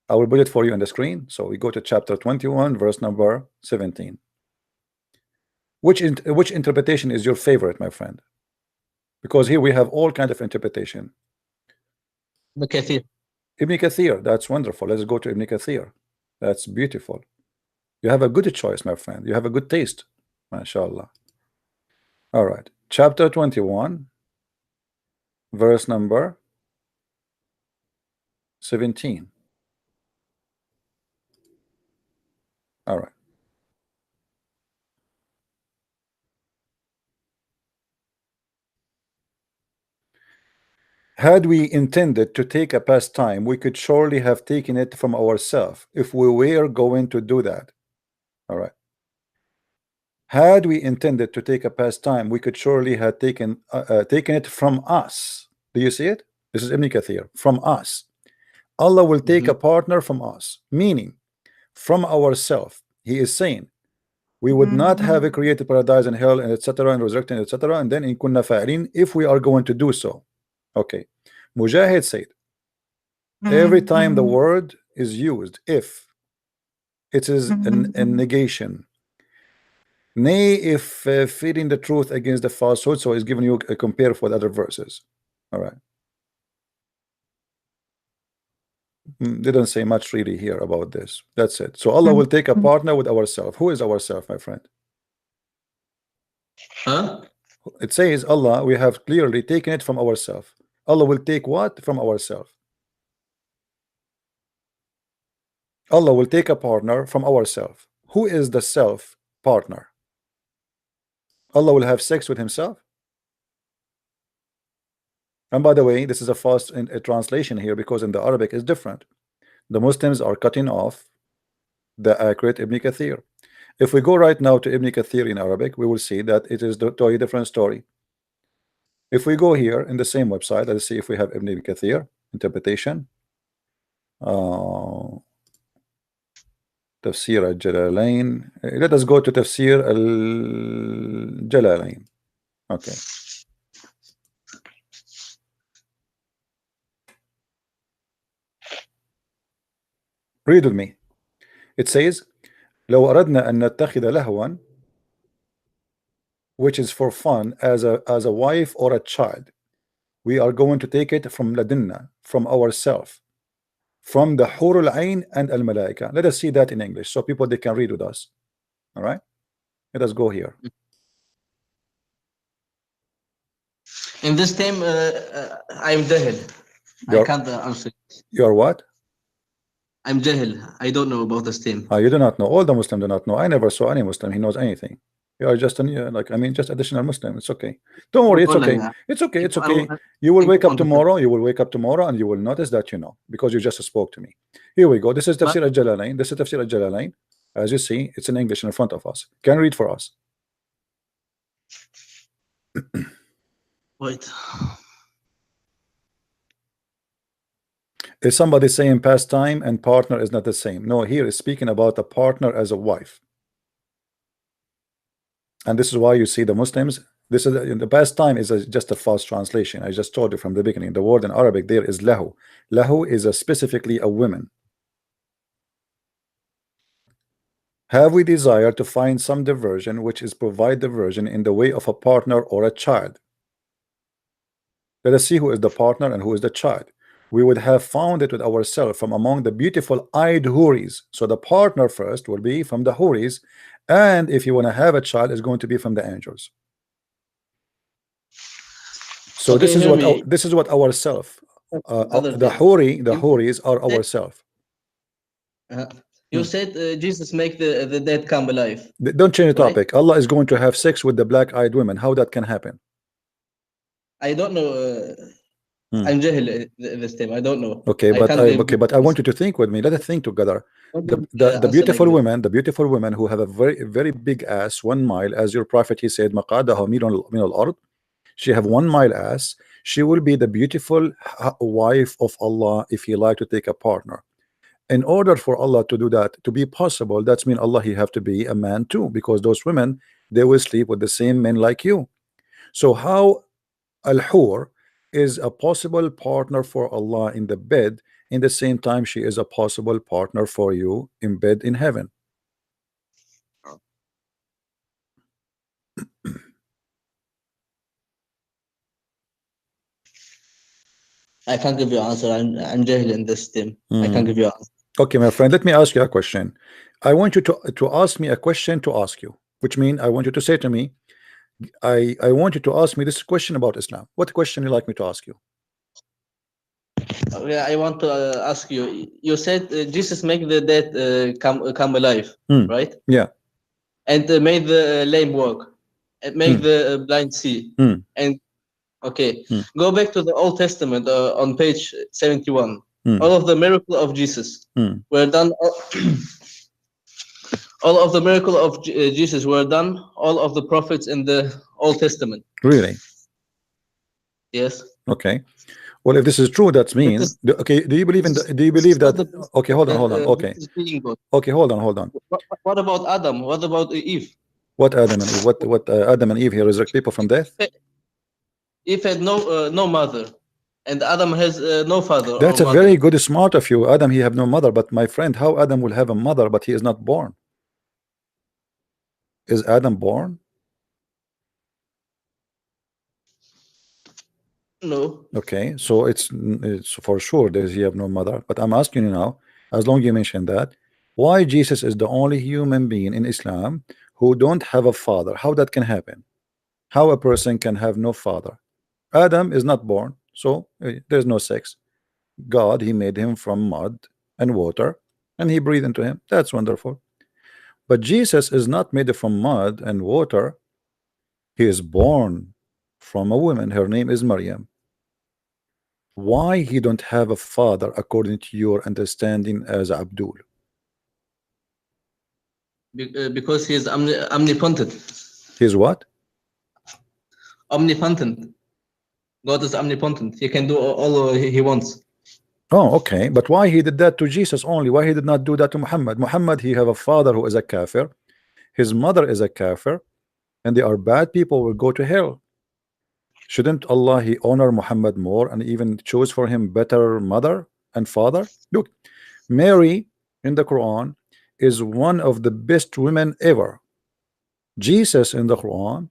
I will put it for you on the screen. So we go to chapter 21, verse number 17. Which interpretation is your favorite, my friend? Because here we have all kind of interpretation. Ibn Kathir. Ibn Kathir, that's wonderful. Let's go to Ibn Kathir. That's beautiful. You have a good choice, my friend. You have a good taste, mashallah. All right, chapter 21, verse number 17. All right. Had we intended to take a pastime, we could surely have taken it from ourselves if we were going to do that. All right. Had we intended to take a pastime, we could surely have taken it from us. Do you see it? This is Ibn Kathir. From us. Allah will take a partner from us, meaning from ourselves. He is saying we would not have created paradise and hell and etc. and resurrecting etc. and then in kunna fa'ilin if we are going to do so. Okay. Mujahid said every time the word is used, if it is a negation, nay, if feeding the truth against the falsehood, so he's giving you a compare with other verses. All right. Didn't say much really here about this. That's it. So Allah will take a partner with ourselves. Who is ourselves, my friend? Huh? It says Allah, we have clearly taken it from ourselves. Allah will take what from ourselves? Allah will take a partner from ourselves. Who is the self partner? Allah will have sex with himself. And by the way, this is a false translation here because in the Arabic is different. The Muslims are cutting off the accurate Ibn Kathir. If we go right now to Ibn Kathir in Arabic, we will see that it is a totally different story. If we go here in the same website, let's see if we have Ibn Kathir interpretation. Tafsir al-Jalalain. Let us go to Tafsir al-Jalalain. Okay. Read with me. It says, لو أردنا أن نتخذ لهوا, which is for fun, as a wife or a child, we are going to take it from ladinna, from ourselves, from the Hur al-Ain and al-Malaika. Let us see that in English so people they can read with us. All right, let us go here. In this time, I'm jahil. I can't answer. You are what? I'm jahil. I don't know about this team. You do not know. All the Muslims do not know. I never saw any Muslim he knows anything. You are just just additional Muslim. It's okay. Don't worry. It's okay. It's okay. It's okay. You will wake up tomorrow. You will wake up tomorrow and you will notice that you know, because you just spoke to me. Here we go. This is Tafsir al-Jalalain. This is Tafsir al-Jalalain. As you see, it's in English in front of us. Can you read for us? Wait. Is somebody saying pastime and partner is not the same? No, here is speaking about a partner as a wife. And this is why you see the Muslims, this is the pastime is just a false translation. I just told you from the beginning. The word in Arabic there is lahu. Lahu is specifically a woman. Have we desire to find some diversion, which is provide diversion in the way of a partner or a child? Let us see who is the partner and who is the child. We would have found it with ourselves from among the beautiful eyed Huris. So the partner first will be from the Huris, and if you want to have a child, it's going to be from the angels. So this is what ourself. The Huris are ourself. You said Jesus make the dead come alive. Don't change the topic. Right? Allah is going to have sex with the black-eyed women. How that can happen? I don't know. I'm jahil this time. I don't know. Okay, but I want you to think with me. Let us think together. The beautiful women, who have a very big ass, 1 mile, as your prophet he said, maqadaha min al-ard. She have 1 mile ass. She will be the beautiful wife of Allah if he like to take a partner. In order for Allah to do that to be possible, that's mean Allah he have to be a man too, because those women they will sleep with the same men like you. So how al-hur is a possible partner for Allah in the bed, in the same time she is a possible partner for you in bed in heaven. I can't give you an answer. I'm jahil in this team. I can't give you an answer. Okay, my friend, let me ask you a question. I want you to ask me a question to ask you, which means I want you to say to me, I want you to ask me this question about Islam. What question you like me to ask you? Yeah, I want to ask you. You said Jesus make the dead come alive, right? Yeah. And made the lame walk, and make the blind see. And okay, go back to the Old Testament on page 71. All of the miracles of Jesus were done. All of the miracles of Jesus were done. All of the prophets in the Old Testament. Really? Yes. Okay. Well, if this is true, that means okay. Do you believe in? Do you believe that? Okay, hold on. Okay. Okay, hold on. What about Adam? What about Eve? What Adam and Eve? What Adam and Eve? He resurrect people from death. Eve had no mother, and Adam has no father. That's a very good, smart of you. Adam, he have no mother. But my friend, how Adam will have a mother, but he is not born? Is Adam born? No. Okay, so it's for sure that he have no mother. But I'm asking you now, as long as you mentioned that, why Jesus is the only human being in Islam who don't have a father? How that can happen? How a person can have no father? Adam is not born, so there's no sex. God, he made him from mud and water, and he breathed into him. That's wonderful. But Jesus is not made from mud and water. He is born from a woman. Her name is Maryam. Why he don't have a father according to your understanding as Abdul? Because he is omnipotent. He's what? Omnipotent. God is omnipotent. He can do all he wants. Oh, okay. But why he did that to Jesus only? Why he did not do that to Muhammad? Muhammad, he have a father who is a kafir. His mother is a kafir. And they are bad people, will go to hell. Shouldn't Allah he honor Muhammad more and even choose for him better mother and father? Look, Mary in the Quran is one of the best women ever. Jesus in the Quran,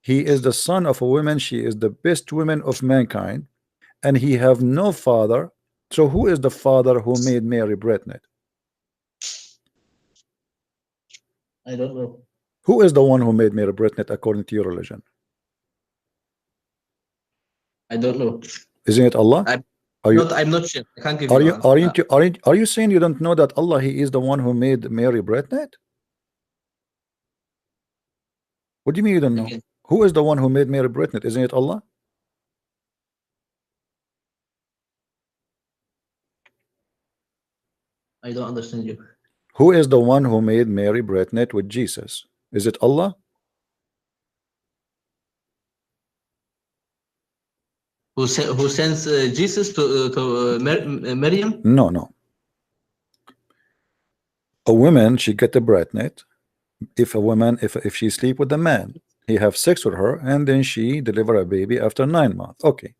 he is the son of a woman. She is the best woman of mankind, and he have no father. So who is the father who made Mary pregnant? I don't know. Who is the one who made Mary pregnant according to your religion? I don't know. Isn't it Allah? I'm not sure. I can't give you an are you saying you don't know that Allah he is the one who made Mary pregnant? What do you mean you don't know? Again. Who is the one who made Mary pregnant? Isn't it Allah? I don't understand you. Who is the one who made Mary pregnant with Jesus? Is it Allah? Who sends Jesus to Maryam? No. A woman, she get a pregnant. If a woman, if she sleep with a man, he have sex with her, and then she deliver a baby after 9 months. Okay.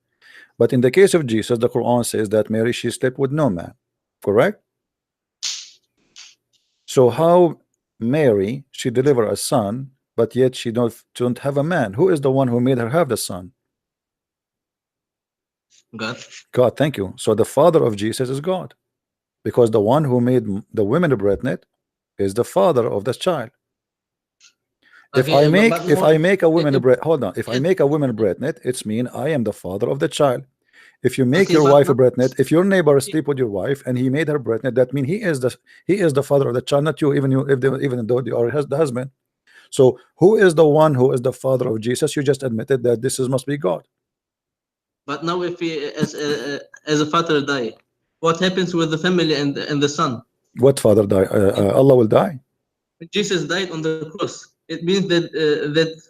But in the case of Jesus, the Quran says that Mary, she slept with no man. Correct? So how Mary, she deliver a son, but yet she don't have a man? Who is the one who made her have the son? God. God, thank you. So the father of Jesus is God, because the one who made the women pregnant is the father of the child. If I make a woman hold on, if I make a woman pregnant, it's mean I am the father of the child. If you make your wife pregnant, if your neighbor sleep with your wife and he made her pregnant, that means he is the father of the child, not you, even though you are the husband. So who is the one who is the father of Jesus? You just admitted that this must be God. But now, if he as a father die, what happens with the family and the son? What father die? Allah will die. When Jesus died on the cross, it means that that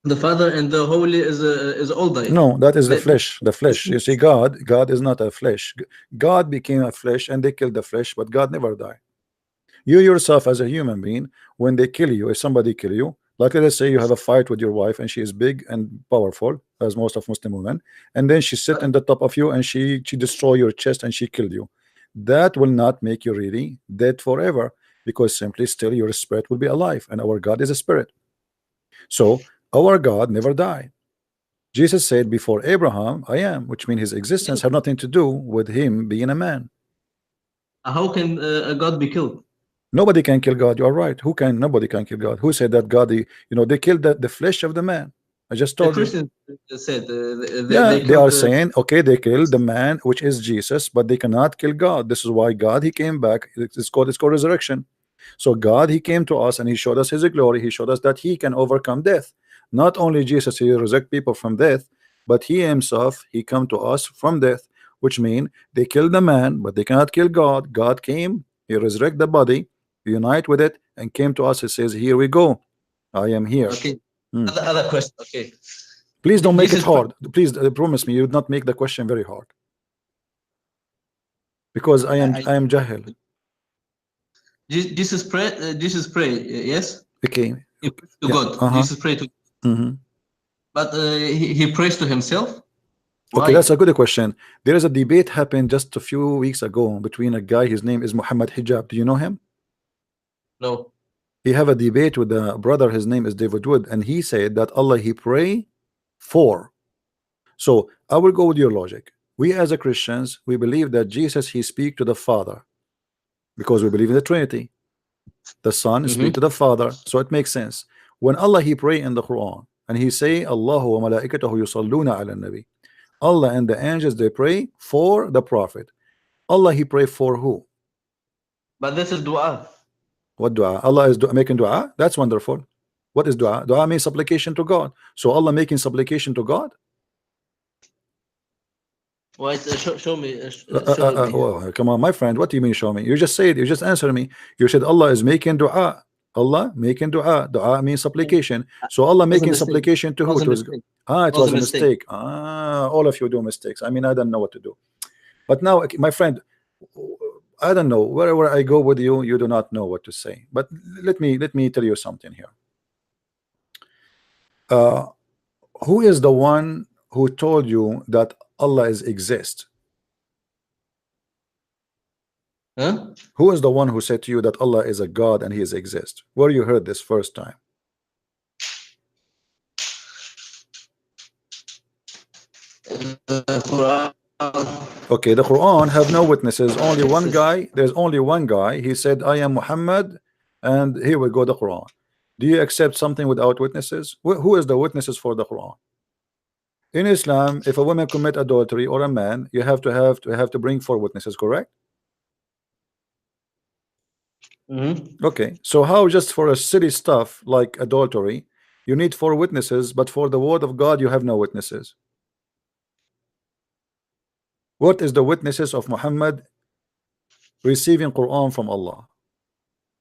the Father and the Holy is all died. No, that is the flesh. The flesh. You see, God is not a flesh. God became a flesh, and they killed the flesh, but God never died. You yourself, as a human being, when they kill you, if somebody kill you, like let's say you have a fight with your wife, and she is big and powerful, as most of Muslim women, and then she sit on the top of you, and she destroy your chest, and she killed you. That will not make you really dead forever, because simply still your spirit will be alive, and our God is a spirit. So our God never died. Jesus said, before Abraham, I am, which means his existence had nothing to do with him being a man. How can a God be killed? Nobody can kill God. You are right. Who can? Nobody can kill God. Who said that God? They killed the flesh of the man. I just told you. The Christians said they are saying, okay, they killed the man, which is Jesus, but they cannot kill God. This is why God he came back. It's called resurrection. So God he came to us and he showed us his glory. He showed us that he can overcome death. Not only Jesus he resurrect people from death, but he himself he come to us from death, which means they killed the man, but they cannot kill God. God came, he resurrect the body, unite with it, and came to us. He says, here we go, I am here. Okay. Other question. Okay, please don't make it hard. Please promise me you would not make the question very hard, because I am jahil. Jesus pray yes, okay, to God. Jesus pray to but he prays to himself. Why? Okay, that's a good question. There is a debate happened just a few weeks ago between a guy, his name is Muhammad Hijab. Do you know him? No. He have a debate with a brother, his name is David Wood, and he said that Allah he pray for. So I will go with your logic. We as a Christians, we believe that Jesus he speak to the Father, because we believe in the Trinity. The Son speak to the Father, so it makes sense. When Allah he pray in the Quran and he say Allahu wa malaikatahu yusalluna ala nabi, Allah and the angels they pray for the Prophet. Allah he pray for who? But this is dua. What dua? Allah is making dua? That's wonderful. What is dua? Dua means supplication to God. So Allah making supplication to God? Wait, show me. Show me. Oh, come on, my friend. What do you mean show me? You just said, you just answered me. You said Allah is making dua. Allah making dua. Dua means supplication. So Allah making supplication to who? To his, it was a mistake. All of you do mistakes. I mean, I don't know what to do. But now, my friend, I don't know. Wherever I go with you, you do not know what to say. But let me tell you something here. Who is the one who told you that Allah is exist? Huh? Who is the one who said to you that Allah is a God and He is exist? Where you heard this first time? Okay, the Quran have no witnesses. Only one guy. There's only one guy. He said, "I am Muhammad," and here we go. The Quran. Do you accept something without witnesses? Who is the witnesses for the Quran? In Islam, if a woman commit adultery or a man, you have to bring 4 witnesses. Correct? Okay, so how just for a silly stuff like adultery you need 4 witnesses, but for the word of God you have no witnesses? What is the witnesses of Muhammad receiving Quran from Allah?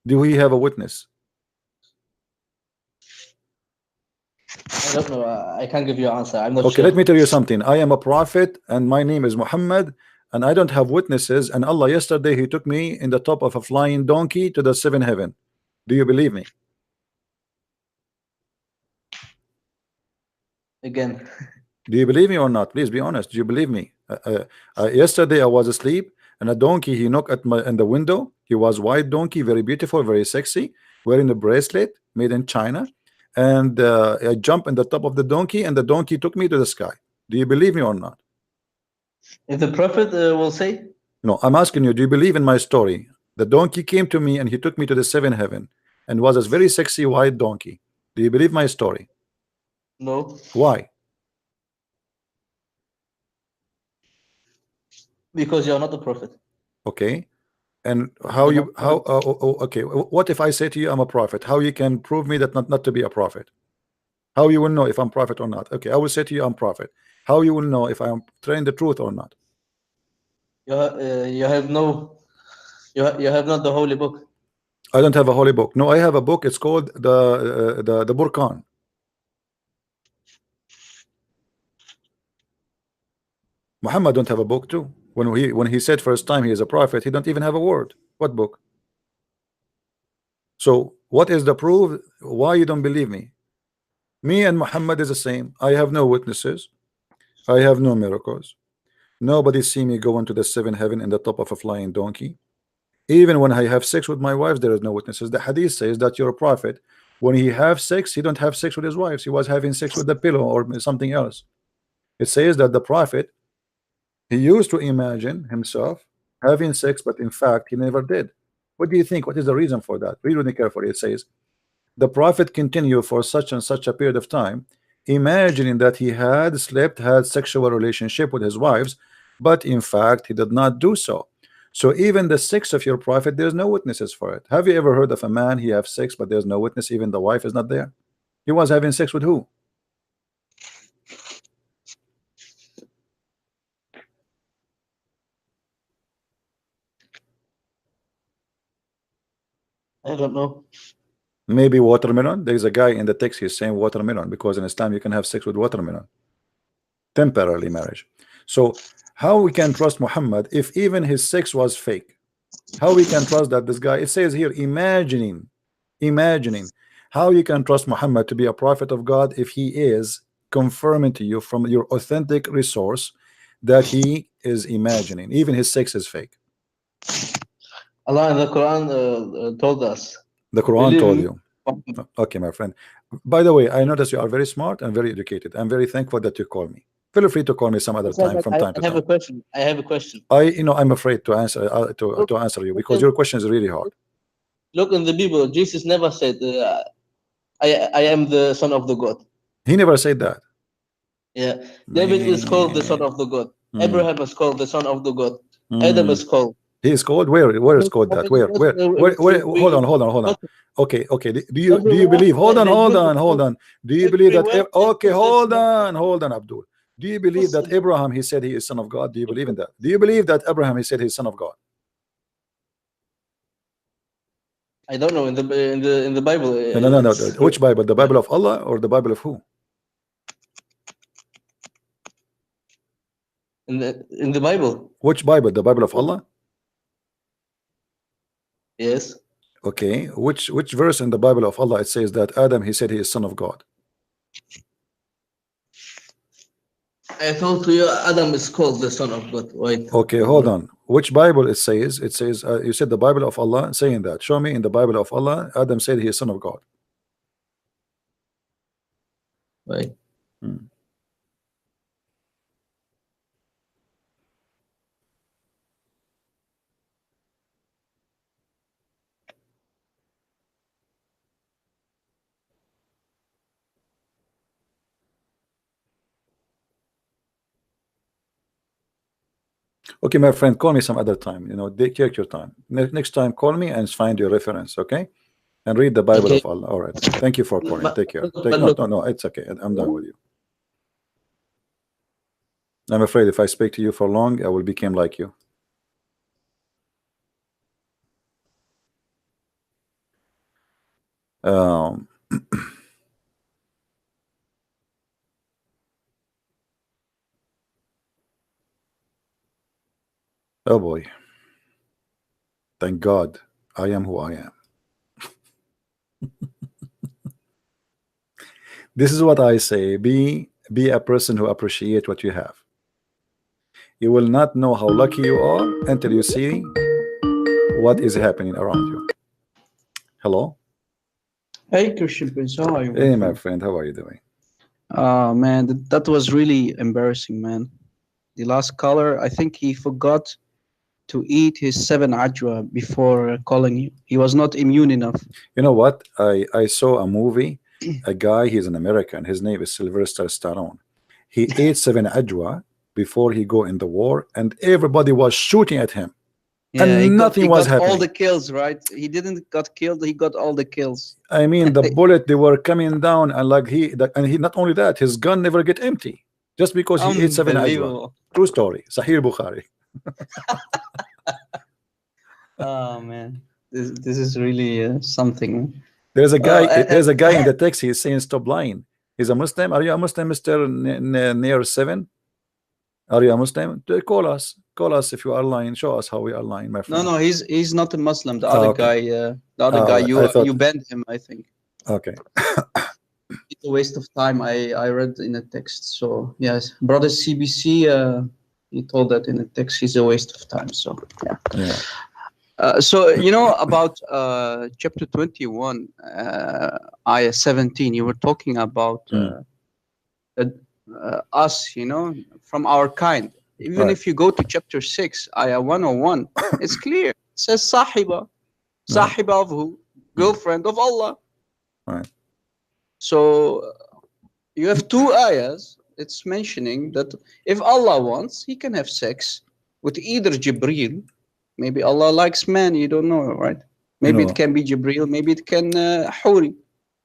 Do we have a witness? I don't know. I can't give you an answer. I'm not okay sure. Let me tell you something. I am a prophet and my name is Muhammad, and I don't have witnesses, and Allah yesterday He took me in the top of a flying donkey to the 7th heaven. Do you believe me? Again. Do you believe me or not? Please be honest. Do you believe me? Yesterday I was asleep and a donkey, he knocked at my in the window. He was white donkey, very beautiful, very sexy, wearing a bracelet made in China, and I jumped in the top of the donkey and the donkey took me to the sky. Do you believe me or not? If the prophet will say, no, I'm asking you, do you believe in my story? The donkey came to me and he took me to the 7th heaven and was a very sexy white donkey. Do you believe my story? No. Why? Because you're not the prophet. Okay, and how you okay, what if I say to you I'm a prophet? How you can prove me that not to be a prophet? How you will know if I'm prophet or not? Okay, I will say to you I'm prophet. How you will know if I'm telling the truth or not? You have no, you have not the holy book. I don't have a holy book. No, I have a book. It's called the Burqan. Muhammad don't have a book too. When he said first time he is a prophet, he don't even have a word. What book? So what is the proof? Why you don't believe me? Me and Muhammad is the same. I have no witnesses. I have no miracles. Nobody see me go into the 7th heaven in the top of a flying donkey. Even when I have sex with my wives, there is no witnesses. The hadith says that you're a prophet. When he have sex, he don't have sex with his wives. He was having sex with the pillow or something else. It says that the prophet, he used to imagine himself having sex, but in fact he never did. What do you think? What is the reason for that? Read really carefully. It says the prophet continued for such and such a period of time, imagining that he had sexual relationship with his wives, but in fact he did not do so. So even the sex of your prophet, there's no witnesses for it. Have you ever heard of a man he have sex but there's no witness, even the wife is not there? He was having sex with who? I don't know. Maybe watermelon. There's a guy in the text he's saying watermelon, because in Islam you can have sex with watermelon. Temporarily marriage. So how we can trust Muhammad if even his sex was fake? How we can trust that this guy, it says here, imagining. How you can trust Muhammad to be a prophet of God if he is confirming to you from your authentic resource that he is imagining, even his sex is fake? Allah in the Quran told us. The Quran told you. Okay, my friend. By the way, I notice you are very smart and very educated. I'm very thankful that you call me. Feel free to call me some other time from time to time. I have a question. I have a question. I'm afraid to answer to answer you because your question is really hard. Look in the Bible. Jesus never said, "I am the son of the God." He never said that. Yeah, David is called the son of the God. Abraham is called the son of the God. Adam is called. He is called where is called that? Where? Hold on. Okay. Do you believe? Hold on. Do you believe that? Okay, hold on, Abdul. Do you believe that Abraham, he said he is son of God? Do you believe in that? Do you believe that Abraham, he said he's son of God? I don't know in the Bible. No. Which Bible? The Bible of Allah or the Bible of who? In the Bible. Which Bible? The Bible of Allah? Yes. Okay. Which verse in the Bible of Allah it says that Adam, he said he is son of God? I thought you Adam is called the son of God. Wait. Okay, hold on. Which Bible it says? It says you said the Bible of Allah saying that. Show me in the Bible of Allah Adam said he is son of God. Wait. Okay, my friend, call me some other time. You know, take your time. Next time, call me and find your reference, okay? And read the Bible of Allah. All right. Thank you for calling. Take care. No, it's okay. I'm done with you. I'm afraid if I speak to you for long, I will become like you. Oh boy. Thank God I am who I am. This is what I say. Be a person who appreciate what you have. You will not know how lucky you are until you see what is happening around you. Hello? Hey, Christian Prince, how are you? Hey, my friend, how are you doing? Man, that was really embarrassing, man. The last caller, I think he forgot to eat his 7 ajwa before calling you. He was not immune enough. You know what? I saw a movie. A guy, he's an American. His name is Sylvester Stallone. He ate 7 ajwa before he go in the war, and everybody was shooting at him. Yeah, and nothing was got happening. all the kills, right? He didn't got killed. He got all the kills. I mean, the bullet, they were coming down, and like he not only that, his gun never get empty just because he ate 7 ajwa. True story. Sahih Bukhari. Oh man, this is really something. There's a guy. There's a guy in the text. He's saying, "Stop lying." He's a Muslim. Are you a Muslim, Mister Near 7? Are you a Muslim? Call us. Call us if you are lying. Show us how we are lying, my friend. No, he's not a Muslim. The other guy, you banned him, I think. Okay. It's a waste of time. I read in the text. So yes, brother CBC, he told that in the text. He's a waste of time. So yeah. So you know about chapter 21, ayah 17. You were talking about us, you know, from our kind. Even if you go to chapter 6, ayah 101, it's clear. It says sahiba. Sahiba of who? Girlfriend of Allah. Right. So you have 2 ayahs. It's mentioning that if Allah wants, he can have sex with either Jibreel. Maybe Allah likes man, you don't know, right? Maybe it can be Jibreel, maybe it can Huri.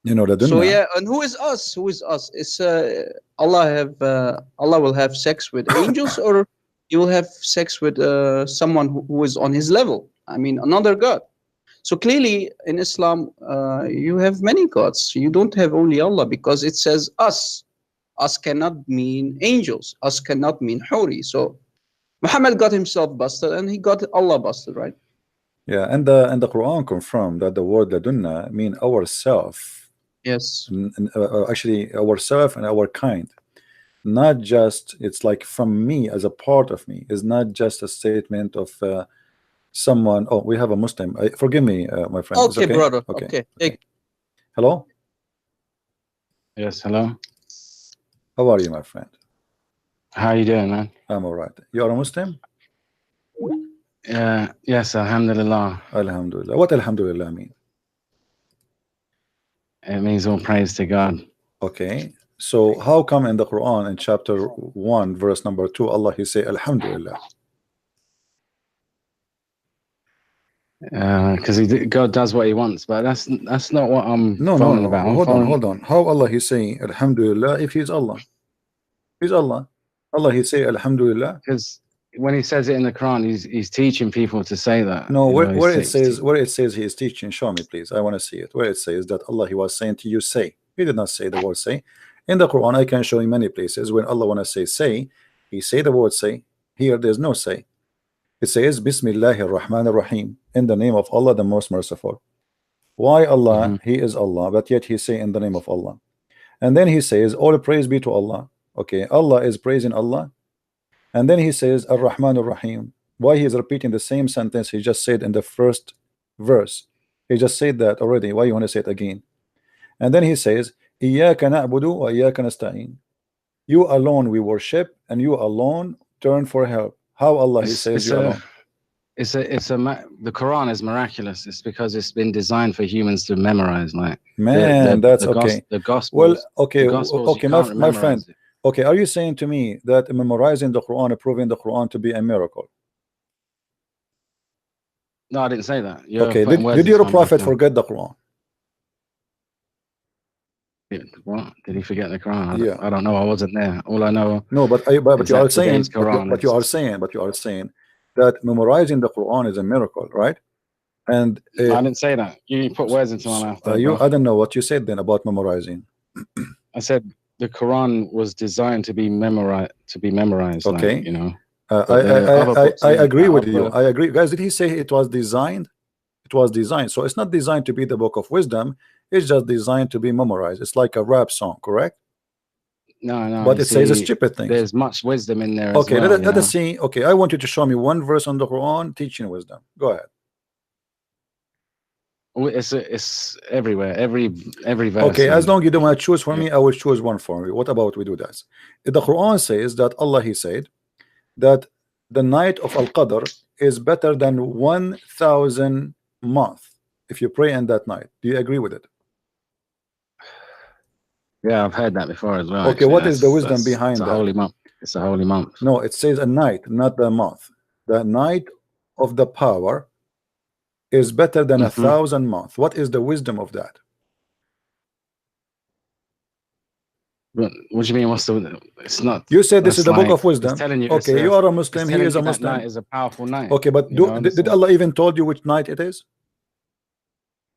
You know, so yeah, and who is us? Who is us? Is Allah will have sex with angels, or he will have sex with someone who is on his level? I mean, another God. So clearly in Islam, you have many gods. You don't have only Allah, because it says us. Us cannot mean angels. Us cannot mean Huri. So Muhammad got himself busted, and he got Allah busted, right? Yeah, and the Quran confirmed that the word ladunna mean ourself. Yes. Actually, ourself and our kind. Not just, it's like from me as a part of me. Is not just a statement of someone. Oh, we have a Muslim. Forgive me, my friend. Okay, brother. Okay. Hello. Yes, hello. How are you, my friend? How you doing, man? I'm all right. You are a Muslim? Yes, alhamdulillah. Alhamdulillah. What alhamdulillah mean? It means all praise to God. Okay. So how come in the Quran in chapter 1 verse number 2 Allah he say alhamdulillah? Because God does what he wants, but that's not what I'm no, about. Hold on. How Allah he saying alhamdulillah if he's Allah? He's Allah. Allah, he say Alhamdulillah. Because when he says it in the Quran, he's teaching people to say that. No, you know, where it says he is teaching, show me please. I want to see it. Where it says that Allah, he was saying to you, say. He did not say the word say. In the Quran, I can show you many places when Allah want to say, he say the word say. Here there's no say. It says Bismillahir Rahmanir Rahim, in the name of Allah, the most merciful. Why Allah? He is Allah, but yet he say in the name of Allah. And then he says, all praise be to Allah. Okay, Allah is praising Allah. And then he says Ar-Rahman Ar-Rahim. Why he is repeating the same sentence he just said in the first verse? He just said that already. Why you want to say it again? And then he says Iyyaka na'budu wa iyyaka nasta'in. You alone we worship, and you alone turn for help. How Allah he says you alone? The Quran is miraculous. It's because it's been designed for humans to memorize. Like, man, that's okay. The gospel. Well, okay, okay, my friend. Okay, are you saying to me that memorizing the Quran, proving the Quran to be a miracle? No, I didn't say that. Okay, did your prophet forget the Quran? What? Did he forget the Quran? Yeah, I don't know. I wasn't there. All I know. No, but you are saying, but you are saying that memorizing the Quran is a miracle, right? And I didn't say that. You put words into my mouth. I don't know what you said then about memorizing. I said the Quran was designed to be memorized. Okay, like, you know. I agree with you. I agree, guys. Did he say it was designed? It was designed. So it's not designed to be the book of wisdom. It's just designed to be memorized. It's like a rap song, correct? No. But it says a stupid thing. There's much wisdom in there. Okay, as well, let us see. Okay, I want you to show me one verse on the Quran teaching wisdom. Go ahead. It's everywhere. Every verse. Okay, as long as you don't want to choose for me, I will choose one for you. What about we do this? The Quran says that Allah, he said that the night of Al-Qadr is better than 1,000 months if you pray in that night. Do you agree with it? Yeah, I've heard that before as well. Okay, actually. what is the wisdom behind that? It's a holy month. It's a holy month. No, it says a night, not the month. The night of the power is better than 1,000 months. What is the wisdom of that? What do you mean? What's the? It's not. You said this is the book of wisdom. You okay, you are a Muslim. He is a Muslim. That night is a powerful night. Okay, but did Allah even told you which night it is?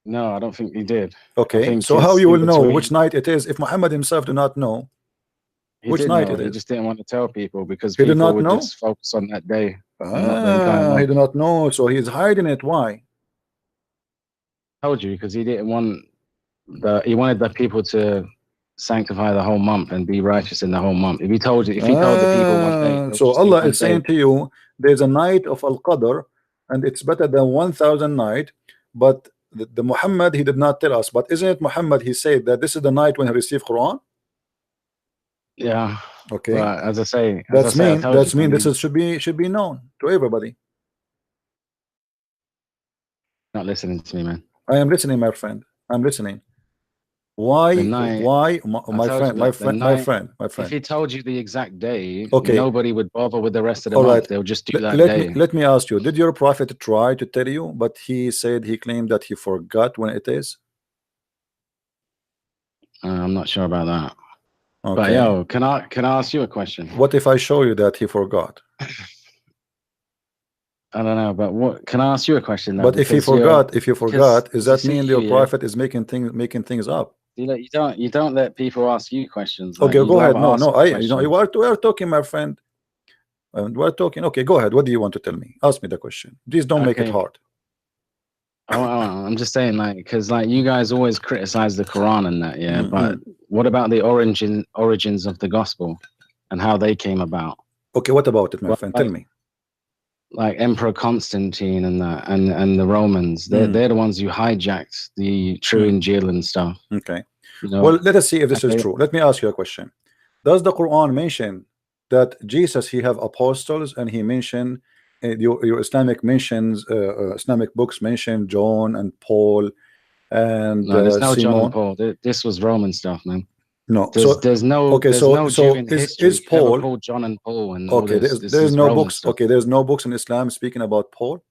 No, I don't think he did. Okay, so how you will know which night it is if Muhammad himself do not know which night it is? He just didn't want to tell people because he people did not would know? just focus on that day. He did not know, so he's hiding it. Why? I told you because he didn't want he wanted the people to sanctify the whole month and be righteous in the whole month. If he told the people one day, so Allah is saying to you, there's a night of Al-Qadr and it's better than 1,000 night, but the Muhammad, he did not tell us. But isn't it Muhammad, he said that this is the night when he received Quran? Yeah. Okay. But as I say, that's mean this is, should be known to everybody. Not listening to me, man. I am listening, my friend. I'm listening. Why my friend? If he told you the exact day, okay, nobody would bother with the rest of the month. They'll just do that day. Let me ask you, did your prophet try to tell you, but he claimed that he forgot when it is? I'm not sure about that. Okay. But yo, can I ask you a question? What if I show you that he forgot? I don't know, but what can I ask you a question? Though? But if you forgot, does that mean your prophet is making things up? You don't let people ask you questions. Okay, go ahead. We are talking, my friend. We're talking. Okay, go ahead. What do you want to tell me? Ask me the question. Please don't make it hard. I'm just saying, because you guys always criticize the Quran and that, yeah. But what about the origins of the gospel and how they came about? Okay, what about it, my friend? Tell me. Like Emperor Constantine and that, and the Romans, they're the ones who hijacked the true Injil and stuff. Okay. Well, let us see if this is true. Let me ask you a question. Does the Quran mention that Jesus, he have apostles, and he mentioned your Islamic mentions, Islamic books mention John and Paul and no, there's no Simon. John and Paul. This was Roman stuff, man. No, there's no. Okay, so is Paul called John and Paul? And okay, there's no books. Stuff. Okay, there's no books in Islam speaking about Paul.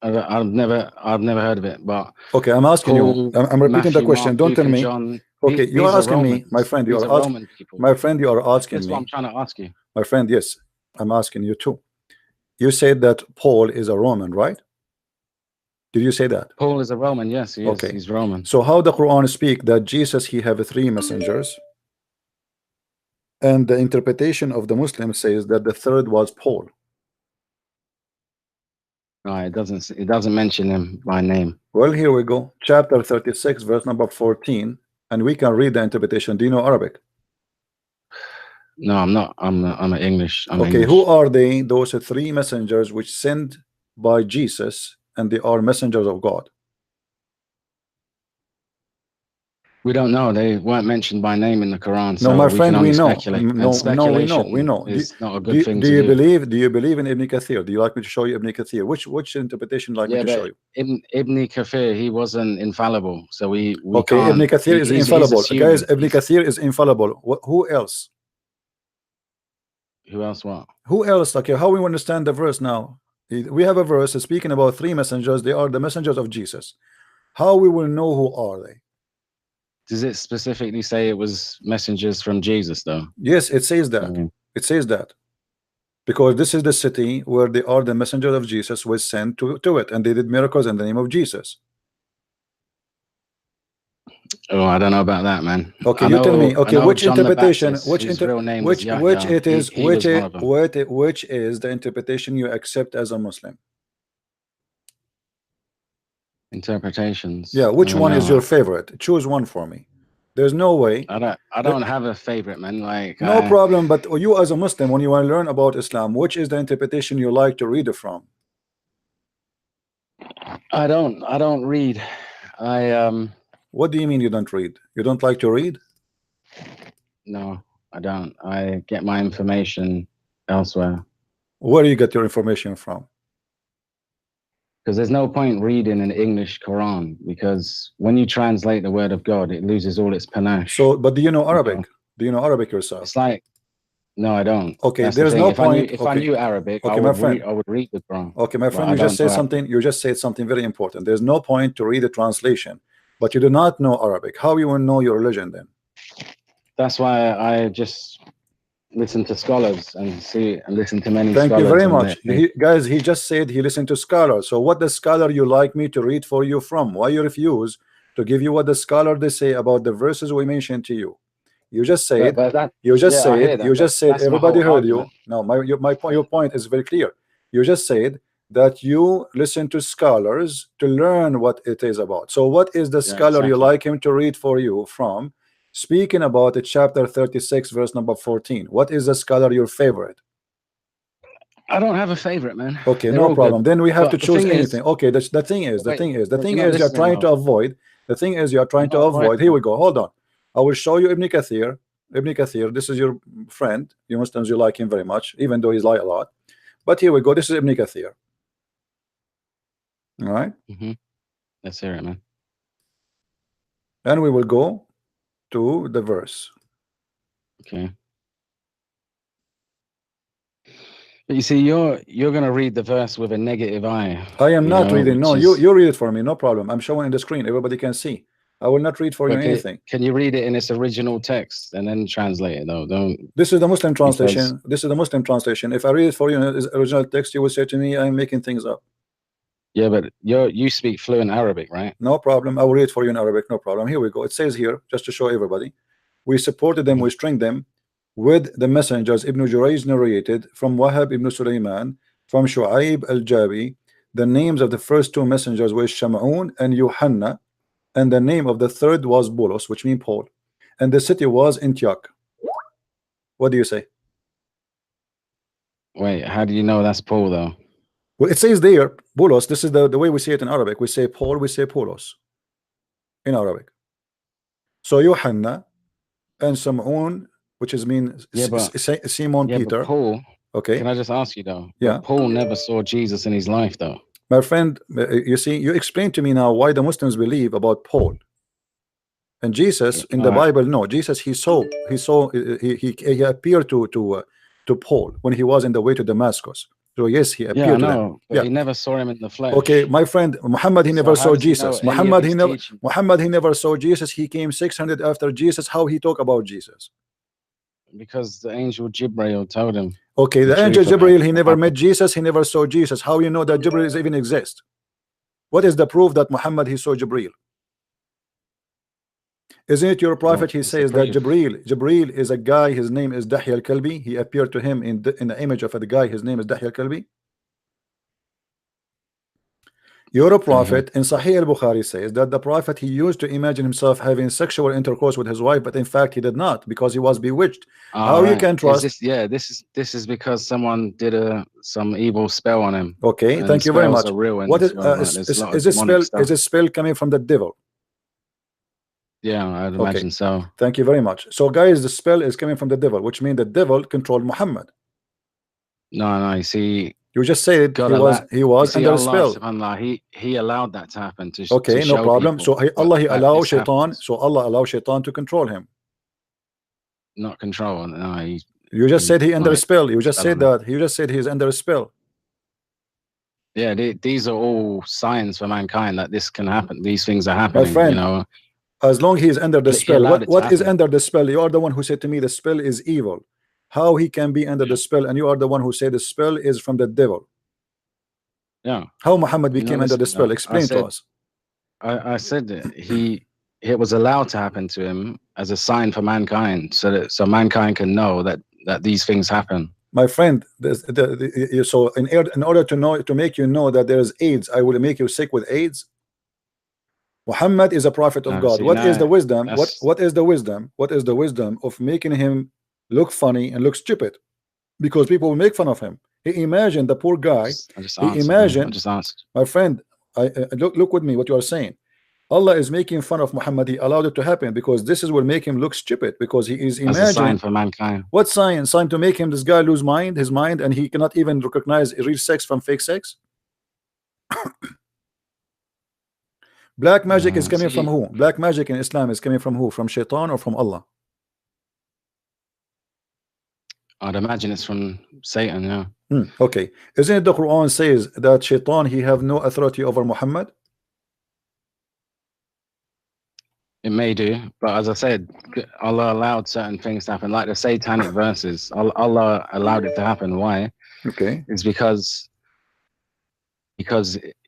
I've never heard of it, but okay, I'm asking Paul, you. I'm repeating the question. Don't tell me. John, Okay, you are asking me, my friend. You These are asking, Roman people. my friend. You are asking That's me. what I'm trying to ask you. My friend, yes, I'm asking you too. You said that Paul is a Roman, right? Did you say that? Paul is a Roman. Yes, he is. Okay. He's Roman. So how the Quran speak that Jesus he have 3 messengers, and the interpretation of the Muslim says that the third was Paul. No, it doesn't mention him by name. Well, here we go. Chapter 36, verse number 14, and we can read the interpretation. Do you know Arabic? No, I'm not. I'm English. I'm okay, English. who are they? Those 3 messengers which sent by Jesus, and they are messengers of God. We don't know. They weren't mentioned by name in the Quran. So no, my we friend, can only we know. speculate. No, we know. It's not a good thing do to you do. Do you believe in Ibn Kathir? Do you like me to show you Ibn Kathir? Which interpretation like me to show you? Ibn Kathir, he wasn't infallible, so we okay, can't. Ibn Kathir is infallible. Guys, Ibn Kathir is infallible. Who else? Who else? What? Who else? Okay, how we understand the verse now? We have a verse speaking about 3 messengers. They are the messengers of Jesus. How we will know who are they? Does it specifically say it was messengers from Jesus, though? Yes, it says that. It says that. Because this is the city where they are the messengers of Jesus was sent to it, and they did miracles in the name of Jesus. Oh, I don't know about that, man. Okay, you tell me. Okay, which interpretation? Which is the interpretation you accept as a Muslim? Interpretations. Yeah, which one is your favorite? Choose one for me. There's no way. I don't have a favorite, man. Like no problem. But you as a Muslim, when you want to learn about Islam, which is the interpretation you like to read it from? I don't read. What do you mean you don't read? You don't like to read? No, I don't. I get my information elsewhere. Where do you get your information from? Because there's no point reading an English Quran, because when you translate the word of God, it loses all its panache. So, but do you know Arabic? Okay. Do you know Arabic yourself? It's like, no, I don't. Okay, there's no point. If I knew Arabic, I would read the Quran. Okay, my friend, you just said something. You just said something very important. There's no point to read the translation, but you do not know Arabic. How you will know your religion then? That's why I just listen to scholars and listen to many Thank scholars. You very much. Guys, he just said he listened to scholars. So what the scholar you like me to read for you from? Why you refuse to give you what the scholar they say about the verses we mentioned to you? You just said everybody heard you. No, your point is very clear. You just said that you listen to scholars to learn what it is about. So what is the scholar you like him to read for you from? Speaking about the chapter 36, verse number 14. What is the scholar your favorite? I don't have a favorite, man. Okay, no problem. Then we have to choose anything. Okay, the thing is you're trying to avoid. The thing is you're trying to avoid. Here we go. Hold on. I will show you Ibn Kathir. Ibn Kathir, this is your friend. You Muslims, you like him very much, even though he's lied a lot. But here we go. This is Ibn Kathir. All right. Let's hear it, man. And we will go to the verse. Okay. But you see, you're gonna read the verse with a negative eye. I am not reading. No, you read it for me. No problem. I'm showing in the screen. Everybody can see. I will not read for you anything. Can you read it in its original text and then translate it though? Don't. This is the Muslim translation. This is the Muslim translation. If I read it for you in its original text, you will say to me, I'm making things up. Yeah, but you speak fluent Arabic, right? No problem. I will read it for you in Arabic. No problem. Here we go. It says here, just to show everybody, we supported them, we string them with the messengers. Ibn Jurayj narrated from Wahab ibn Sulaiman, from Shu'aib al-Jabi. The names of the first 2 messengers were Sham'un and Yuhanna, and the name of the third was Bolos, which means Paul, and the city was Antioch. What do you say? Wait, how do you know that's Paul though? Well, it says there, Bolos. This is the way we say it in Arabic. We say Paul, we say Paulos in Arabic. So Yohanna and Sam'un, which is mean Simon Peter. Paul. Okay. Can I just ask you though? Yeah. Paul never saw Jesus in his life though. My friend, you see, you explain to me now why the Muslims believe about Paul. And Jesus in the Bible, no, Jesus he appeared to Paul when he was in the way to Damascus. So yes, he appeared Yeah, I to them. know, but he never saw him in the flesh. Okay, my friend, Muhammad, he So never how saw does he know Jesus. any of Muhammad, his he never teaching? Muhammad, he never saw Jesus. He came 600 after Jesus. How he talk about Jesus? Because the angel Jibreel told him. Okay, the angel truth about Jibreel, he never met Muhammad. Jesus. He never saw Jesus. How you know that Jibreel even exists? What is the proof that Muhammad he saw Jibreel? Isn't it your prophet? He It's a says that proof. Jibreel is a guy. His name is Dahya al-Kalbi. He appeared to him in the image of a guy. His name is Dahya al-Kalbi. Your prophet in Sahih al-Bukhari says that the prophet, he used to imagine himself having sexual intercourse with his wife, but in fact he did not, because he was bewitched. How you can trust? This is because someone did some evil spell on him. Okay, And thank you very spells much. are real in What this is world, right? is this spell? Is this spell coming from the devil? Yeah, I'd imagine so. Thank you very much. So guys, the spell is coming from the devil, which means the devil controlled Muhammad. No, you see, you just said he was under Allah, spell. SubhanAllah, he allowed that to happen to okay, to no problem. So Allah, he allows shaitan. Happens. So Allah allows shaitan to control him. Not control. No, you just said he under spell. You just said that. You just said he's under a spell. Yeah, these are all signs for mankind that this can happen. These things are happening. My friend, you know, as long he is under the spell. What is under the spell? You are the one who said to me the spell is evil. How he can be under the spell, and you are the one who said the spell is from the devil. Yeah. How Muhammad became under the spell? Explain to us. I said that it was allowed to happen to him as a sign for mankind, so mankind can know that these things happen. My friend, so in order to make you know that there is AIDS, I will make you sick with AIDS. Muhammad is a prophet of God. What is the wisdom? What is the wisdom? What is the wisdom of making him look funny and look stupid? Because people will make fun of him. He imagined the poor guy. He imagined. My friend, look with me. What you are saying. Allah is making fun of Muhammad. He allowed it to happen because this will make him look stupid, because he is imagining. As a sign for mankind. What sign? Sign to make him, this guy, lose his mind, and he cannot even recognize real sex from fake sex. Black magic is coming from who? Black magic in Islam is coming from who? From Shaitan or from Allah? I'd imagine it's from Satan, yeah. Okay. Isn't it the Quran says that Shaitan, he have no authority over Muhammad? It may do, but as I said, Allah allowed certain things to happen, like the satanic verses. Allah allowed it to happen. Why? Okay. It's because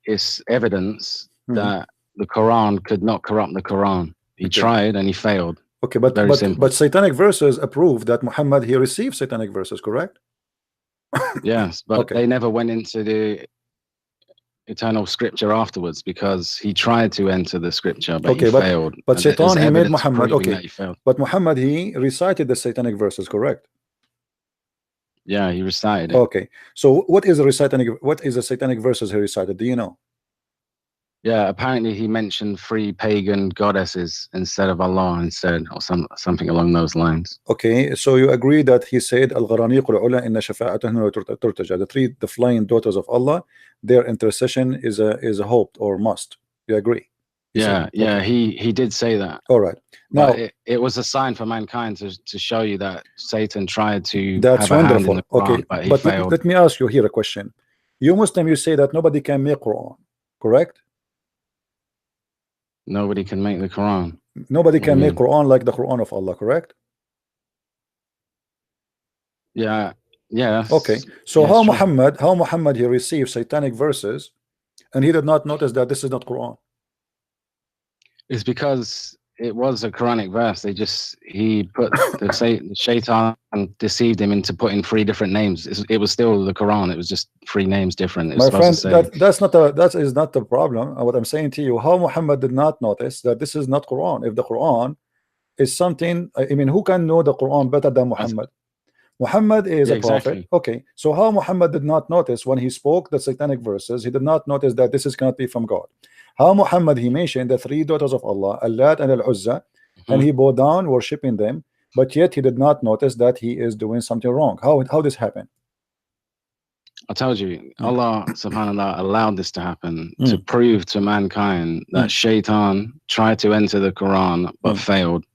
it's evidence that the Quran could not corrupt the Quran. He tried and he failed. Okay, but satanic verses approve that Muhammad, he received satanic verses, correct? Yes, but they never went into the eternal scripture afterwards, because he tried to enter the scripture, but he failed. But Shaitan, he made Muhammad. Okay, but Muhammad, he recited the satanic verses, correct? Yeah, he recited it. Okay, so what is the satanic verses he recited? Do you know? Yeah, apparently he mentioned 3 pagan goddesses instead of Allah, or something along those lines. Okay, so you agree that he said Al-Gharaniq al-Ula inna shafa'atuhunna turtaja, the flying daughters of Allah, their intercession is a hope or must. You agree? He did say that. All right. Now it was a sign for mankind to show you that Satan tried to. That's have wonderful. A hand in the Quran, okay, but let me ask you here a question. You Muslim, you say that nobody can make Quran, correct? Nobody can make the Quran. Nobody can make Quran like the Quran of Allah, correct? Yeah. Okay. So how Muhammad he received satanic verses and he did not notice that this is not Quran? It's because it was a Quranic verse. He put the Shaitan and deceived him into putting 3 different names. It was still the Quran. It was just 3 names different. My friend, that is not the problem. What I'm saying to you, how Muhammad did not notice that this is not Quran. If the Quran is something, I mean, who can know the Quran better than Muhammad? Muhammad is a prophet. Okay, so how Muhammad did not notice when he spoke the satanic verses, he did not notice that this cannot be from God. How Muhammad, he mentioned the 3 daughters of Allah, Al-Lat and Al-Uzza, and he bowed down worshipping them, but yet he did not notice that he is doing something wrong. How this happened? I told you, Allah subhanallah allowed this to happen to prove to mankind that Shaitan tried to enter the Quran but failed.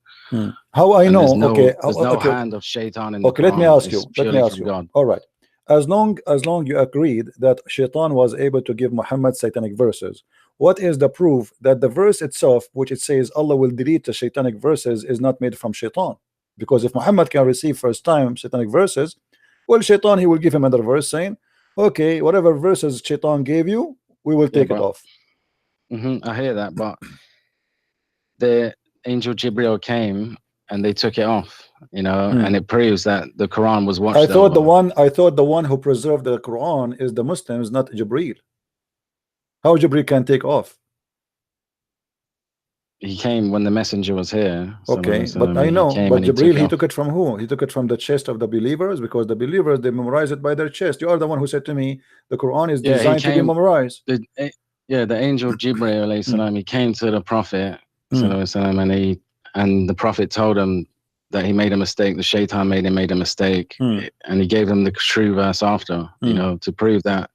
How I know? There's no hand of Shaitan in the Quran. Let me ask you. God. All right. as long you agreed that Shaitan was able to give Muhammad satanic verses, what is the proof that the verse itself, which it says Allah will delete the satanic verses, is not made from Shaitan? Because if Muhammad can receive first time satanic verses, well, Shaitan, he will give him another verse saying, okay, whatever verses Shaitan gave you, we will take it off. I hear that, but the angel Jibril came and they took it off, you know, and it proves that the Quran was watched. I thought the one who preserved the Quran is the Muslims, not Jibril. How Jibril can take off? He came when the messenger was here. Okay, but I know, but Jibril, he took it from who? He took it from the chest of the believers, because the believers, they memorize it by their chest. You are the one who said to me the Quran is designed to be memorized. The angel Jibril alayhi salam, he came to the Prophet and the Prophet told him that he made a mistake. The Shaitan made a mistake, and he gave him the true verse after, you know, to prove that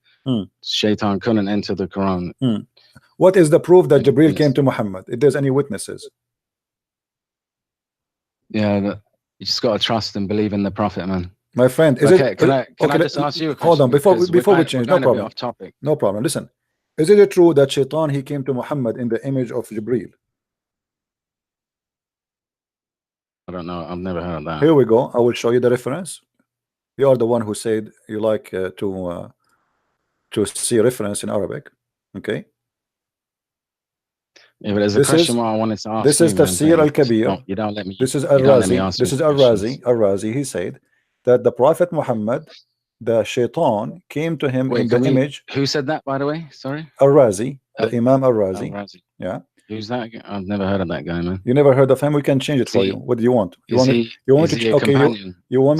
Shaitan couldn't enter the Quran. What is the proof that Jibril came to Muhammad? If there's any witnesses? Yeah, you just got to trust and believe in the Prophet, man. My friend, is okay, it? Can I just ask you a question? Hold on, before we change, no problem. Off topic. No problem. Listen, is it true that Shaitan, he came to Muhammad in the image of Jibril? I don't know. I've never heard of that. Here we go. I will show you the reference. You are the one who said you like to see reference in Arabic. Okay. Yeah, but there's a question I wanted to ask. This is Tafsir al-Kabir. You don't let me. This is Al-Razi. This is Al-Razi. Al-Razi. He said that the Prophet Muhammad, the Shaitan, came to him in the image. Who said that, by the way? Sorry. Al-Razi, the Imam Al-Razi. Yeah. Who's that? I've never heard of that guy, man. You never heard of him? We can change it for you. What do you want? You want me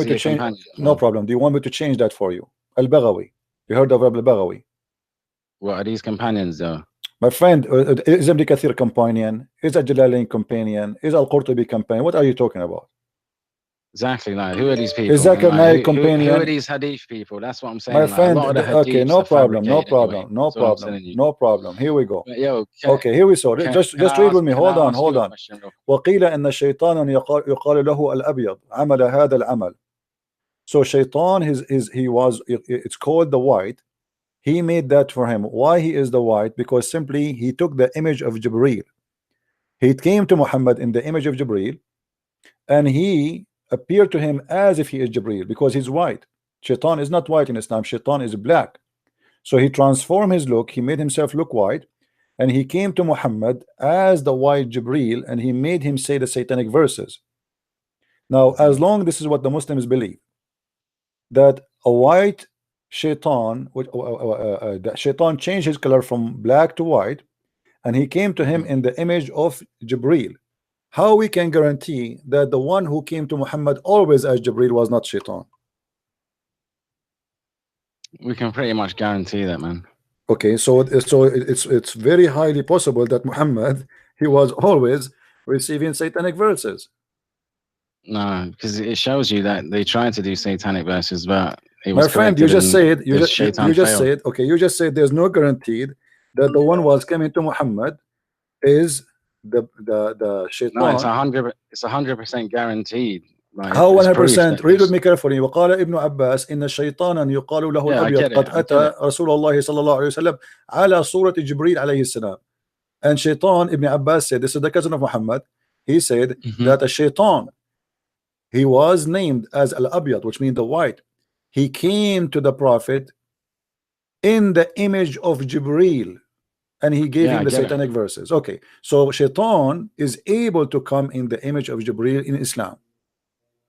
to change? No problem. Do you want me to change that for you? Al-Baghawi. You heard of Al-Baghawi? What are these companions, though? My friend, is Ibn Kathir companion? Is Al-Jalalain companion? Is Al-Qurtubi companion? What are you talking about? Exactly, like who are these people? Is Zakir Naik companion? Who are these hadith people? That's what I'm saying. My friend, okay, no problem. Here we go. Okay, here we saw it. Just read with me. Hold on. وقيل أن الشيطان يقال له الأبيض عمل هذا العمل. So Shaitan, it's called the white. He made that for him. Why he is the white? Because simply he took the image of Jibreel. He came to Muhammad in the image of Jibreel, and he appeared to him as if he is Jibreel, because he's white. Shaitan is not white in Islam. Shaitan is black. So he transformed his look. He made himself look white, and he came to Muhammad as the white Jibreel, and he made him say the satanic verses. Now, as long this is what the Muslims believe, that a white Shaitan, that Shaitan changed his color from black to white, and he came to him in the image of Jibreel. How we can guarantee that the one who came to Muhammad always as Jibreel was not Shaitan? We can pretty much guarantee that, man. Okay, so it's very highly possible that Muhammad, he was always receiving satanic verses. No, because it shows you that they tried to do satanic verses, but my friend, you just said okay, you just said there's no guaranteed that the one was coming to Muhammad is the Shaitan. No, it's 100% guaranteed. Like, how 100%? Read with me carefully. وقال ابن عباس إن شيطانا يقال له الأبيض قد أتى رسول الله صلى الله عليه وسلم على صورة جبريل عليه السلام. And Shaitan, Ibn Abbas said, this is the cousin of Muhammad. He said that a Shaitan, he was named as Al-Abyad, which means the white. He came to the Prophet in the image of Jibreel, and he gave him the satanic verses. Okay, so Shaitan is able to come in the image of Jibreel in Islam.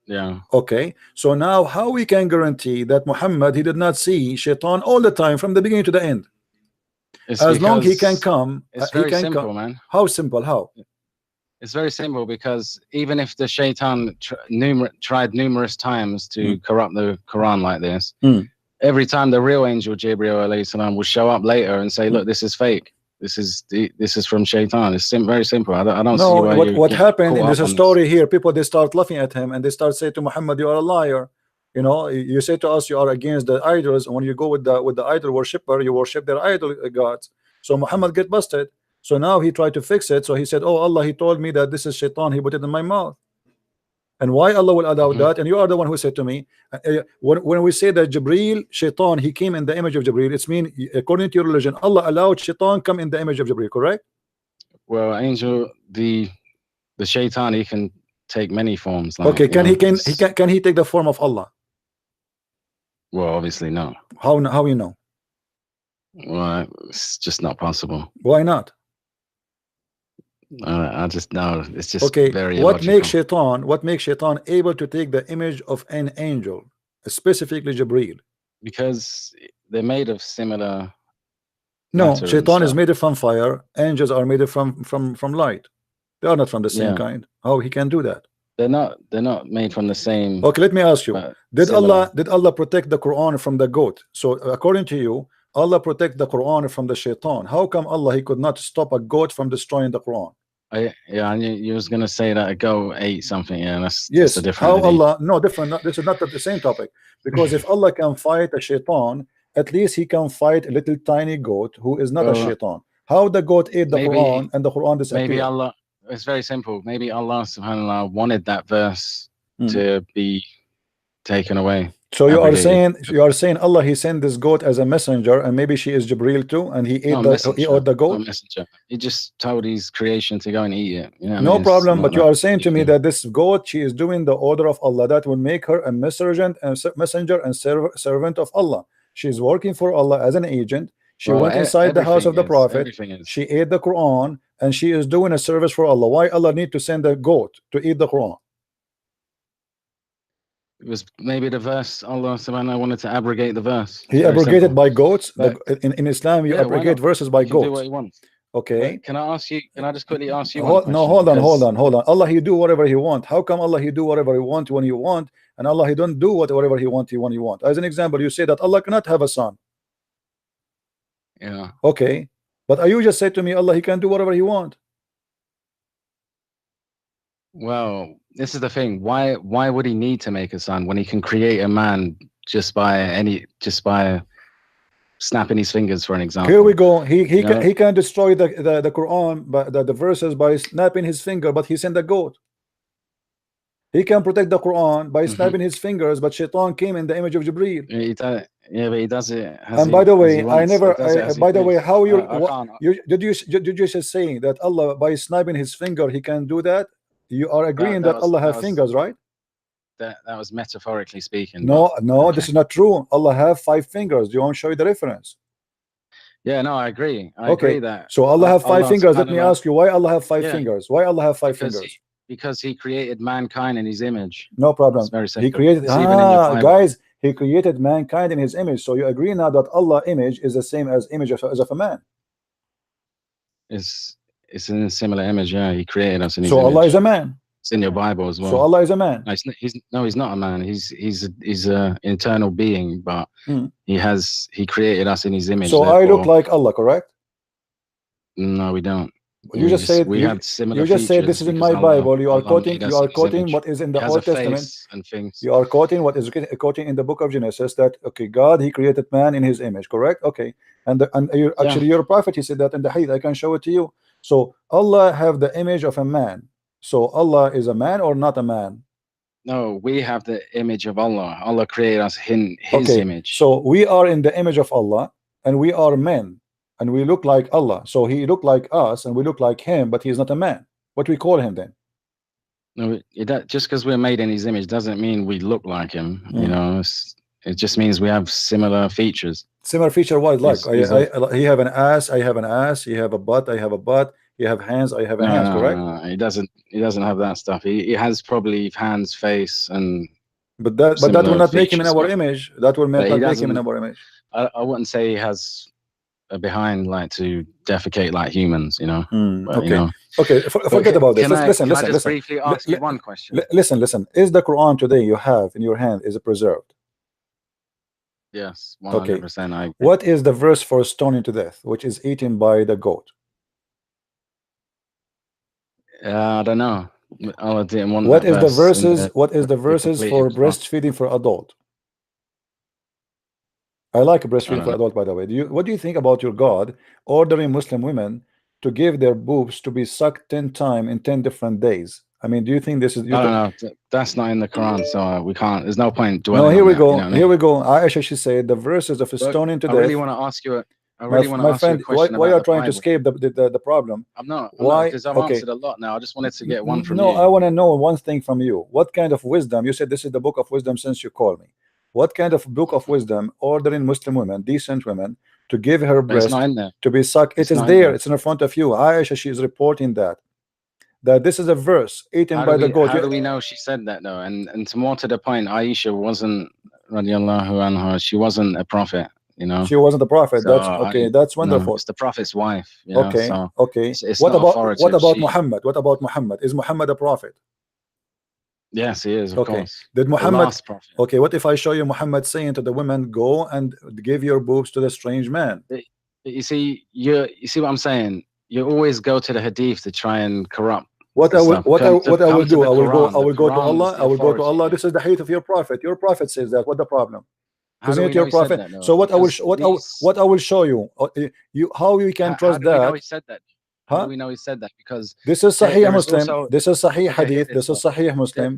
Yeah. Okay, so now how we can guarantee that Muhammad, he did not see Shaitan all the time from the beginning to the end? As long he can come, it's very simple, man. How simple? How? It's very simple, because even if the Shaitan tried numerous times to corrupt the Quran like this, every time the real angel Jibreel alayhi salam will show up later and say, "Look, this is fake. This is from Shaitan." It's very simple. I don't see why what happened in this story here. People, they start laughing at him and they start saying to Muhammad, "You are a liar." You know, you say to us you are against the idols, and when you go with the idol worshipper, you worship their idol gods. So Muhammad get busted. So now he tried to fix it. So he said, "Oh Allah, he told me that this is Shaitan. He put it in my mouth." And why Allah will allow that? And you are the one who said to me, when we say that Jibreel, Shaitan, he came in the image of Jibreel, it's mean according to your religion, Allah allowed Shaitan come in the image of Jibreel, correct? Well, angel, the Shaitan, he can take many forms. Like, okay, can he take the form of Allah? Well, obviously no. How you know? Well, it's just not possible. Why not? I just know it's just okay. Very what illogical. makes Shaitan able to take the image of an angel, specifically Jibreel? Because they're made of similar. No, Shaitan is made from fire. Angels are made from light. They are not from the same kind. How he can do that? They're not made from the same. Okay, let me ask you. Did Allah protect the Quran from the goat? So according to you, Allah protect the Quran from the Shaitan. How come Allah he could not stop a goat from destroying the Quran? Yeah, you was gonna say that a goat ate something. Yeah, that's yes. A different. How Allah? No, different. This is not the same topic. Because if Allah can fight a Shaitan, at least he can fight a little tiny goat who is not a Shaitan. How the goat ate the Quran and the Quran disappeared? Maybe Allah. It's very simple. Maybe Allah subhanahu wa ta'ala wanted that verse to be taken away. So you are saying Allah he sent this goat as a messenger, and maybe she is Jibreel too, and he ate the goat. No messenger. He just told his creation to go and eat it. You know no problem. But you are saying to me that this goat, she is doing the order of Allah. That will make her a messenger and servant of Allah. She is working for Allah as an agent. She went inside the house of the Prophet. She ate the Quran, and she is doing a service for Allah. Why Allah need to send a goat to eat the Quran? It was maybe the verse Allah subhanahu wanted to abrogate the verse. He abrogated by goats. In Islam, you abrogate verses by goats. Do what he wants. Okay. Can I ask you? Can I just quickly ask you? Hold on. Allah he do whatever he want. How come Allah he do whatever he want when you want, and Allah he don't do whatever he want when you want? As an example, you say that Allah cannot have a son. Yeah. Okay. But you just said to me, Allah he can do whatever he want. Well, this is the thing. Why would he need to make a son when he can create a man just by snapping his fingers, for an example? Here we go. He can destroy the Quran, but the verses by snapping his finger, but he sent a goat. He can protect the Quran by snapping his fingers, but Shaitan came in the image of Jibreel. Yeah, but he does it. And by the way, by the way, how did you just saying that Allah by snapping his finger he can do that? You are agreeing that Allah has fingers, right? That was metaphorically speaking. No, this is not true. Allah have 5 fingers. You want to show you the reference? Yeah, no, I agree. I agree that. So Allah have 5 fingers. Let me ask you, why Allah have 5 fingers? Why Allah have 5 fingers? Because he created mankind in his image. No problem. It's very simple. He created guys. He created mankind in his image. So you agree now that Allah image is the same as image of a man. It's in a similar image. Yeah, he created us in his image. So Allah is a man. It's in your Bible as well. So Allah is a man. No, he's not a man. He's a internal being, but he created us in his image. So I look like Allah, correct? No, we don't. You just said we have similar. You just said this is in my Bible. You are quoting. You are quoting what is in the Old Testament. And things. You are quoting what is quoting in the book of Genesis. That God he created man in his image. Correct? Okay. And actually your prophet he said that in the Hadith. I can show it to you. So Allah have the image of a man. So Allah is a man or not a man? No, we have the image of Allah. Allah created us in His image. So we are in the image of Allah, and we are men. And we look like Allah. So he look like us and we look like him, but he's not a man. What we call him then? No, just because we're made in his image doesn't mean we look like him. You know, it just means we have similar features. Similar feature what? Like he have an ass, I have an ass, he have a butt, I have a butt, you have hands, I have hands, correct? No, he doesn't have that stuff. He has probably hands, face, and but that will not make him in our image. That will not make him in our image. I wouldn't say he has behind like to defecate like humans, you know. But, okay, you know. Okay. Forget about this. Listen. Briefly ask you one question. Listen. Is the Quran today you have in your hand is it preserved? Yes, 100%. I agree. What is the verse for stoning to death, which is eaten by the goat? I don't know. I didn't want. What is the verses? What is the verses for breastfeeding for adult? I like breastfeeding for adult, by the way. What do you think about your God ordering Muslim women to give their boobs to be sucked 10 times in 10 different days I mean, do you think this is? No, that's not in the Quran, so we can't. There's no point dwelling. No, here on we that, go. you know what I mean? Here we go. Aisha, she said the verses of stoning to death. I really want to ask you. I really want to ask friend, you a question why about are trying Bible. to escape the problem? I'm not. Why? Because I've answered a lot now. I just wanted to get one from you. No, I want to know one thing from you. What kind of wisdom? You said this is the book of wisdom since you called me. What kind of book of wisdom ordering Muslim women, decent women, to give her breast to be sucked? It is there. It's in front of you. Aisha, she is reporting that this is a verse eaten by the goat. How do we know she said that though? And more to the point, Aisha wasn't radiallahu anha. She wasn't a prophet. You know, she wasn't a prophet. So that's okay. That's wonderful. No, it's the prophet's wife. Okay. So okay. It's what not about Muhammad? What about Muhammad? Is Muhammad a prophet? Yes, he is. Of course. Did Muhammad? Okay. What if I show you Muhammad saying to the women, "Go and give your boobs to the strange man"? You see, you see what I'm saying? You always go to the hadith to try and corrupt. What I will do, I will go to Allah. I will go to Allah. This is the hadith of your prophet. Your prophet says that. What the problem? Isn't it your prophet? So what I will show you, how you can trust that. How do we know he said that? How do we know he said that? Because this is Sahih Muslim. This is Sahih Hadith. This is Sahih Muslim.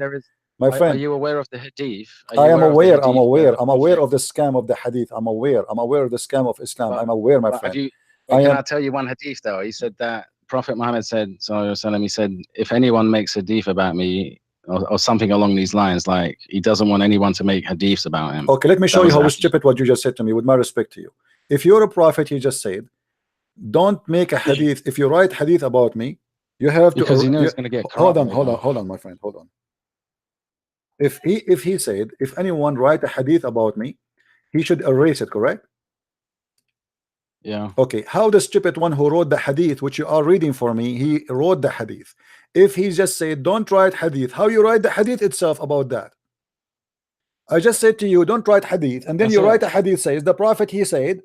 My friend, are you aware of the hadith? I am aware. I'm aware. I'm aware of the scam of the hadith. I'm aware. I'm aware of the scam of Islam. I'm aware, my friend. Can I tell you one hadith though? He said that Prophet Muhammad said, he said, if anyone makes hadith about me, or something along these lines, like he doesn't want anyone to make hadiths about him. Okay, let me show you how stupid what you just said to me, with my respect to you. If you're a prophet, he just said, don't make a hadith. If you write hadith about me, you have to, because you know it's going to get hold on, my friend, hold on. If he said, if anyone write a hadith about me, he should erase it, correct? Yeah. Okay, how the stupid one who wrote the hadith which you are reading for me, he wrote the hadith. If he just said don't write hadith, how you write the hadith itself about that? I just said to you don't write hadith, and then you write a hadith says the prophet, he said,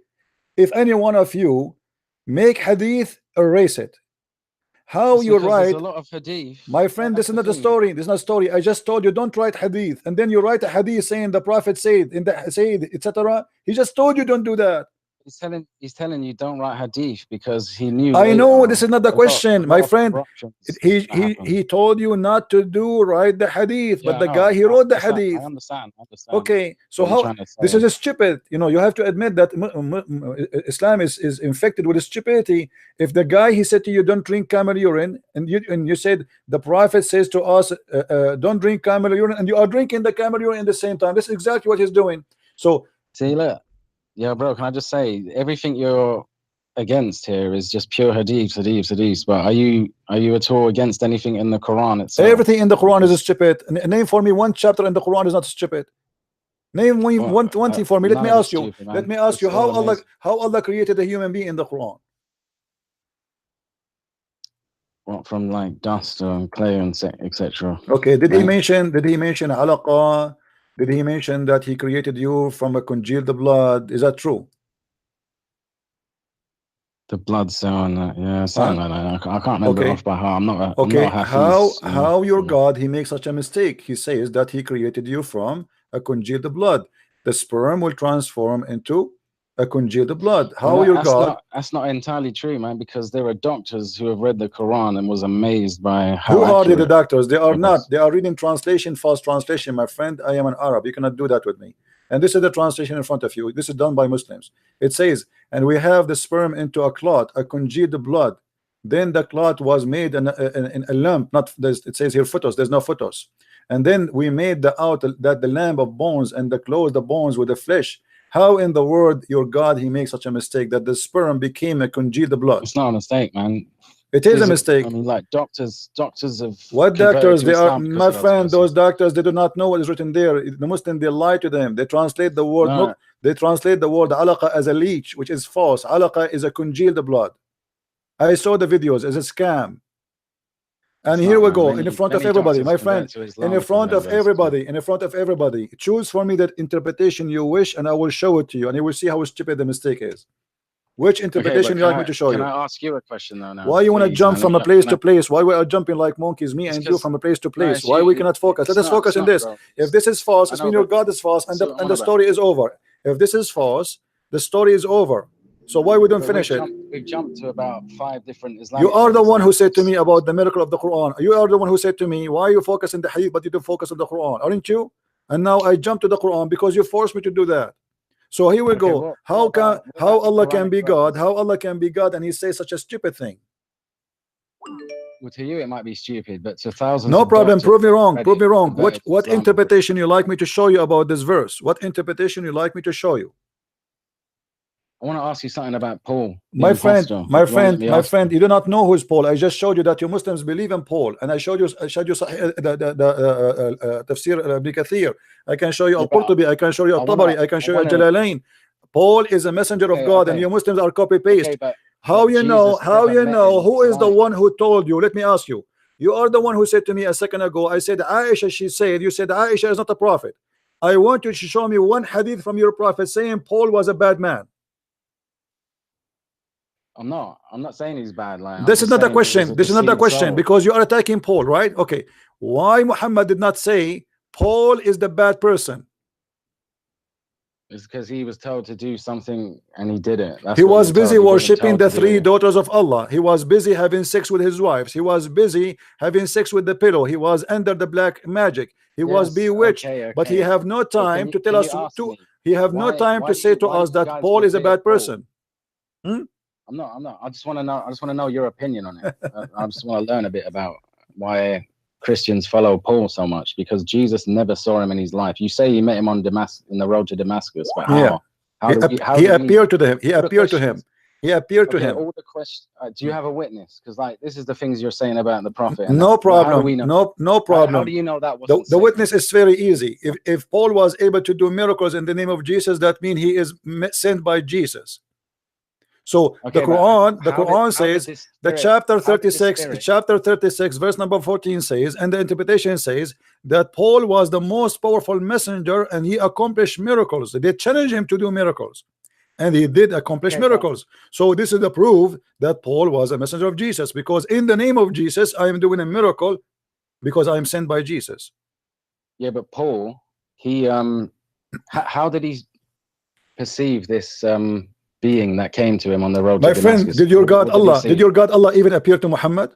if any one of you make hadith, erase it. How you write? A lot of hadith. My friend, this is not a story. This is not a story. I just told you don't write hadith, and then you write a hadith saying the prophet said, in the said, etc. He just told you don't do that. He's telling you don't write hadith because he knew. I know this is not the question, my friend. He told you not to write the hadith, but the guy he wrote the hadith. I understand. Okay, so how this is stupid? You know, you have to admit that Islam is infected with stupidity. If the guy he said to you don't drink camel urine, and you said the prophet says to us don't drink camel urine, and you are drinking the camel urine at the same time, this is exactly what he's doing. So see, look. Yeah, bro, can I just say, everything you're against here is just pure hadith. But are you at all against anything in the Quran itself? Everything in the Quran is stupid. Name for me one chapter in the Quran is not stupid. Name one thing for me. Let me ask you. Let me ask you how Allah created a human being in the Quran. What, from like dust and clay and etc. Okay, did he mention alaqa? Did he mention that he created you from a congealed blood? Is that true? The blood cell and that, yeah, something like that. I can't remember off by heart. I'm not. Okay, I'm not how your God he makes such a mistake? He says that he created you from a congealed blood. The sperm will transform into a congealed blood. How your God? That's not entirely true, man. Because there are doctors who have read the Quran and was amazed by how. Who are the doctors? They are not. They are reading translation, false translation, my friend. I am an Arab. You cannot do that with me. And this is the translation in front of you. This is done by Muslims. It says, and we have the sperm into a clot, a congealed blood. Then the clot was made in a lump. Not it says here fetus. There's no fetus. And then we made the lamp of bones and close the bones with the flesh. How in the world your God he makes such a mistake that the sperm became a congealed blood? It's not a mistake, man. It is a mistake. I mean, like doctors of what doctors? They are, my friend. Those doctors, they do not know what is written there. The Muslim, they lie to them. They translate the word. No. They translate the word alaqa as a leech, which is false. Alaqa is a congealed blood. I saw the videos as a scam. And here we go in front of everybody, my friend. In front of everybody. Choose for me that interpretation you wish, and I will show it to you, and you will see how stupid the mistake is. Which interpretation you like me to show you? Can I ask you a question though now? Why you want to jump from a place to place? Why we are jumping like monkeys, me and you, from a place to place? Why we cannot focus? Let us focus on this. If this is false, it means your God is false, and the story is over. If this is false, the story is over. So why we don't But finish it? We've jumped to about 5 different Islamic. You are the one who examples. said to me about the miracle of the Quran. You are the one who said to me, why you focus on the hadith but you don't focus on the Quran, aren't you? And now I jump to the Quran because you forced me to do that. So here we go. How Allah can be God? How Allah can be God and He says such a stupid thing? Well, to you it might be stupid, but to thousands. No problem. doctors Prove me wrong. already Prove me wrong. converted to What Islam. interpretation you like me to show you about this verse? What interpretation you like me to show you? I want to ask you something about Paul. My friend, you do not know who is Paul. I just showed you that you Muslims believe in Paul, and I showed you Tafsir Ibn Kathir. I can show you Al-Qurtubi, I can show you Al-Tabari, I can show you Jalalain. Paul is a messenger of God, and you Muslims are copy paste. How you know? How you know? Who is the one who told you? Let me ask you. You are the one who said to me a second ago. I said Aisha. She said. You said Aisha is not a prophet. I want you to show me one hadith from your prophet saying Paul was a bad man. I'm not saying he's bad. Like, this is not a question. This is not a question because you are attacking Paul, right? Okay. Why Muhammad did not say Paul is the bad person? It's because he was told to do something and he did it. He was busy worshipping the 3 daughters of Allah. He was busy having sex with his wives. He was busy having sex with the pillow. He was under the black magic. He was bewitched. But he have no time to tell us to. He have no time to say to us that Paul is a bad person. I'm not. I just want to know. I just want to know your opinion on it. I just want to learn a bit about why Christians follow Paul so much, because Jesus never saw him in his life. You say you met him on in the road to Damascus, but how? Yeah. He appeared to him. He appeared to him. He appeared to him. All the questions. Do you have a witness? Because like this is the things you're saying about the prophet. No problem. No problem. How do you know that wasn't the witness is very easy. If Paul was able to do miracles in the name of Jesus, that means he is sent by Jesus. So the Quran says that chapter 36 verse number 14 says, and the interpretation says that Paul was the most powerful messenger and he accomplished miracles. They challenged him to do miracles and he did accomplish miracles. So this is the proof that Paul was a messenger of Jesus, because in the name of Jesus I am doing a miracle because I am sent by Jesus. Yeah, but Paul, he how did he perceive this being that came to him on the road to Damascus? My friend, did your God Allah even appear to Muhammad?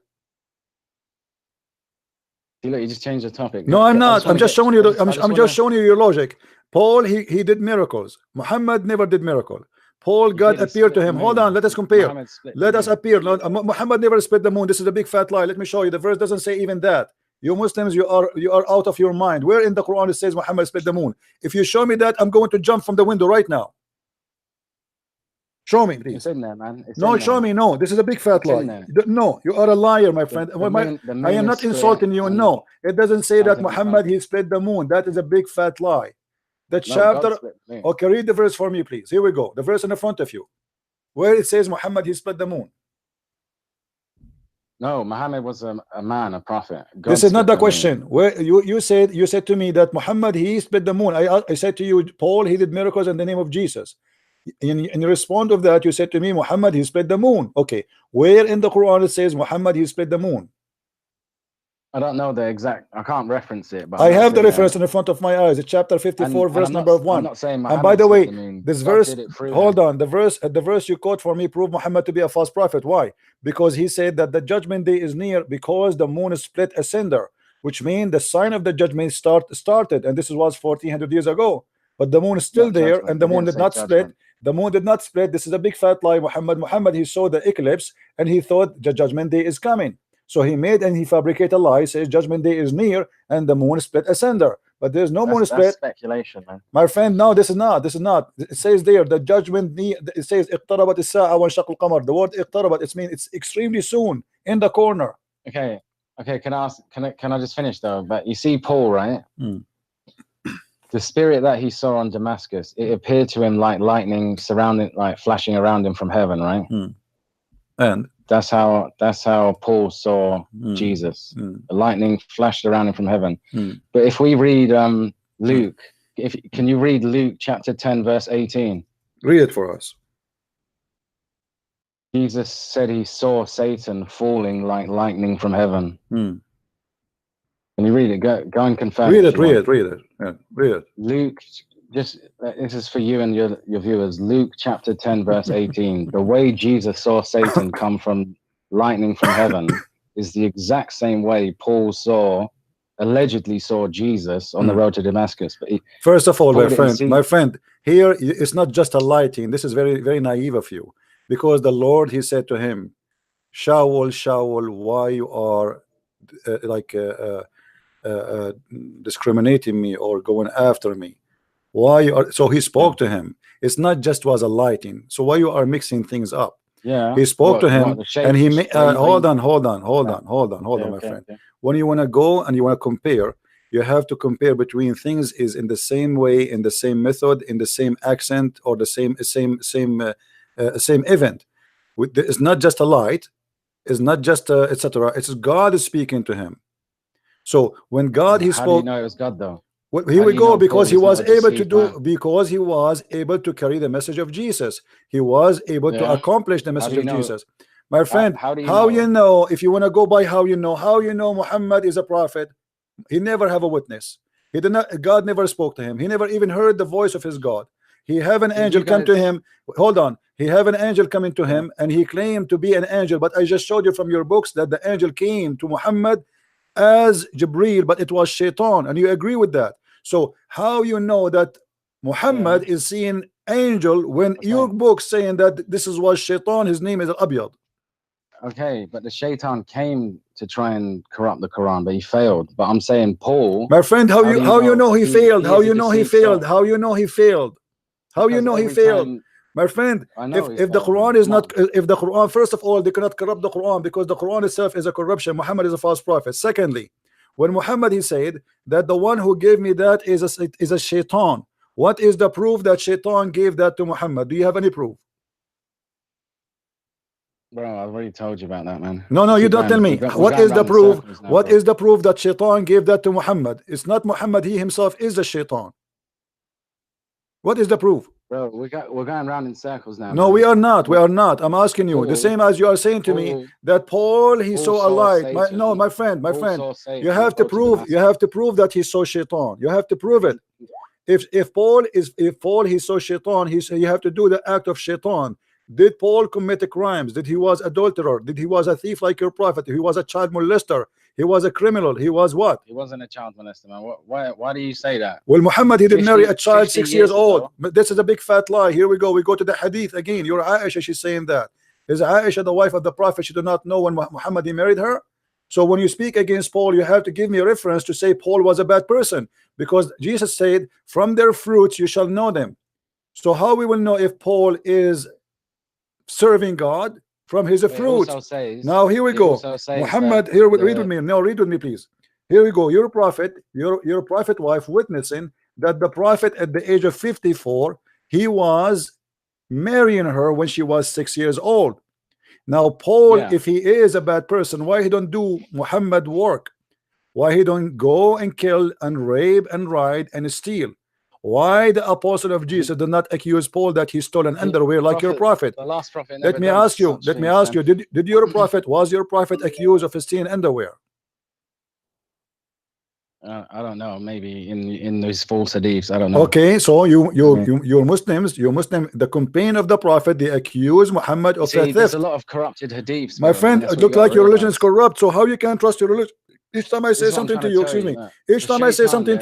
Look, you just changed the topic. No, I'm not. I'm just showing you. I'm just showing you your logic. Paul, he did miracles. Muhammad never did miracle. Paul, God appeared to him. Hold on, let us compare. Let us appear. Muhammad never split the moon. This is a big fat lie. Let me show you. The verse doesn't say even that. You Muslims, you are out of your mind. Where in the Quran it says Muhammad split the moon? If you show me that, I'm going to jump from the window right now. Show me, please. It's in there, man. No, show me. No, this is a big fat lie. No, you are a liar, my friend. I am not insulting you. No, it doesn't say that Muhammad he split the moon. That is a big fat lie. The chapter. Okay, read the verse for me, please. Here we go. The verse in the front of you, where it says Muhammad he split the moon. No, Muhammad was a man, a prophet. This is not the question. Where you said to me that Muhammad he split the moon. I said to you, Paul he did miracles in the name of Jesus. In response of that, you said to me, Muhammad he split the moon. Okay, where in the Quran it says Muhammad he split the moon? I don't know the exact. I can't reference it, but I have the reference in the front of my eyes. It's chapter 54, verse number 1. I'm not saying and by the way, this verse, hold on, the verse you quote for me prove Muhammad to be a false prophet. Why? Because he said that the judgment day is near because the moon is split asunder, which means the sign of the judgment started, and this was 1400 years ago. But the moon is still there, and the moon did not split. The moon did not split. This is a big fat lie. Muhammad he saw the eclipse and he thought the judgment day is coming. So he made and he fabricated a lie, says judgment day is near and the moon split asunder. But there's no moon split. That's speculation, man. My friend, no, this is not. It says there the judgment. It says اقتربت الساعة وانشق القمر. The word اقتربت, it means it's extremely soon in the corner. Okay. Can I just finish though? But you see Paul, right? The spirit that he saw on Damascus, it appeared to him like lightning flashing around him from heaven, right? And that's how Paul saw Jesus. The lightning flashed around him from heaven. But if we read Luke, can you read Luke chapter 10 verse 18? Read it for us. Jesus said he saw Satan falling like lightning from heaven. Can you read it? Go and confirm. Read it. Yeah, read it. Luke, Just this is for you and your viewers. Luke chapter 10 verse 18. The way Jesus saw Satan come from lightning from heaven is the exact same way Paul allegedly saw Jesus on the road to Damascus. But first of all, my friend, here it's not just a lighting. This is very, very naive of you, because the Lord, he said to him, Shaul, Shaul, why you are discriminating me or going after me? Why you are? So he spoke to him. It's not just was a lighting. So why you are mixing things up? Yeah, he spoke to him, and he hold on, my friend. When you want to go and you want to compare, you have to compare between things is in the same way, in the same method, in the same accent, or the same event. It's not just a light, it's not just etc. It's God is speaking to him. So when God he spoke, how do you know it was God though? Well, here we go, because he was able to do, because he was able to carry the message of Jesus. He was able to accomplish the message of Jesus. My friend, how you know? If you want to go by how you know Muhammad is a prophet? He never have a witness. He did not. God never spoke to him. He never even heard the voice of his God. He have an angel come to him. Hold on. He have an angel coming to him, and he claimed to be an angel. But I just showed you from your books that the angel came to Muhammad as Jibreel, but it was Shaitan, and you agree with that. So how you know that Muhammad is seeing angel when your book saying that this was Shaitan, his name is Al-Abyad? Okay, but the Shaitan came to try and corrupt the Quran, but he failed. But I'm saying Paul, my friend, how you know he failed? How you know he failed? How you know he failed? How you know he failed? My friend, if the Quran is not, if the Quran, first of all, they cannot corrupt the Quran, because the Quran itself is a corruption. Muhammad is a false prophet. Secondly, when Muhammad he said that the one who gave me that is a Shaitan, what is the proof that Shaitan gave that to Muhammad? Do you have any proof? Bro, I've already told you about that, man. No, you don't tell me. What is the proof? What is the proof that Shaitan gave that to Muhammad? It's not Muhammad. He himself is the Shaitan. What is the proof? Bro, we're going around in circles now. No, man. We are not. We are not. I'm asking you the same as you are saying to me that Paul he saw a light. My friend, you have to prove. You have to prove that he saw Shaitan. You have to prove it. If Paul he saw Shaitan, you have to do the act of Shaitan. Did Paul commit crimes? Did he was adulterer? Did he was a thief like your prophet? He was a child molester? He was a criminal? He was what? He wasn't a child molester, man. Why do you say that? Well, Muhammad, he did marry a child 6 years old. But this is a big fat lie. Here we go. We go to the hadith again. Your Aisha, she's saying that. Is Aisha the wife of the prophet? She did not know when Muhammad he married her. So when you speak against Paul, you have to give me a reference to say Paul was a bad person, because Jesus said, from their fruits you shall know them. So how we will know if Paul is serving God? From his fruit. Now here we go. Muhammad, here read with me. No, read with me, please. Here we go. Your prophet, your prophet wife witnessing that the prophet at the age of 54, he was marrying her when she was 6 years old. Now Paul, if he is a bad person, why he don't do Muhammad work? Why he don't go and kill and rape and ride and steal? Why the apostle of Jesus did not accuse Paul that he stole an underwear like your prophet? The last prophet. Let me ask you. Did your prophet, was your prophet accused of stealing underwear? I don't know. Maybe in those false hadiths. I don't know. Okay, so you're Muslims. The companion of the prophet, they accuse Muhammad of theft. There's a lot of corrupted hadiths. My friend, it look like your religion is corrupt. So how you can trust your religion? Each time I say something to you, excuse me. Each time I say something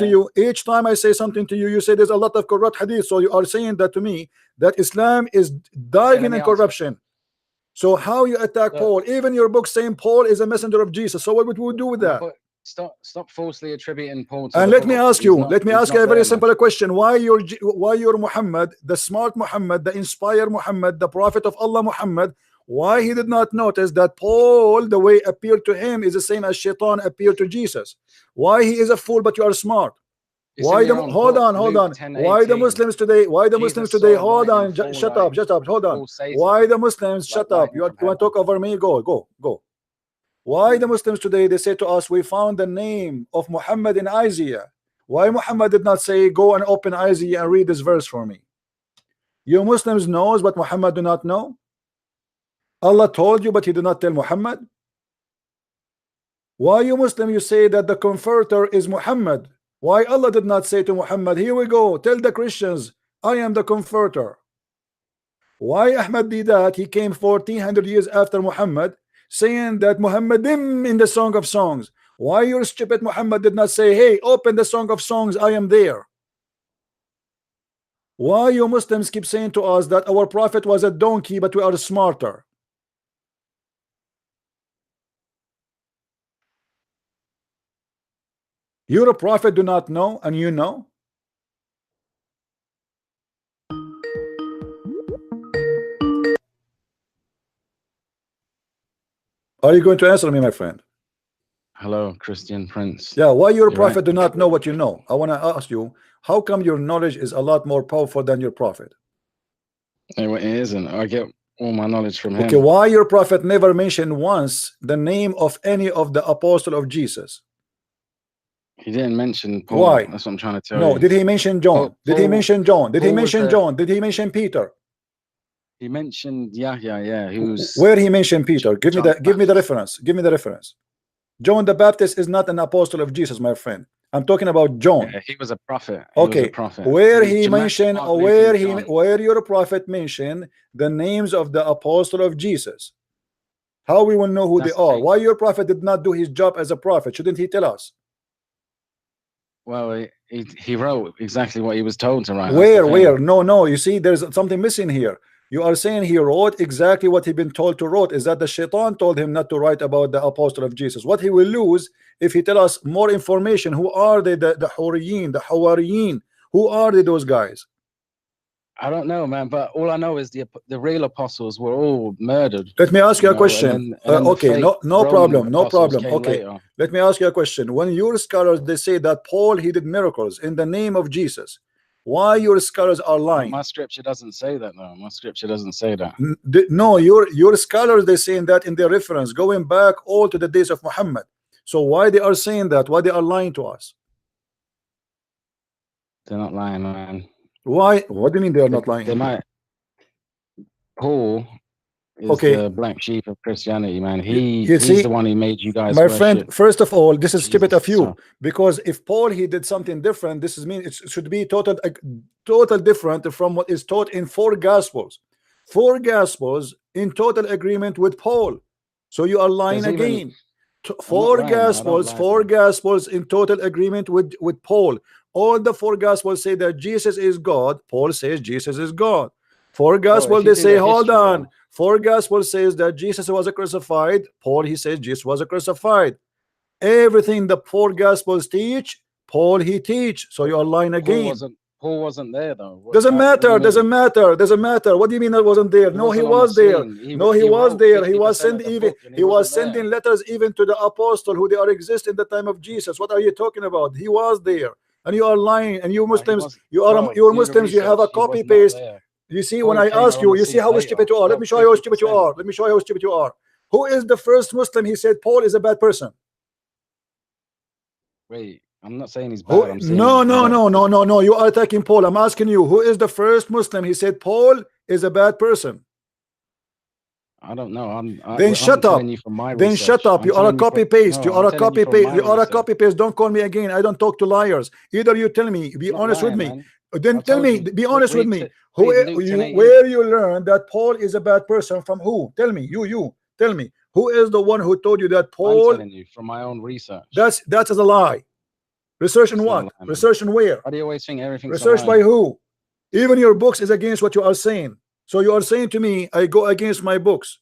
to you, you say there's a lot of corrupt hadith. So you are saying that to me, that Islam is diving in corruption. So how you attack Paul? Even your book saying Paul is a messenger of Jesus. So what would we do with that? Stop falsely attributing Paul to and let me ask you a very simple question. Why your Muhammad, the smart Muhammad, the inspired Muhammad, the prophet of Allah Muhammad, why he did not notice that Paul, the way appeared to him is the same as Shaitan appeared to Jesus? Why he is a fool but you are smart? Why the hold on. Why the Muslims today? Hold on, shut up, hold on. Why the Muslims shut up? You want to talk over me? Go. Why the Muslims today, they say to us, we found the name of Muhammad in Isaiah. Why Muhammad did not say, go and open Isaiah and read this verse for me? You Muslims knows but Muhammad do not know. Allah told you but he did not tell Muhammad. Why you Muslim, you say that the comforter is Muhammad? Why Allah did not say to Muhammad, here we go, tell the Christians, I am the comforter? Why Ahmad did that? He came 1400 years after Muhammad, saying that Muhammadim in the Song of Songs. Why your stupid Muhammad did not say, hey, open the Song of Songs, I am there? Why you Muslims keep saying to us that our prophet was a donkey, but we are smarter? You're a prophet, do not know, and you know? Are you going to answer me, my friend? Hello, Christian Prince. Yeah, why your You're prophet right. do not know what you know? I want to ask you, how come your knowledge is a lot more powerful than your prophet? It isn't. I get all my knowledge from him. Okay, why your prophet never mentioned once the name of any of the apostle of Jesus? He didn't mention Paul. Why? That's what I'm trying to tell No, you. did he mention John? Did he mention John? Did he Paul was mention the- John? Did he mention Peter? He mentioned Yahya, yeah. Who's Where he mentioned Peter? Give me John the reference. Give me the reference. John the Baptist is not an apostle of Jesus, my friend. I'm talking about John. Yeah, he was a prophet. He was Okay, a prophet. where he Matthew, mentioned, Mark, or Luke, where and he, John. where your prophet mentioned the names of the apostle of Jesus? How we will know who That's they are? the- Why your prophet did not do his job as a prophet? Shouldn't he tell us? Well, he wrote exactly what he was told to write. Where? No. You see, there's something missing here. You are saying he wrote exactly what he'd been told to write. Is that the shaitan told him not to write about the apostle of Jesus? What he will lose if he tell us more information? Who are they? The Huriyin, the Hawariyin? Who are they? Those guys? I don't know, man. But all I know is the real apostles were all murdered. Let me ask you a question. Okay, no problem. Okay, later. let me ask you a question. When your scholars they say that Paul he did miracles in the name of Jesus, why your scholars are lying? My scripture doesn't say that, though. My scripture doesn't say that. No, your scholars they saying that in their reference, going back all to the days of Muhammad. So why they are saying that? Why they are lying to us? They're not lying, man. Why? What do you mean they are not lying? They might. Paul is okay. the black sheep of Christianity, man. He's the one who made you guys my worship. friend, first of all, this is Jesus, stupid of you, so. because if Paul he did something different, this is mean it should be total different from what is taught in four gospels in total agreement with Paul. So you are lying again. Four gospels in total agreement with Paul. All the four gospels say that Jesus is God. Paul says Jesus is God. Four gospels they say, hold on. Four gospels says that Jesus was crucified. Paul he says Jesus was crucified. Everything the four gospels teach, Paul he teach. So you are lying again. Paul wasn't there though. Doesn't matter. What do you mean that wasn't there? No, he was there. No, he was there. He was sending letters even to the apostle who they are exist in the time of Jesus. What are you talking about? He was there. And you are lying. And you Muslims, you have a copy paste. You see, when I ask you, you see how stupid you are. Let me show you how stupid you are. Who is the first Muslim? He said Paul is a bad person. Wait, I'm not saying he's bad. I'm saying no. You are attacking Paul. I'm asking you, who is the first Muslim? He said Paul is a bad person. I don't know. Then shut up. Then shut up. You are a copy paste. You are a copy paste. You are a copy paste. Don't call me again. I don't talk to liars. Either you tell me, be honest with me. Then tell me, be honest with me. Where you learn that Paul is a bad person from who? Tell me. You tell me. Who is the one who told you that Paul? I'm telling you from my own research. That's a lie. Research in what? Research in where? Why do you always think everything's research by who? Even your books is against what you are saying. So you are saying to me, I go against my books.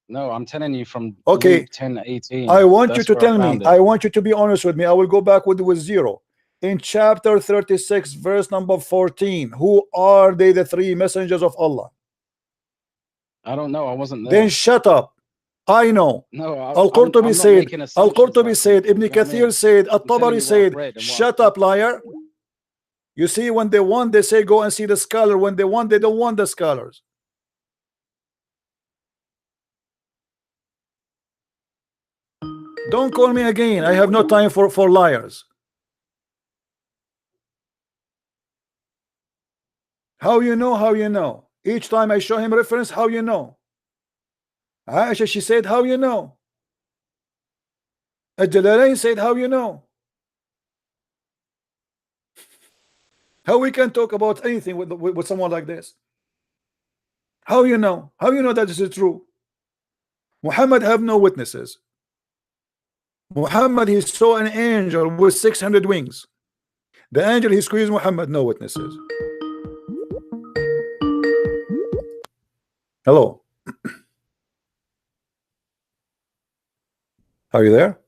No, I'm telling you from Luke 10:18. I want you to tell me. I want you to be honest with me. I will go back with zero. In chapter 36, verse number 14, who are they, the three messengers of Allah? I don't know. I wasn't there. Then shut up. I know. No, Al-Qurtubi said, Ibn Kathir said, At-Tabari said, shut up, liar. You see, when they want, they say go and see the scholar. When they want, they don't want the scholars. Don't call me again. I have no time for liars. How you know? How you know? Each time I show him reference, how you know? Aisha, she said, how you know? Al-Jalalain said, how you know? How we can talk about anything with someone like this? How you know? How you know that this is true? Muhammad have no witnesses. Muhammad, he saw an angel with 600 wings. The angel he squeezed Muhammad, no witnesses. Hello. Are you there?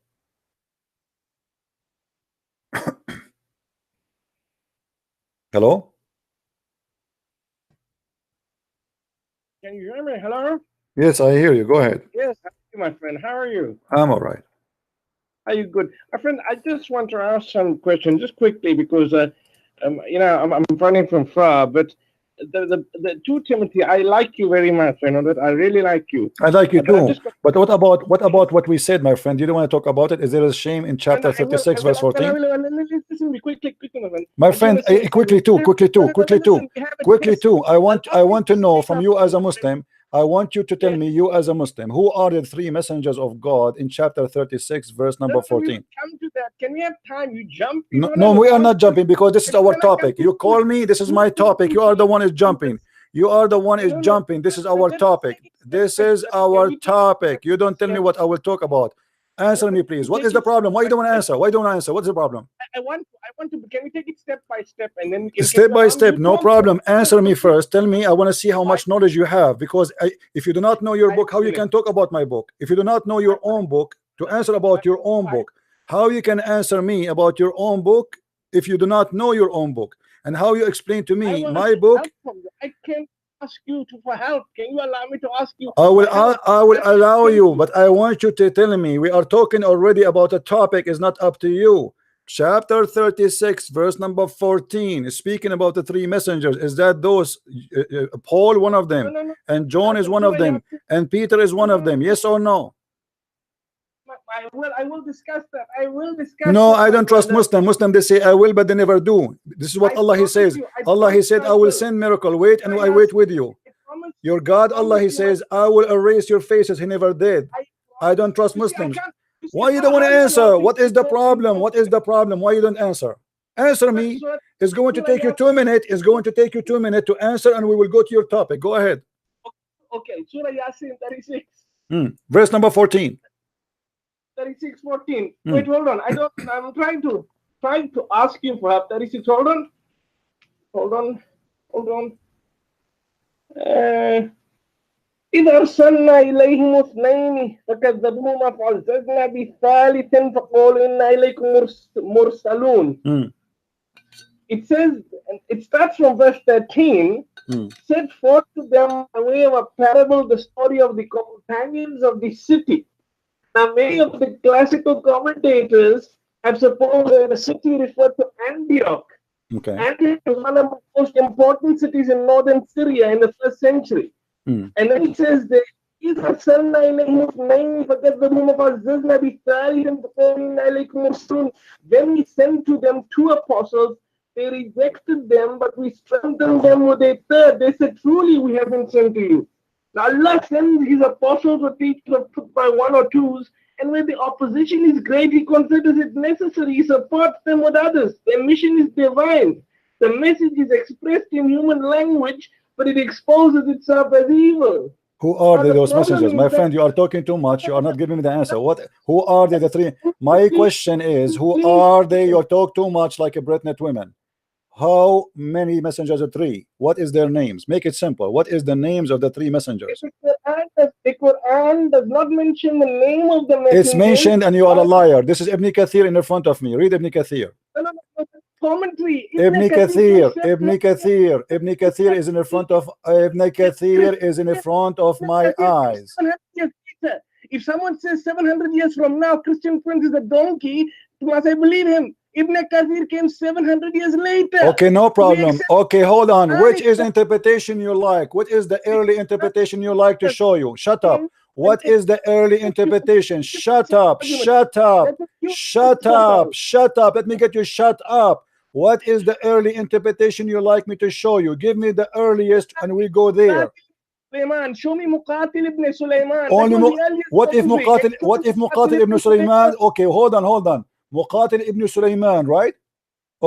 Hello? Can you hear me? Hello? Yes, I hear you. Go ahead. Yes, my friend. How are you? I'm all right. Are you good? My friend, I just want to ask some questions just quickly because, you know, I'm running from far, but the 2 Timothy, I like you very much. You know that I really like you. I like you But I too. just got- But what about what we said, my friend? You don't want to talk about it? Is there a shame in chapter 36, verse 14? Listen to me quickly, my friend. My friend, quickly too. I want to know from you as a Muslim. I want you to tell me, you as a Muslim, who are the 3 messengers of God in chapter 36, verse number 14? Come to that. Can we have time? You jump. No, we are not jumping because this is our topic. You call me, this is my topic. You are the one is jumping. You are the one is jumping. This is our topic. This is our topic. You don't tell me what I will talk about. Answer me, please. What is the problem? Why you don't want to answer? Why don't answer? What's the problem? I want to. Can we take it step by step and then we can Step by step, no problem. Answer me first. Tell me. I want to see how much knowledge you have, because if you do not know your book, how you can talk about my book? If you do not know your own book, to answer about your own book, how you can answer me about your own book if you do not know your own book? And how you explain to me my book? I can ask you for help. Can you allow me to ask you? I will allow you, but I want you to tell me. We are talking already about a topic. Is not up to you. Chapter 36, verse number 14, is speaking about the 3 messengers. Is that those? Paul, one of them, and John is one of them, and Peter is one of them. Yes or no? I will discuss that. I will discuss. No, I don't trust Muslim. They say I will, but they never do. This is what Allah He says. Allah He said, I will send miracle. Wait, and I wait with you. Your God, Allah He says, I will erase your faces. He never did. I don't trust Muslims. Why you don't want to answer? What is the problem? What is the problem? Why you don't answer? Answer me. It's going to take you 2 minutes. It's going to take you 2 minutes to answer, and we will go to your topic. Go ahead. Okay, Surah Yasin 36. Verse number 14. 36:14. Wait, hold on. I'm trying to ask you for help. 36. Hold on. إذا أرسلنا إليهم اثنين فكذبوهما فعززنا بثالث فقالوا إنا إليكم مرسلون. It says, it starts from verse 13. Set forth to them by way of a parable the story of the companions of the city. Now, many of the classical commentators have supposed that the city referred to Antioch. Okay. Antioch was one of the most important cities in northern Syria in the 1st century. And then it says that when we sent to them 2 apostles, they rejected them, but we strengthened them with a 3rd. They said, truly we have been sent to you. Now Allah sends His apostles or teachers by 1 or 2s, and when the opposition is great, He considers it necessary. He supports them with others. Their mission is divine. The message is expressed in human language, but it exposes itself as evil. Who are those messengers? My friend, you are talking too much. You are not giving me the answer. Who are they, the 3? My question is, who are they? You talk too much like a Britnet women. How many messengers are 3? What is their names? Make it simple. What is the names of the 3 messengers? The Quran does not mention the name of the messenger. It's mentioned, and you are a liar. This is Ibn Kathir in the front of me. Read Ibn Kathir. No. Commentary. Ibn Kathir is in the front of Ibn Kathir is in the front of my eyes. If someone says 700 years from now Christian Prince is a donkey, must I believe him? Ibn Kathir came 700 years later. Okay, no problem. Okay, hold on. Which is interpretation you like? What is the early interpretation you like to show you? Shut up. What is the early interpretation? Shut up. Shut up. Shut up. Shut up. Let me get you shut up. What is the early interpretation you like me to show you? Give me the earliest and we go there. Sulaiman, show me Muqatil ibn Sulaiman. What if Muqatil ibn Sulaiman? Okay, hold on. Muqatil ibn Sulaiman, right?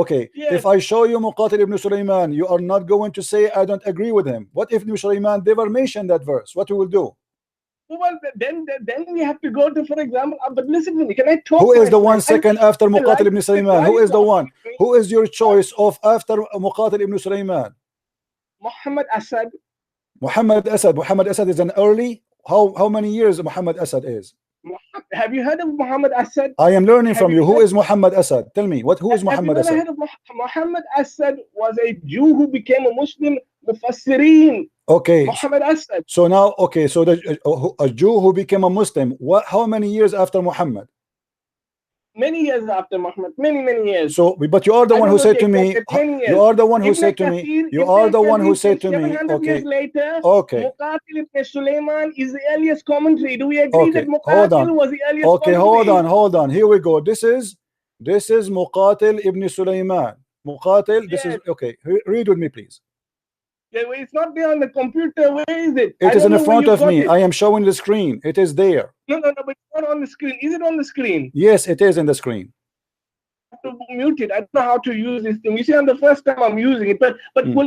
Okay, if I show you Muqatil ibn Sulaiman, you are not going to say I don't agree with him. What if Ibn Sulaiman never mentioned that verse? What we will do? Well, then we have to go to, for example, but listen to me. Can I talk? Who is the one second after Muqatil ibn Sulaiman? Who is the one? Who is your choice of after Muqatil ibn Sulaiman? Muhammad Asad. Muhammad Asad. Muhammad Asad is an early. How many years Muhammad Asad is? Have you heard of Muhammad Asad? I am learning from you. Who is Muhammad Asad? Tell me, who is Muhammad Asad? Heard of Muhammad Asad was a Jew who became a Muslim. Mufassirin. Okay. Muhammad Asad. So now, okay, so a Jew who became a Muslim. How many years after Muhammad? Many years after Muhammad. Many years. So, but you are the one who said to me. You are the one who said to me. You are the one who said to me. Okay. Years later, okay. Muqatil ibn Sulaiman is the earliest commentary. Do we agree that Muqatil was the earliest commentary? Okay, hold on. Here we go. This is Muqatil ibn Sulaiman. Muqatil. This is okay. Read with me, please. Yeah, well, it's not there on the computer. Where is it? It is in front of me. I am showing the screen. It is there. No, but it's not on the screen. Is it on the screen? Yes, it is in the screen. I have to mute it. I don't know how to use this thing. You see, on the first time I'm using it, but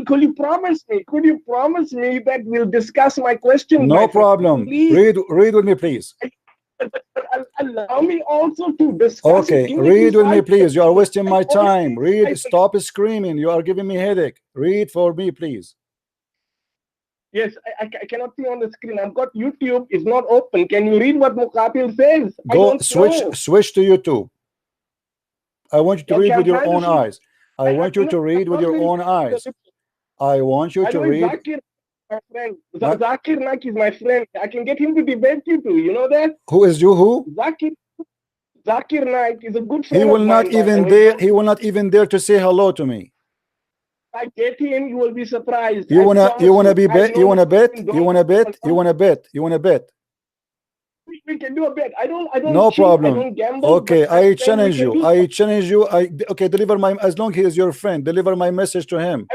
could you promise me? Could you promise me that we'll discuss my question? No problem. Read with me, please. Allow me also to discuss. Okay, read with me, please. You are wasting my time. Read. Stop screaming. You are giving me headache. Read for me, please. Yes, I cannot see on the screen. I've got YouTube. It's not open. Can you read what Muqatil says? Go switch to YouTube. I want you to read with your own eyes. I want you to read with your own eyes. I want you to read. Zakir, my friend. Zakir Naik is my friend. I can get him to debate you too. You know that? Who is you? Who? Zakir Naik is a good friend. He will not even dare. He will not even dare to say hello to me. I get him, you will be surprised. You wanna bet? You wanna bet? You wanna bet? You wanna bet? You wanna bet? We can do a bet. I don't no cheat, problem. I don't gamble, okay, I challenge you. I challenge you. Okay, deliver my, as long as he is your friend, deliver my message to him.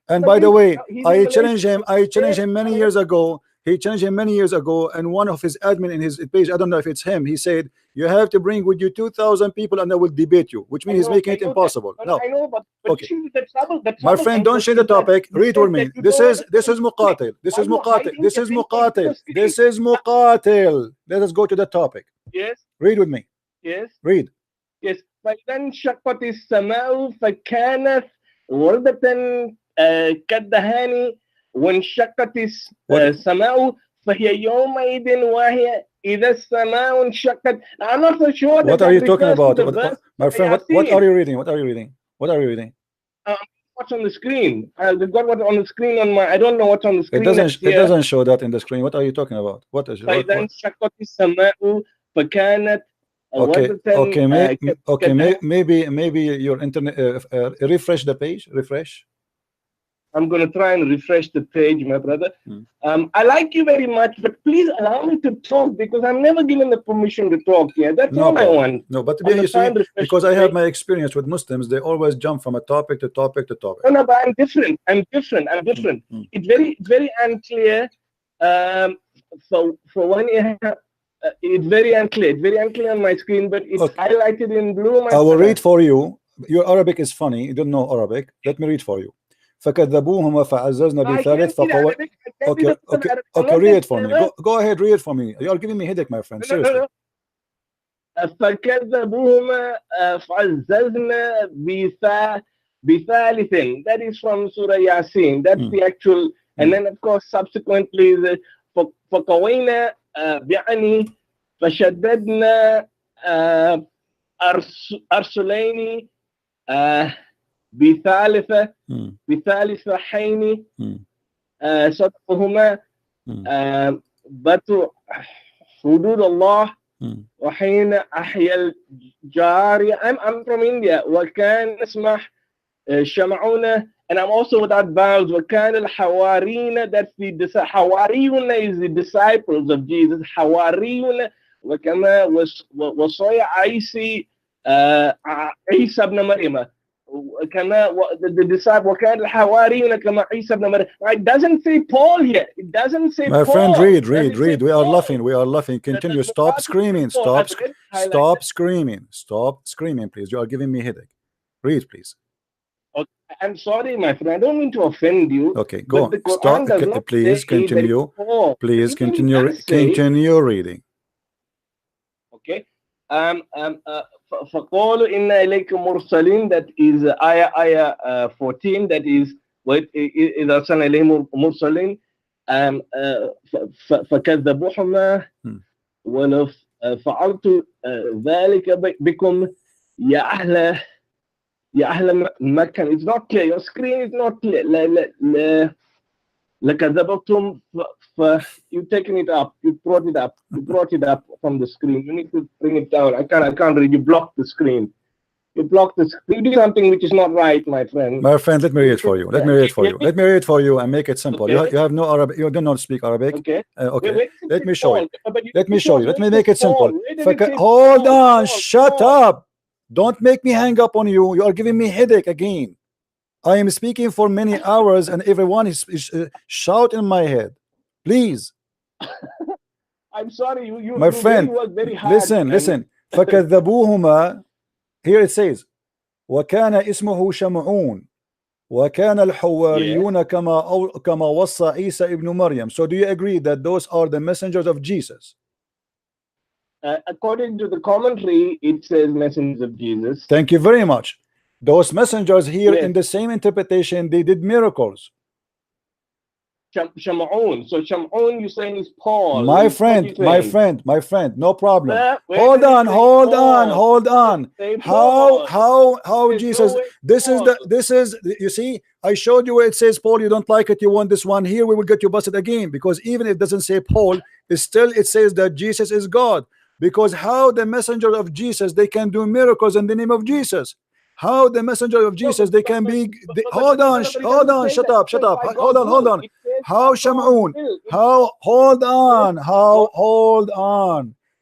And by the way, I challenge him. I challenged him many years ago. He challenged him many years ago, and one of his admin in his page, I don't know if it's him, he said, you have to bring with you 2,000 people and I will debate you, which means he's making it impossible. No, I know, but okay. My friend, don't change the topic. Read with me. This is Muqatil. This is Muqatil. This is Muqatil. This is Muqatil. Let us go to the topic. Yes. Read with me. Yes. Read. Yes. فإذا انشقت السماء فكانت وردة كالدهان وانشقت السماء فهي يومئذ وهي إذا السماء انشقت. I'm not so sure. What are you talking about? My friend, what are you reading? What are you reading? What are you reading? What's on the screen? I've got what on the screen on my. I don't know what's on the screen. It doesn't show that in the screen. What are you talking about? What is? فإذا انشقت السماء فكانت. Maybe your internet. Refresh the page. Refresh. I'm going to try and refresh the page, my brother. I like you very much, but please allow me to talk because I'm never given the permission to talk here. That's all I want. No, but you see, because I have my experience with Muslims, they always jump from a topic to topic to topic. No, but I'm different. It's very unclear. For one year, it's very unclear. It's very unclear on my screen, but it's highlighted in blue. I will read for you. Your Arabic is funny. You don't know Arabic. Let me read for you. فكذبوهما فعززنا بثالث okay, read it for me. Go ahead, read it for me. You are giving me headache, my friend. Seriously. فكذبوهما فعززنا بثالث. That is from Surah Yasin. That's the actual. And then of course subsequently the فقوينا بعني فشددنا أرسلين بثالث حين صدقهما بطوا حدود الله وحين أحيا الجاري. I'm from India. وكان اسمح شمعون, and I'm also without vowels. وكان الحواريين, that's the حواريون is the disciples of Jesus. حواريون وكما وصي عيسى عيسى ابن مريم. The disciple وكان الحواريون كما عيسى ابن مريم. It doesn't say Paul here. It doesn't say my Paul. friend, read. We are laughing. Continue. Stop screaming. Stop screaming. Stop screaming, please. You are giving me headache. Read, please. Okay, I'm sorry, my friend. I don't mean to offend you. Okay, go on. Start. Please continue. Please continue. Continue reading. Okay. فقالوا إنا إليكم مرسلين, that is ayah 14, that is إذا أرسلنا إليهم مرسلين فكذبوهما ولو فعلت ذلك بكم يا أهل مكة. It's not clear. Your screen is not clear. لكذبتم you taken it up. You brought it up. You brought it up from the screen. You need to bring it down. I can't read. You blocked the screen. You blocked the screen. You do something which is not right, my friend. My friend, let me read it for you. Let me read it for you. Let me read it for you and make it simple. Okay. You have no Arabic. You do not speak Arabic. Okay. Okay. Wait, let me show you. Let me show you. Let me wait, make it simple. wait, Hold on. Shut up. Don't make me hang up on you. You are giving me headache again. I am speaking for many hours and everyone is shout in my head. Please. I'm sorry. You my friend, really work very hard. Listen. فكذبوهما. Here it says وكان اسمه شمعون وكان الحواريون كما وصى عيسى ابن مريم. So do you agree that those are the messengers of Jesus? According to the commentary, it says messengers of Jesus. Thank you very much. Those messengers here in the same interpretation, they did miracles. Shamoun. So Shamoun, you're saying is Paul. My friend, no problem. Hold on. How Jesus? This is you see, I showed you where it says Paul. You don't like it, you want this one. Here we will get you busted again, because even if it doesn't say Paul, it says that Jesus is God. Because how the messenger of Jesus, they can do miracles in the name of Jesus? How the messenger of Jesus, they can be hold on, shut up, hold on. How Shamoun? Hold on,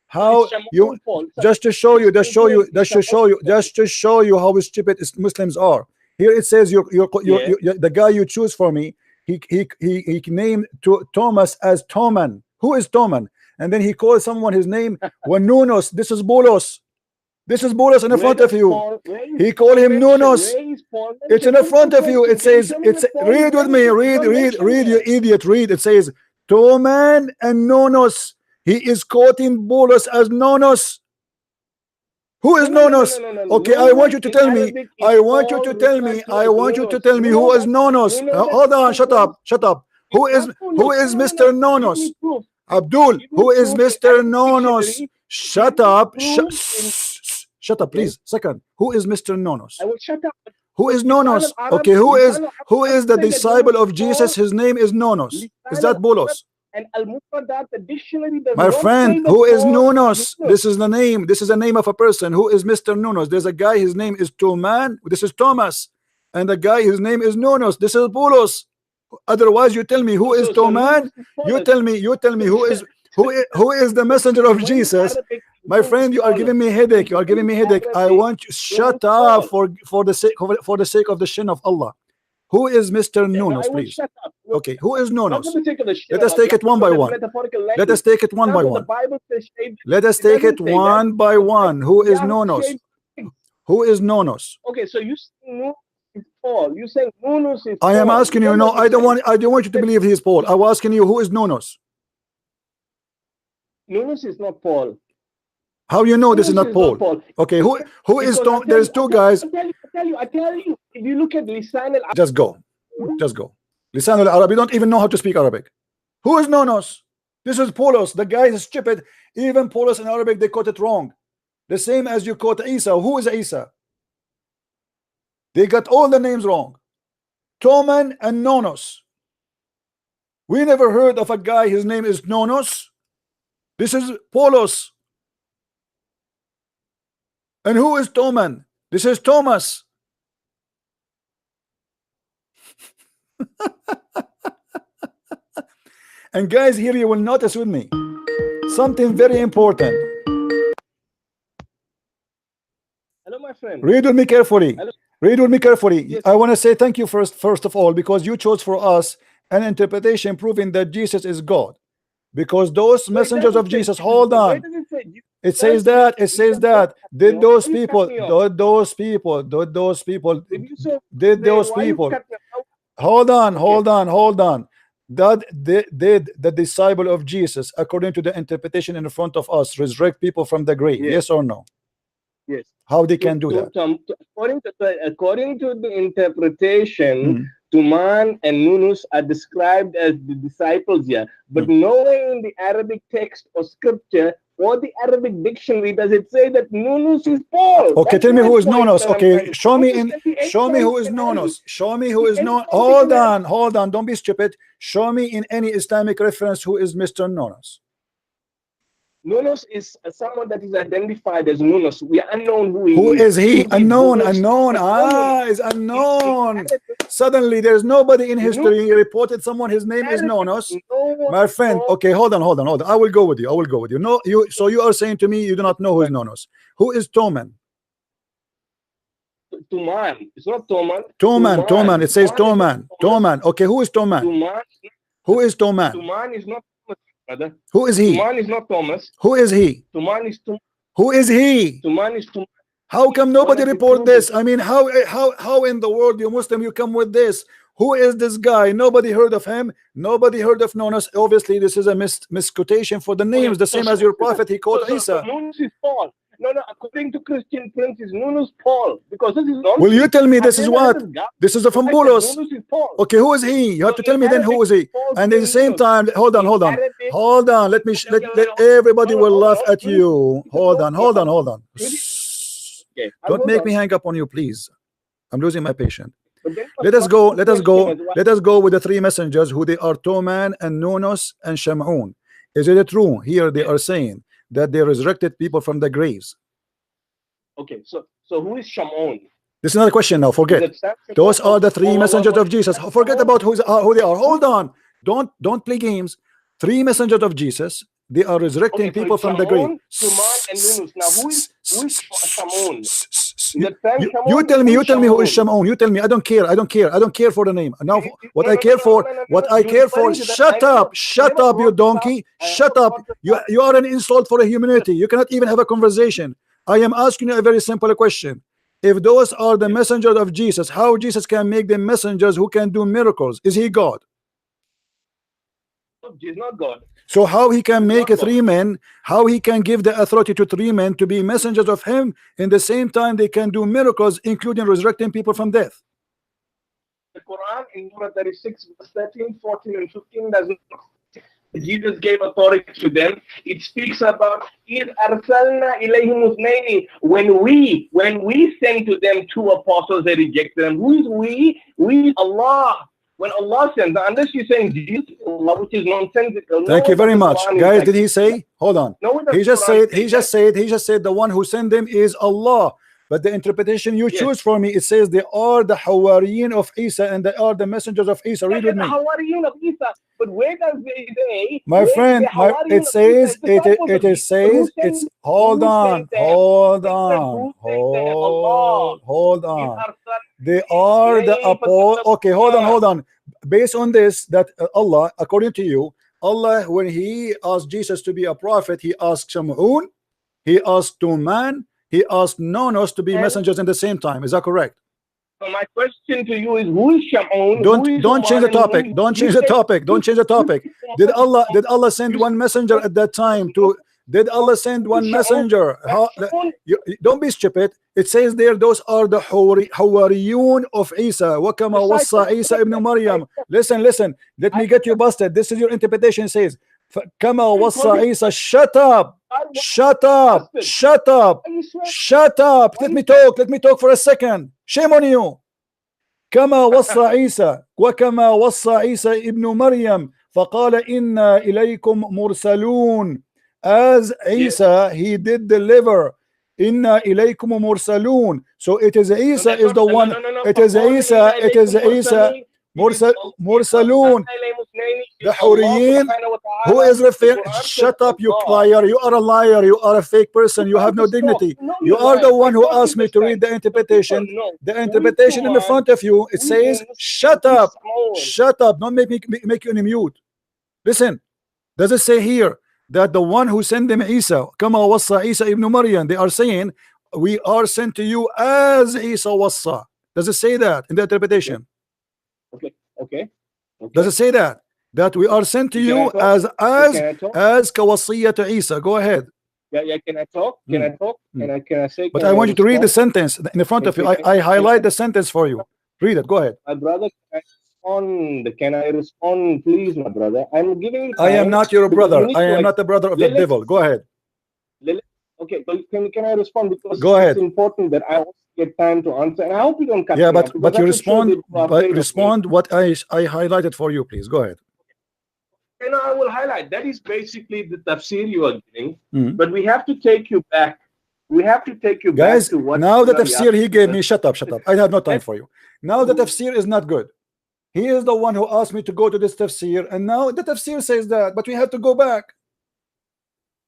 how you just to show you how stupid Muslims are. Here it says the guy you choose for me, he named Thomas as Toman. Who is Toman? And then he calls someone his name Wanunos. This is Bolos. This is Bolos in the front of you. He called him Nunos. It's in the front of you. It says, read with me, read, you idiot, read. It says, Toman and Nonos. He is quoting Bolos as Nonos. Who is Nonos? Okay, I want you to tell me. I want you to tell me who is Nonos. Hold on, shut up. Who is Mr. Nonos? Abdul, who is Mr. Nonos? Shut up. Shut up, please. Second, who is Mr. Nonos? I will shut up. Who is Nonos? Okay, who is the disciple of Jesus? His name is Nonos. Is that Bolos? And the dictionary does my friend, who is Nonos? This is the name. This is the name of a person. Who is Mr. Nonos? There's a guy, his name is Toman. This is Thomas. And the guy, his name is Nonos. This is Bolos. Otherwise, you tell me who is Toman. You tell me who is the messenger of Jesus. My friend, you are giving me headache. I want you shut up for the sake of the shin of Allah. Who is Mr. Nonos, please? Okay, who is Nonos? Let us take it one by one. Let us take it one by one. Who is Nonos? Who is Nonos? Okay, so you say is Paul. You say Nonos is Paul. I am asking you. No, I don't want you to believe he is Paul. I was asking you, who is Nonos? Nonos is not Paul. How you know this is not Paul? Okay, who is Tom? There's two guys. I tell you. If you look at Lisan al-Arab. Just go. Lisan al-Arab. You don't even know how to speak Arabic. Who is Nonos? This is Paulos. The guy is stupid. Even Paulos in Arabic, they quote it wrong. The same as you quote Isa. Who is Isa? They got all the names wrong. Toman and Nonos. We never heard of a guy, his name is Nonos. This is Paulos. And who is Toman? This is Thomas. And guys, here you will notice with me something very important. Hello, my friend. Read with me carefully. Hello. Read with me carefully. Yes. I want to say thank you first of all, because you chose for us an interpretation proving that Jesus is God. Because those messengers of Jesus, hold on. It says that. It says that. Did those people? Did those people? Did those people? Did those people? Hold on. Hold on. Hold on. That did the disciple of Jesus, according to the interpretation in front of us, resurrect people from the grave? Yes or no? Yes. How they can do that? According to the interpretation, Tuman and Nunus are described as the disciples here, but nowhere in the Arabic text or scripture or the Arabic dictionary does it say that Nunus is Paul. Okay, tell me who is Nunus. Okay, show me who is Nunus. Show me who is Nunus. Hold on, don't be stupid. Show me in any Islamic reference who is Mr. Nunus. Nunus is someone that is identified as Nunus. We are unknown who he is. Who is he? Unknown. Is unknown. Suddenly, there's nobody in history reported someone. His name is Nunus. My friend. Okay, hold on. I will go with you. No, so you are saying to me you do not know who is Nunus. Who is Toman? Tuman. It's not Toman. Toman. It says Toman. Okay, who is Toman? Who is Toman? Tuman is not Thomas, brother. Who is he? Tuman is not Thomas. Who is he? Tuman is Tuman. Who is he? Tuman is Tuman. How come nobody report this? I mean, how in the world, you Muslim, you come with this? Who is this guy? Nobody heard of him. Nobody heard of Nunus. Obviously, this is a misquotation for the names, the same as your prophet. He called Isa. Nunus is Paul. No, according to Christian princes, Nunus Paul. Because this is nonsense. Will you tell me this is what? This is a Fambulos. Okay, who is he? You have to tell me then who is he. And at the same time, hold on. Let everybody will laugh at you. Hold on. Don't make me hang up on you, please. I'm losing my patience. Let us go with the three messengers, who they are: Toman and Nunus and Shamun. Is it true here they are saying that they resurrected people from the graves? Okay, so who is Shamun? This is not a question now. Forget. Those are the three messengers of Jesus. Forget about who they are. Hold on. Don't play games. Three messengers of Jesus. They are resurrecting people from the grave. Tuman and Nunus. Now who is Shamun? You tell me who is Shamun. You tell me. I don't care for the name. Now what I care for, shut up, you donkey, shut up. You are an insult for humanity. You cannot even have a conversation. I am asking you a very simple question. If those are the messengers of Jesus, how Jesus can make them messengers who can do miracles? Is he God? He's not God. So how he can make three men, how he can give the authority to three men to be messengers of him, in the same time they can do miracles, including resurrecting people from death? The Quran in Surah 36, verse 13, 14, and 15 does not. Jesus gave authority to them. It speaks about when we send to them two apostles, they rejected them. Who is we? We is Allah. When Allah sends, unless you're saying Jesus, Allah, which is nonsensical. Thank you very much, guys. Did he say? Hold on. He just said the one who sent them is Allah. But the interpretation you choose for me, it says they are the Hawariyin of Isa and they are the messengers of Isa. Read with me. Hawariyin of Isa. But where does they say? My friend, it says it's hold on. They are the apostle. Okay, hold on. Based on this, that Allah, according to you, Allah, when he asked Jesus to be a prophet, he asked Shamun, he asked Tuman, he asked Nunus to be messengers in the same time. Is that correct? So my question to you is, who is Shamun? Don't change the topic. Don't change the topic. Did Allah send one messenger at that time to? Did Allah send one messenger? Don't be stupid. It says there, those are the Hawariyun of Isa. وَكَمَا وَصَّى Isa ibn Maryam. Listen. Let me get you busted. This is your interpretation. It says, كَمَا وَصَّى Isa. Shut up. Let me talk for a second. Shame on you. كَمَا وَصَّى Isa. وَكَمَا وَصَّى Isa ibn Maryam. فَقَالَ إِنَّا إِلَيْكُمْ مُرْسَلُونَ. As Isa, he did deliver. Inna ilaykum mursalun. So it is Isa is the one. It is Isa. Mursalun. The Huriyin. Who is referring? Shut up, you liar. You are a liar. You are a fake person. You have no dignity. You are the one who asked me to read the interpretation. The interpretation in the front of you. It says, shut up. Don't make you mute. Listen. Does it say here that the one who sent them Isa, kama wassa Isa ibn Maryam, they are saying we are sent to you as Isa wassa. Does it say that in the interpretation? Okay. Does it say that we are sent to you as kawasiyat Isa? Go ahead. Yeah, can I talk? Can I say? But I want you to read the sentence in front of you. I highlight the sentence for you. Read it. Go ahead. My brother, can I respond, please, my brother? I'm giving you time. I am not your brother. I am not the brother of the devil. Go ahead. Okay, can I respond? Because go ahead. It's important that I also get time to answer, and I hope you don't cut me off. But you respond. Respond what I highlighted for you, please. Go ahead. And I will highlight that is basically the tafsir you are giving, but we have to take you back. We have to take you guys, back to what now the tafsir he gave me. Shut up. I have no time for you. Now the tafsir is not good. He is the one who asked me to go to this tafsir, and now the tafsir says that, but we have to go back.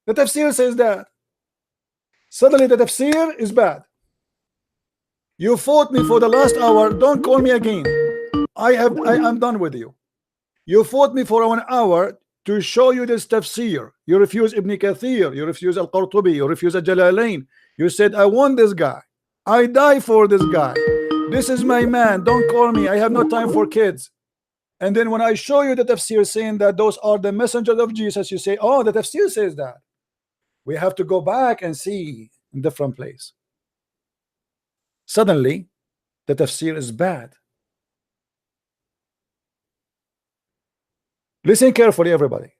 The tafsir says that. Suddenly the tafsir is bad. You fought me for the last hour. Don't call me again. I am done with you. You fought me for 1 hour to show you this tafsir. You refuse Ibn Kathir, you refuse Al-Qurtubi, you refuse Al-Jalalain. You said, I want this guy. I die for this guy. This is my man. Don't call me. I have no time for kids. And then when I show you the tafsir saying that those are the messengers of Jesus, you say, oh, the tafsir says that. We have to go back and see in different place. Suddenly, the tafsir is bad. Listen carefully, everybody.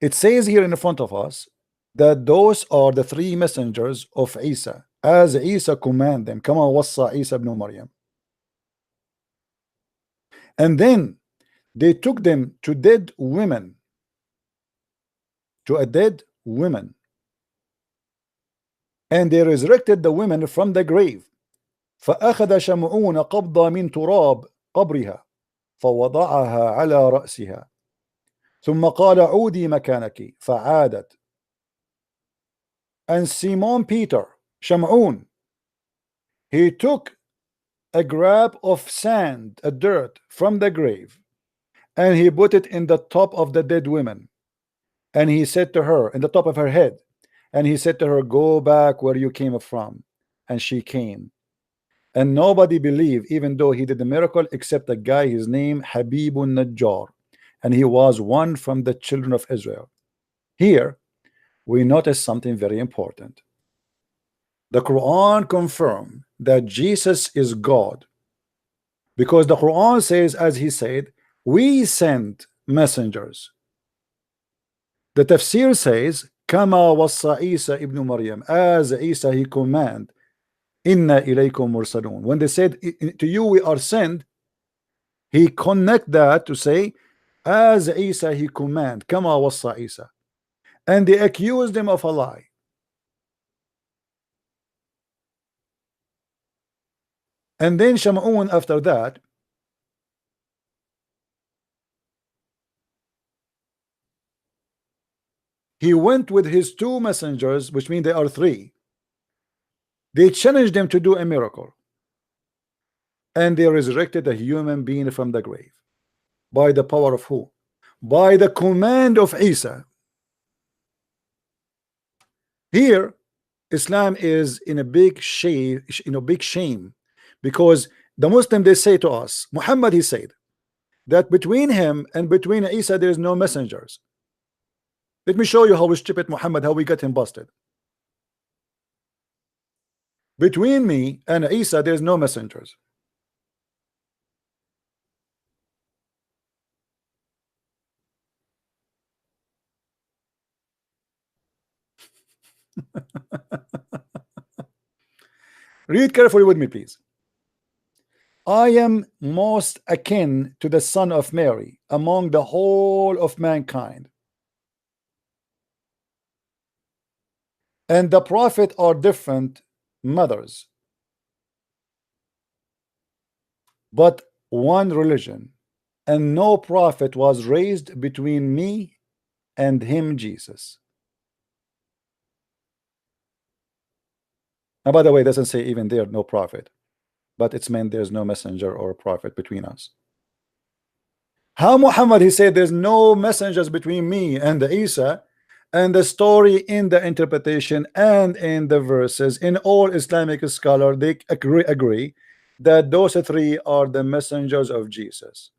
It says here in front of us that those are the 3 messengers of Isa, as Isa command them, kama wassa Isa ibn Maryam. And then they took them to dead women, to a dead woman, and they resurrected the women from the grave. فأخذ شمعون قبضة من تراب قبرها فوضعها على رأسها ثم قال عودي مكانك فعادت. And Simon Peter, Shamun, he took a grab of sand, a dirt from the grave, and he put it in the top of the dead woman, and he said to her, in the top of her head, and he said to her, go back where you came from. And she came. And nobody believed, even though he did the miracle, except a guy, his name Habibun Najjar, and he was one from the children of Israel. Here we notice something very important. The Quran confirms that Jesus is God, because the Quran says, as he said, we sent messengers. The tafsir says, kama wassa Isa ibn Maryam, as Isa he command, inna ilaykum mursalun. When they said to you we are sent, he connect that to say, as Isa he command, kama wassa Isa. And they accused him of a lie. And then Shamun, after that, he went with his 2 messengers, which means they are 3. They challenged them to do a miracle, and they resurrected a human being from the grave. By the power of who? By the command of Isa. Here Islam is in a big shame, because the Muslim, they say to us, Muhammad, he said that between him and between Isa there is no messengers. Let me show you how stupid Muhammad, how we got him busted. Between me and Isa there is no messengers. Read carefully with me, please. I am most akin to the son of Mary among the whole of mankind, and the prophet are different mothers, but one religion, and no prophet was raised between me and him, Jesus. Now, by the way, it doesn't say even there no prophet, but it's meant there's no messenger or prophet between us. How Muhammad, he said there's no messengers between me and Isa, and the story in the interpretation and in the verses, in all Islamic scholars, they agree that those three are the messengers of Jesus.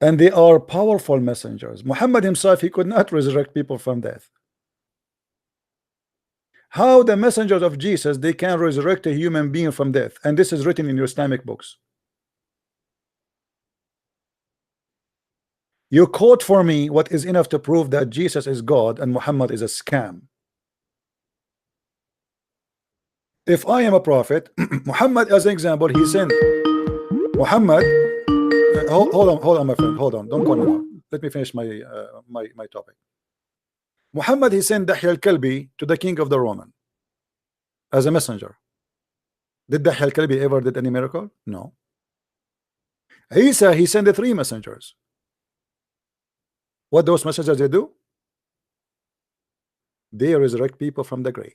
And they are powerful messengers. Muhammad himself, he could not resurrect people from death. How the messengers of Jesus, they can resurrect a human being from death? And this is written in your Islamic books. You quote for me what is enough to prove that Jesus is God and Muhammad is a scam. If I am a prophet, Muhammad, as an example, he sent Muhammad. Hold on, my friend. Hold on. Don't call me now. Let me finish my my topic. Muhammad, he sent Dahya al-Kalbi to the king of the Roman as a messenger. Did Dahya al-Kalbi ever did any miracle? No. Isa, he sent the three messengers. What those messengers they do? They resurrect people from the grave.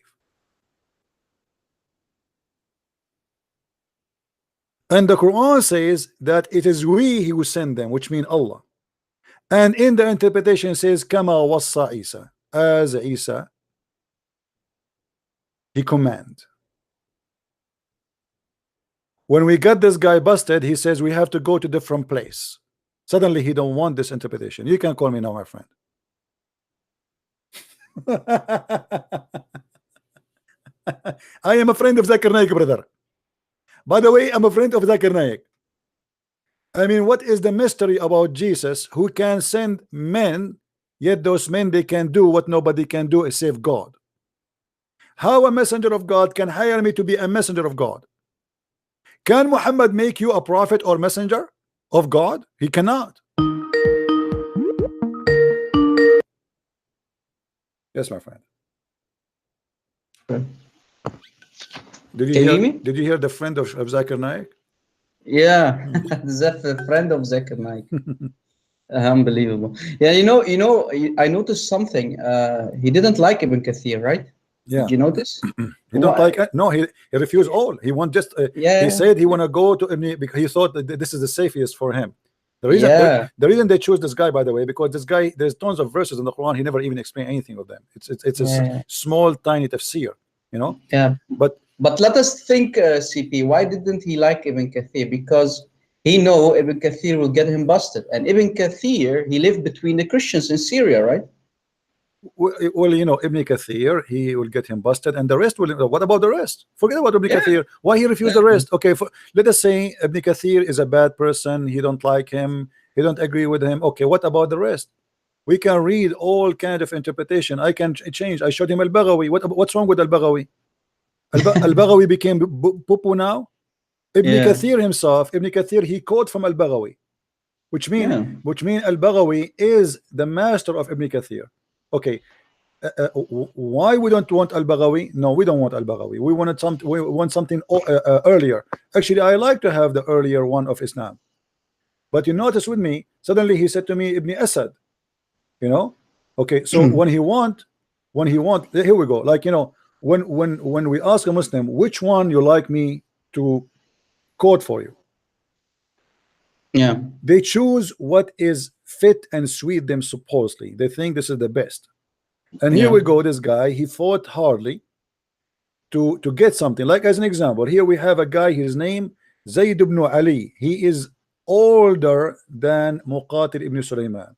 And the Quran says that it is we who send them, which mean Allah. And in the interpretation says Kama wassa Isa, as Isa he command. When we got this guy busted, he says we have to go to different place. Suddenly he don't want this interpretation. You can call me now, my friend. I am a friend of Zakir Naik, brother. By the way, I'm a friend of Zakir Naik. I mean, what is the mystery about Jesus who can send men, yet those men, they can do what nobody can do save God? How a messenger of God can hire me to be a messenger of God? Can Muhammad make you a prophet or messenger of God? He cannot. Yes, my friend. Did you hear me? Did you hear the friend of Zakir Naik? Yeah, the friend of Zakir Naik. Unbelievable. Yeah, I noticed something. He didn't like Ibn Kathir, right? Yeah. Did you notice? He don't like it. No, he refused all. He want just he said he want to go to Ibn because he thought that this is the safest for him. The reason the reason they choose this guy, by the way, because this guy, there's tons of verses in the Quran, he never even explained anything of them. It's a small tiny tafsir, you know. Yeah. But let us think, CP, why didn't he like Ibn Kathir? Because he know Ibn Kathir will get him busted. And Ibn Kathir, he lived between the Christians in Syria, right? Well, you know, Ibn Kathir, he will get him busted, and the rest will. What about the rest? Forget about Ibn Kathir. Why he refused the rest? Okay, let us say Ibn Kathir is a bad person. He don't like him. He don't agree with him. Okay, what about the rest? We can read all kind of interpretation. I can change. I showed him Al-Baghawi. What's wrong with Al-Baghawi? Al-Baghawi became Pupu now. Ibn Kathir himself, Ibn Kathir, he quote from Al-Baghawi, which mean Al-Baghawi is the master of Ibn Kathir. Okay, why we don't want Al-Baghawi? No, we don't want Al-Baghawi. We want something earlier. Actually, I like to have the earlier one of Islam. But you notice with me, suddenly he said to me Ibn Asad. You know, okay. So when he want, here we go. Like, you know, when we ask a Muslim which one you like me to quote for you, yeah, they choose what is fit and sweet them. Supposedly they think this is the best. And here we go, this guy, he fought hardly to get something. Like, as an example, here we have a guy, his name Zayd ibn Ali. He is older than Muqatil ibn Sulaiman.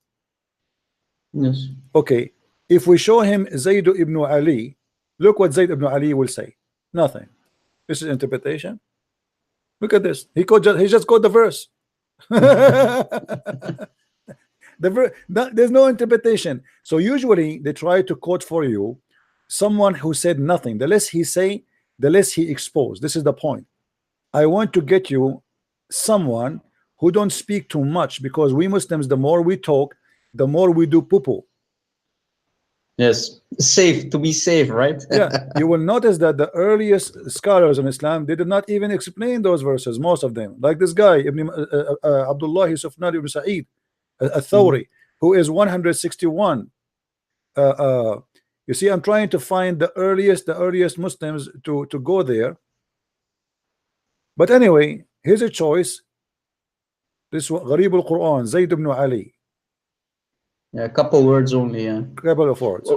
Yes. Okay, if we show him Zayd ibn Ali, look what Zayd ibn Ali will say. Nothing. This is interpretation. Look at this. He just quote the verse. There's no interpretation. So usually they try to quote for you someone who said nothing. The less he say, the less he exposed. This is the point. I want to get you someone who don't speak too much, because we Muslims, the more we talk, the more we do poo-poo. Yes, safe, to be safe, right? Yeah, you will notice that the earliest scholars in Islam, they did not even explain those verses, most of them. Like this guy, Abdullah Sufyan ibn Sa'id al-Thawri, who is 161. You see, I'm trying to find the earliest Muslims to go there. But anyway, his choice. This غريب القرآن زيد بن علي. Yeah, a couple words only. Yeah, couple of words.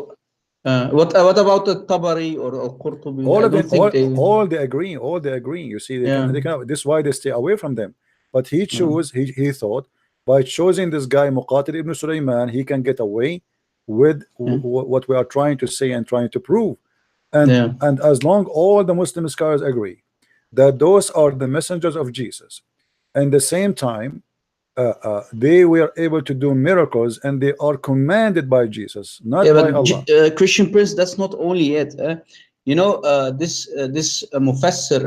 What about the Tabari or Qurtubi? All of them, all they agree. All they agree. You see, they can. This is why they stay away from them. But he chose. He thought by choosing this guy Muqatil ibn Sulaiman, he can get away with what we are trying to say and trying to prove. And as long all the Muslim scholars agree that those are the messengers of Jesus, and the same time they were able to do miracles, and they are commanded by Jesus, not by Allah. Christian Prince, that's not only it. You know, this Mufassir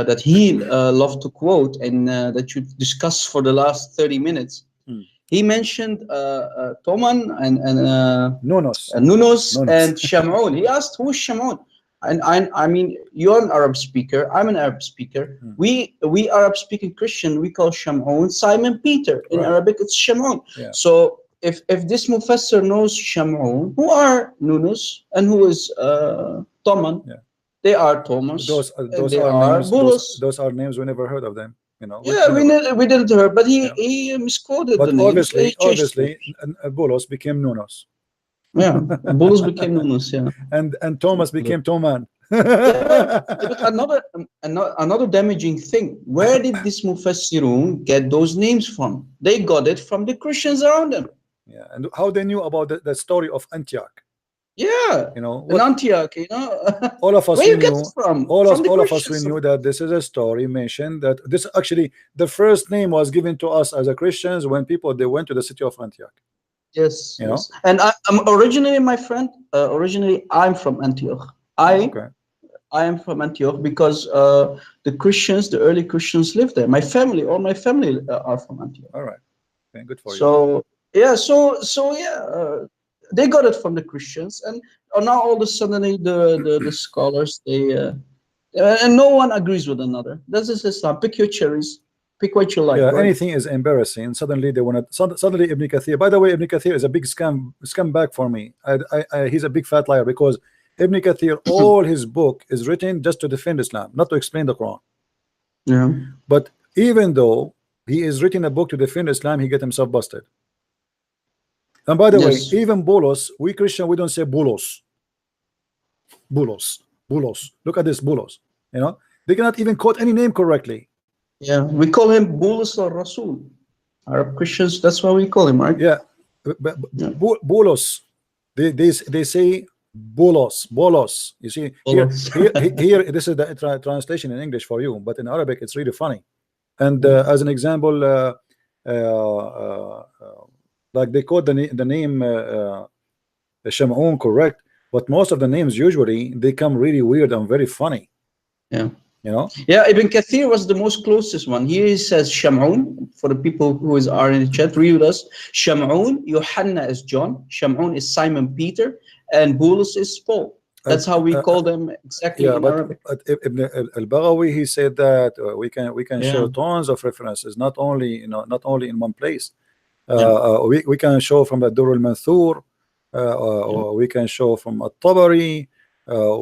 that he loved to quote and that you discussed for the last 30 minutes. He mentioned Toman and Nunos and Shamun. He asked, who is Shamun? And I mean, you're an Arab speaker. I'm an Arab speaker. We Arab speaking Christian, we call Shamun Simon Peter. In Arabic, it's Shamun. So if this Mufassir knows Shamun, who are Nunus and who is Toman? They are Thomas. Those are names we never heard of them. You know. Yeah, we didn't hear, but he misquoted the name. But obviously, Bolos became Nunos. Yeah, Bolos became Nunos. Yeah, and Thomas became Toman. But another damaging thing. Where did this Mufassirun get those names from? They got it from the Christians around them. Yeah, and how they knew about the story of Antioch. Yeah, you know, in Antioch, you know, all of us where you knew, get it from? all of us we knew that this is a story mentioned that this actually the first name was given to us as a Christians when they went to the city of Antioch. Yes, you know, and I'm originally, my friend. Originally, I'm from Antioch. I am from Antioch because the Christians, the early Christians, lived there. My family, all my family are from Antioch. All right, okay, good for you. So yeah, they got it from the Christians, and now all of a sudden the scholars and no one agrees with another. This is Islam. Pick your cherries, pick what you like. Yeah, right? Anything is embarrassing. Suddenly they want to. Suddenly Ibn Kathir. By the way, Ibn Kathir is a big scumbag for me. He's a big fat liar because Ibn Kathir, all his book is written just to defend Islam, not to explain the Quran. Yeah. But even though he is written a book to defend Islam, he get himself busted. And by the way, even Bolos, we Christian, we don't say Bolos. Bolos. Look at this Bolos. You know, they cannot even quote any name correctly. Yeah, we call him Bolos or Rasul. Arab Christians, that's what we call him, right? Yeah, Bolos. They say Bolos. You see, here this is the translation in English for you, but in Arabic it's really funny. And as an example, like they quote the name Shamun correct, but most of the names usually they come really weird and very funny. Yeah, you know. Yeah, Ibn Kathir was the most closest one. Here he says Shamun. For the people who are in the chat, read with us. Shamun, Yohanna is John, Shamun is Simon Peter, and Bulus is Paul. That's how we call them exactly in Arabic. Ibn al-Baghawi, he said that we can show tons of references, not only in one place. We can show from the Durr al-Manthur, we can show from At-Tabari,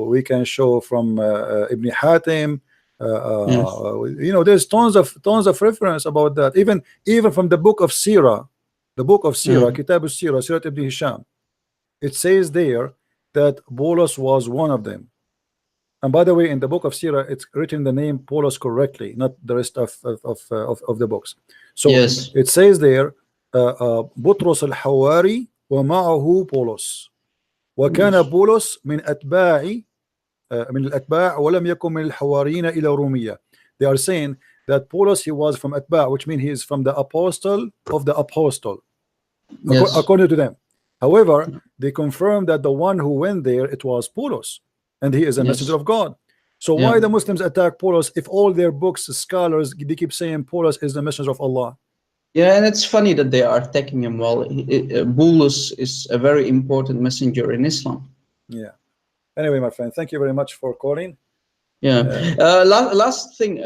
we can show from Ibn Hatim. You know, there's tons of reference about that. Even from the book of Sirah, Kitab al-Sirah, Sirat ibn Hisham, it says there that Bolos was one of them. And by the way, in the book of Sirah, it's written the name Bolos correctly, not the rest of the books. So it says there, بطرس الحواري ومعه بولس وكان بولس من الأتباع ولم يكن من الحواريين إلى رومية. They are saying that Paulus, he was from Atba', which means he is from the apostle of the apostle, according to them. However, they confirm that the one who went there, it was Paulus, and he is a messenger of God. So why the Muslims attack Paulus if all their books, scholars, they keep saying Paulus is the messenger of Allah? Yeah, and it's funny that they are attacking him while Bulus is a very important messenger in Islam. Yeah. Anyway, my friend, thank you very much for calling. Yeah. Last thing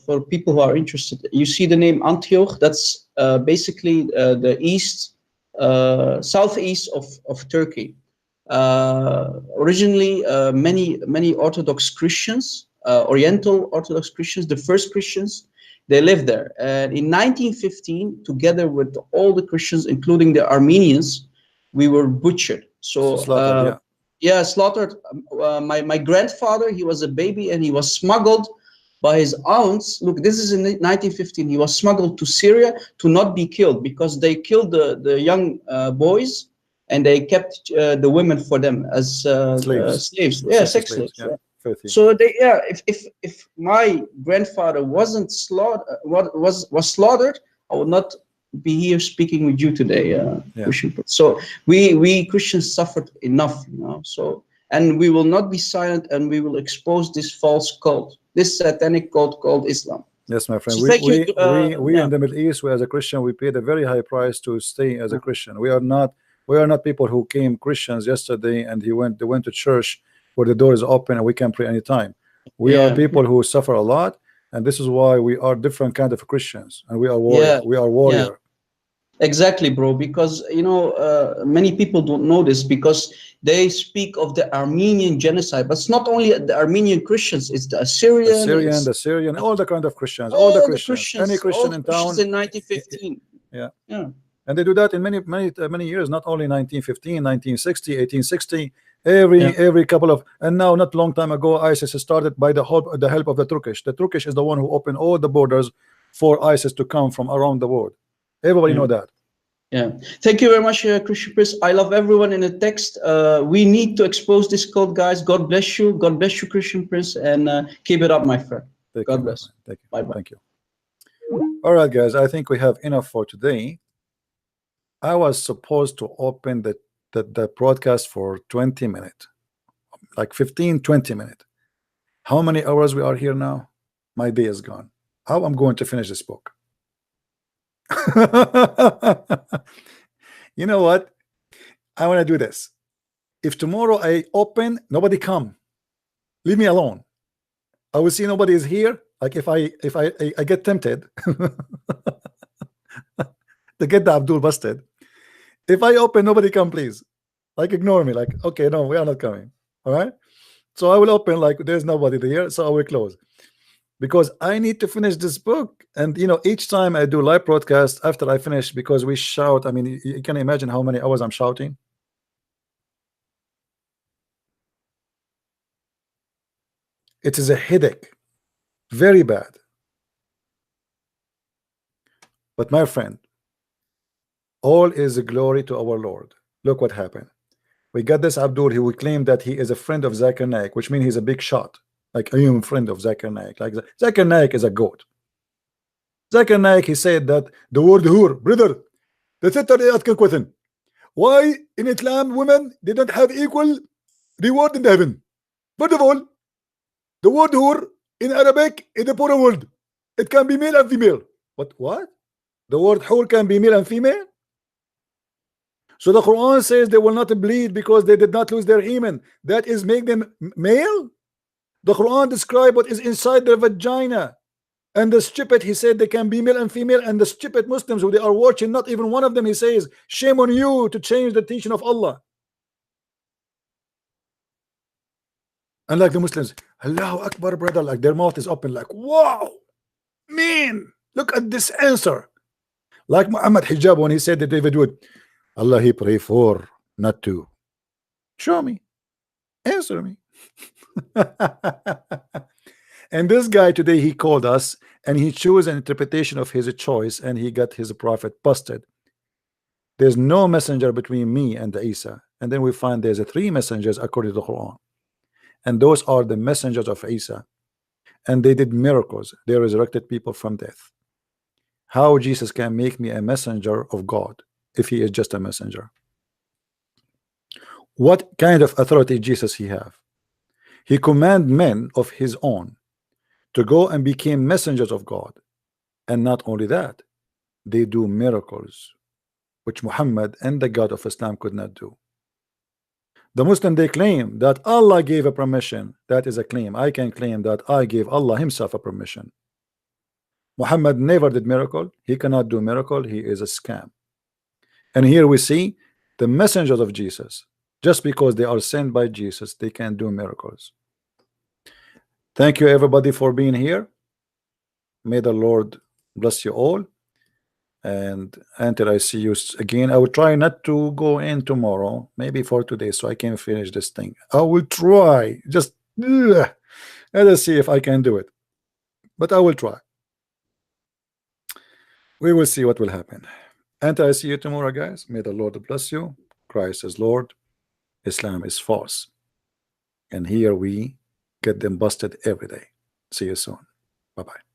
for people who are interested, you see the name Antioch. That's basically the southeast of Turkey. Originally, many Orthodox Christians Oriental Orthodox Christians, the first Christians. They lived there. And in 1915, together with all the Christians, including the Armenians, we were butchered. So, slaughtered, yeah, slaughtered. My grandfather, he was a baby and he was smuggled by his aunts. Look, this is in 1915. He was smuggled to Syria to not be killed because they killed the young boys and they kept the women for them as slaves. Yeah, sex slaves. Yeah. So they, yeah, if my grandfather wasn't slaughtered, was slaughtered, I would not be here speaking with you today, Christian. So we Christians suffered enough, you know. So, and we will not be silent, and we will expose this false cult, this satanic cult called Islam. Yes, my friend. So we in the Middle East, we as a Christian, we paid a very high price to stay as a Christian. We are not people who came Christians yesterday and they went to church where the door is open and we can pray anytime. We are people who suffer a lot, and this is why we are different kind of Christians, and we are warrior. We are warrior. Exactly, bro. Because you know, many people don't know this because they speak of the Armenian genocide, but it's not only the Armenian Christians; it's the Assyrian, the Syrian, all the kind of Christians, all the Christians, any Christian in town. In 1915. Yeah. And they do that in many years, not only 1915, 1960, 1860. Every couple of, and now not long time ago, ISIS started by the help of the Turkish. The Turkish is the one who opened all the borders for ISIS to come from around the world. Everybody know that. Yeah. Thank you very much, Christian Prince. I love everyone in the text. We need to expose this cult, guys. God bless you. God bless you, Christian Prince, and keep it up, my friend. God bless. Thank you. Bye-bye. Thank you. All right, guys. I think we have enough for today. I was supposed to open the broadcast for 20 minutes, like 15-20 minutes. How many hours we are here now? My day is gone. How I'm going to finish this book? You know what? I want to do this. If tomorrow I open, nobody come, leave me alone. I will see nobody is here. Like if I get tempted to get the Abdul busted. If I open, nobody come, please. Like ignore me. Like, okay, no, we are not coming. All right. So I will open like there's nobody there. So I will close because I need to finish this book. And you know, each time I do live broadcast after I finish, because we shout. I mean, you can imagine how many hours I'm shouting. It is a headache, very bad. But my friend, all is glory to our Lord. Look what happened. We got this Abdul who would claim that he is a friend of Zakir Naik, which means he's a big shot. Like I am a friend of Zakir Naik. Like Zakir Naik is a goat. Zakir Naik, he said that the word hur, brother, the sitter question. Why in Islam women they don't have equal reward in the heaven? First of all, the word hur in Arabic is a plural word. It can be male and female. What? The word hur can be male and female? So the Quran says they will not bleed because they did not lose their iman. That is make them male? The Quran describes what is inside their vagina. And the stupid, he said they can be male and female. And the stupid Muslims who they are watching, not even one of them, he says, shame on you to change the teaching of Allah. And like the Muslims, Allahu Akbar, brother, like their mouth is open, like, wow, man, look at this answer. Like Muhammad Hijab when he said that David Wood, Allah he pray for, not to. Show me. Answer me. And this guy today, he called us and he chose an interpretation of his choice and he got his prophet busted. There's no messenger between me and the Isa. And then we find there's 3 messengers according to the Quran. And those are the messengers of Isa. And they did miracles. They resurrected people from death. How Jesus can make me a messenger of God if he is just a messenger? What kind of authority Jesus he have? He command men of his own to go and become messengers of God. And not only that, they do miracles which Muhammad and the God of Islam could not do. The Muslim, they claim that Allah gave a permission. That is a claim. I can claim that I gave Allah himself a permission. Muhammad never did miracle. He cannot do miracle. He is a scam. And here we see the messengers of Jesus. Just because they are sent by Jesus, they can do miracles. Thank you everybody for being here. May the Lord bless you all. And until I see you again, I will try not to go in tomorrow, maybe for today, so I can finish this thing. I will try. Just let us see if I can do it. But I will try. We will see what will happen. Until I see you tomorrow, guys, may the Lord bless you. Christ is Lord. Islam is false. And here we get them busted every day. See you soon. Bye-bye.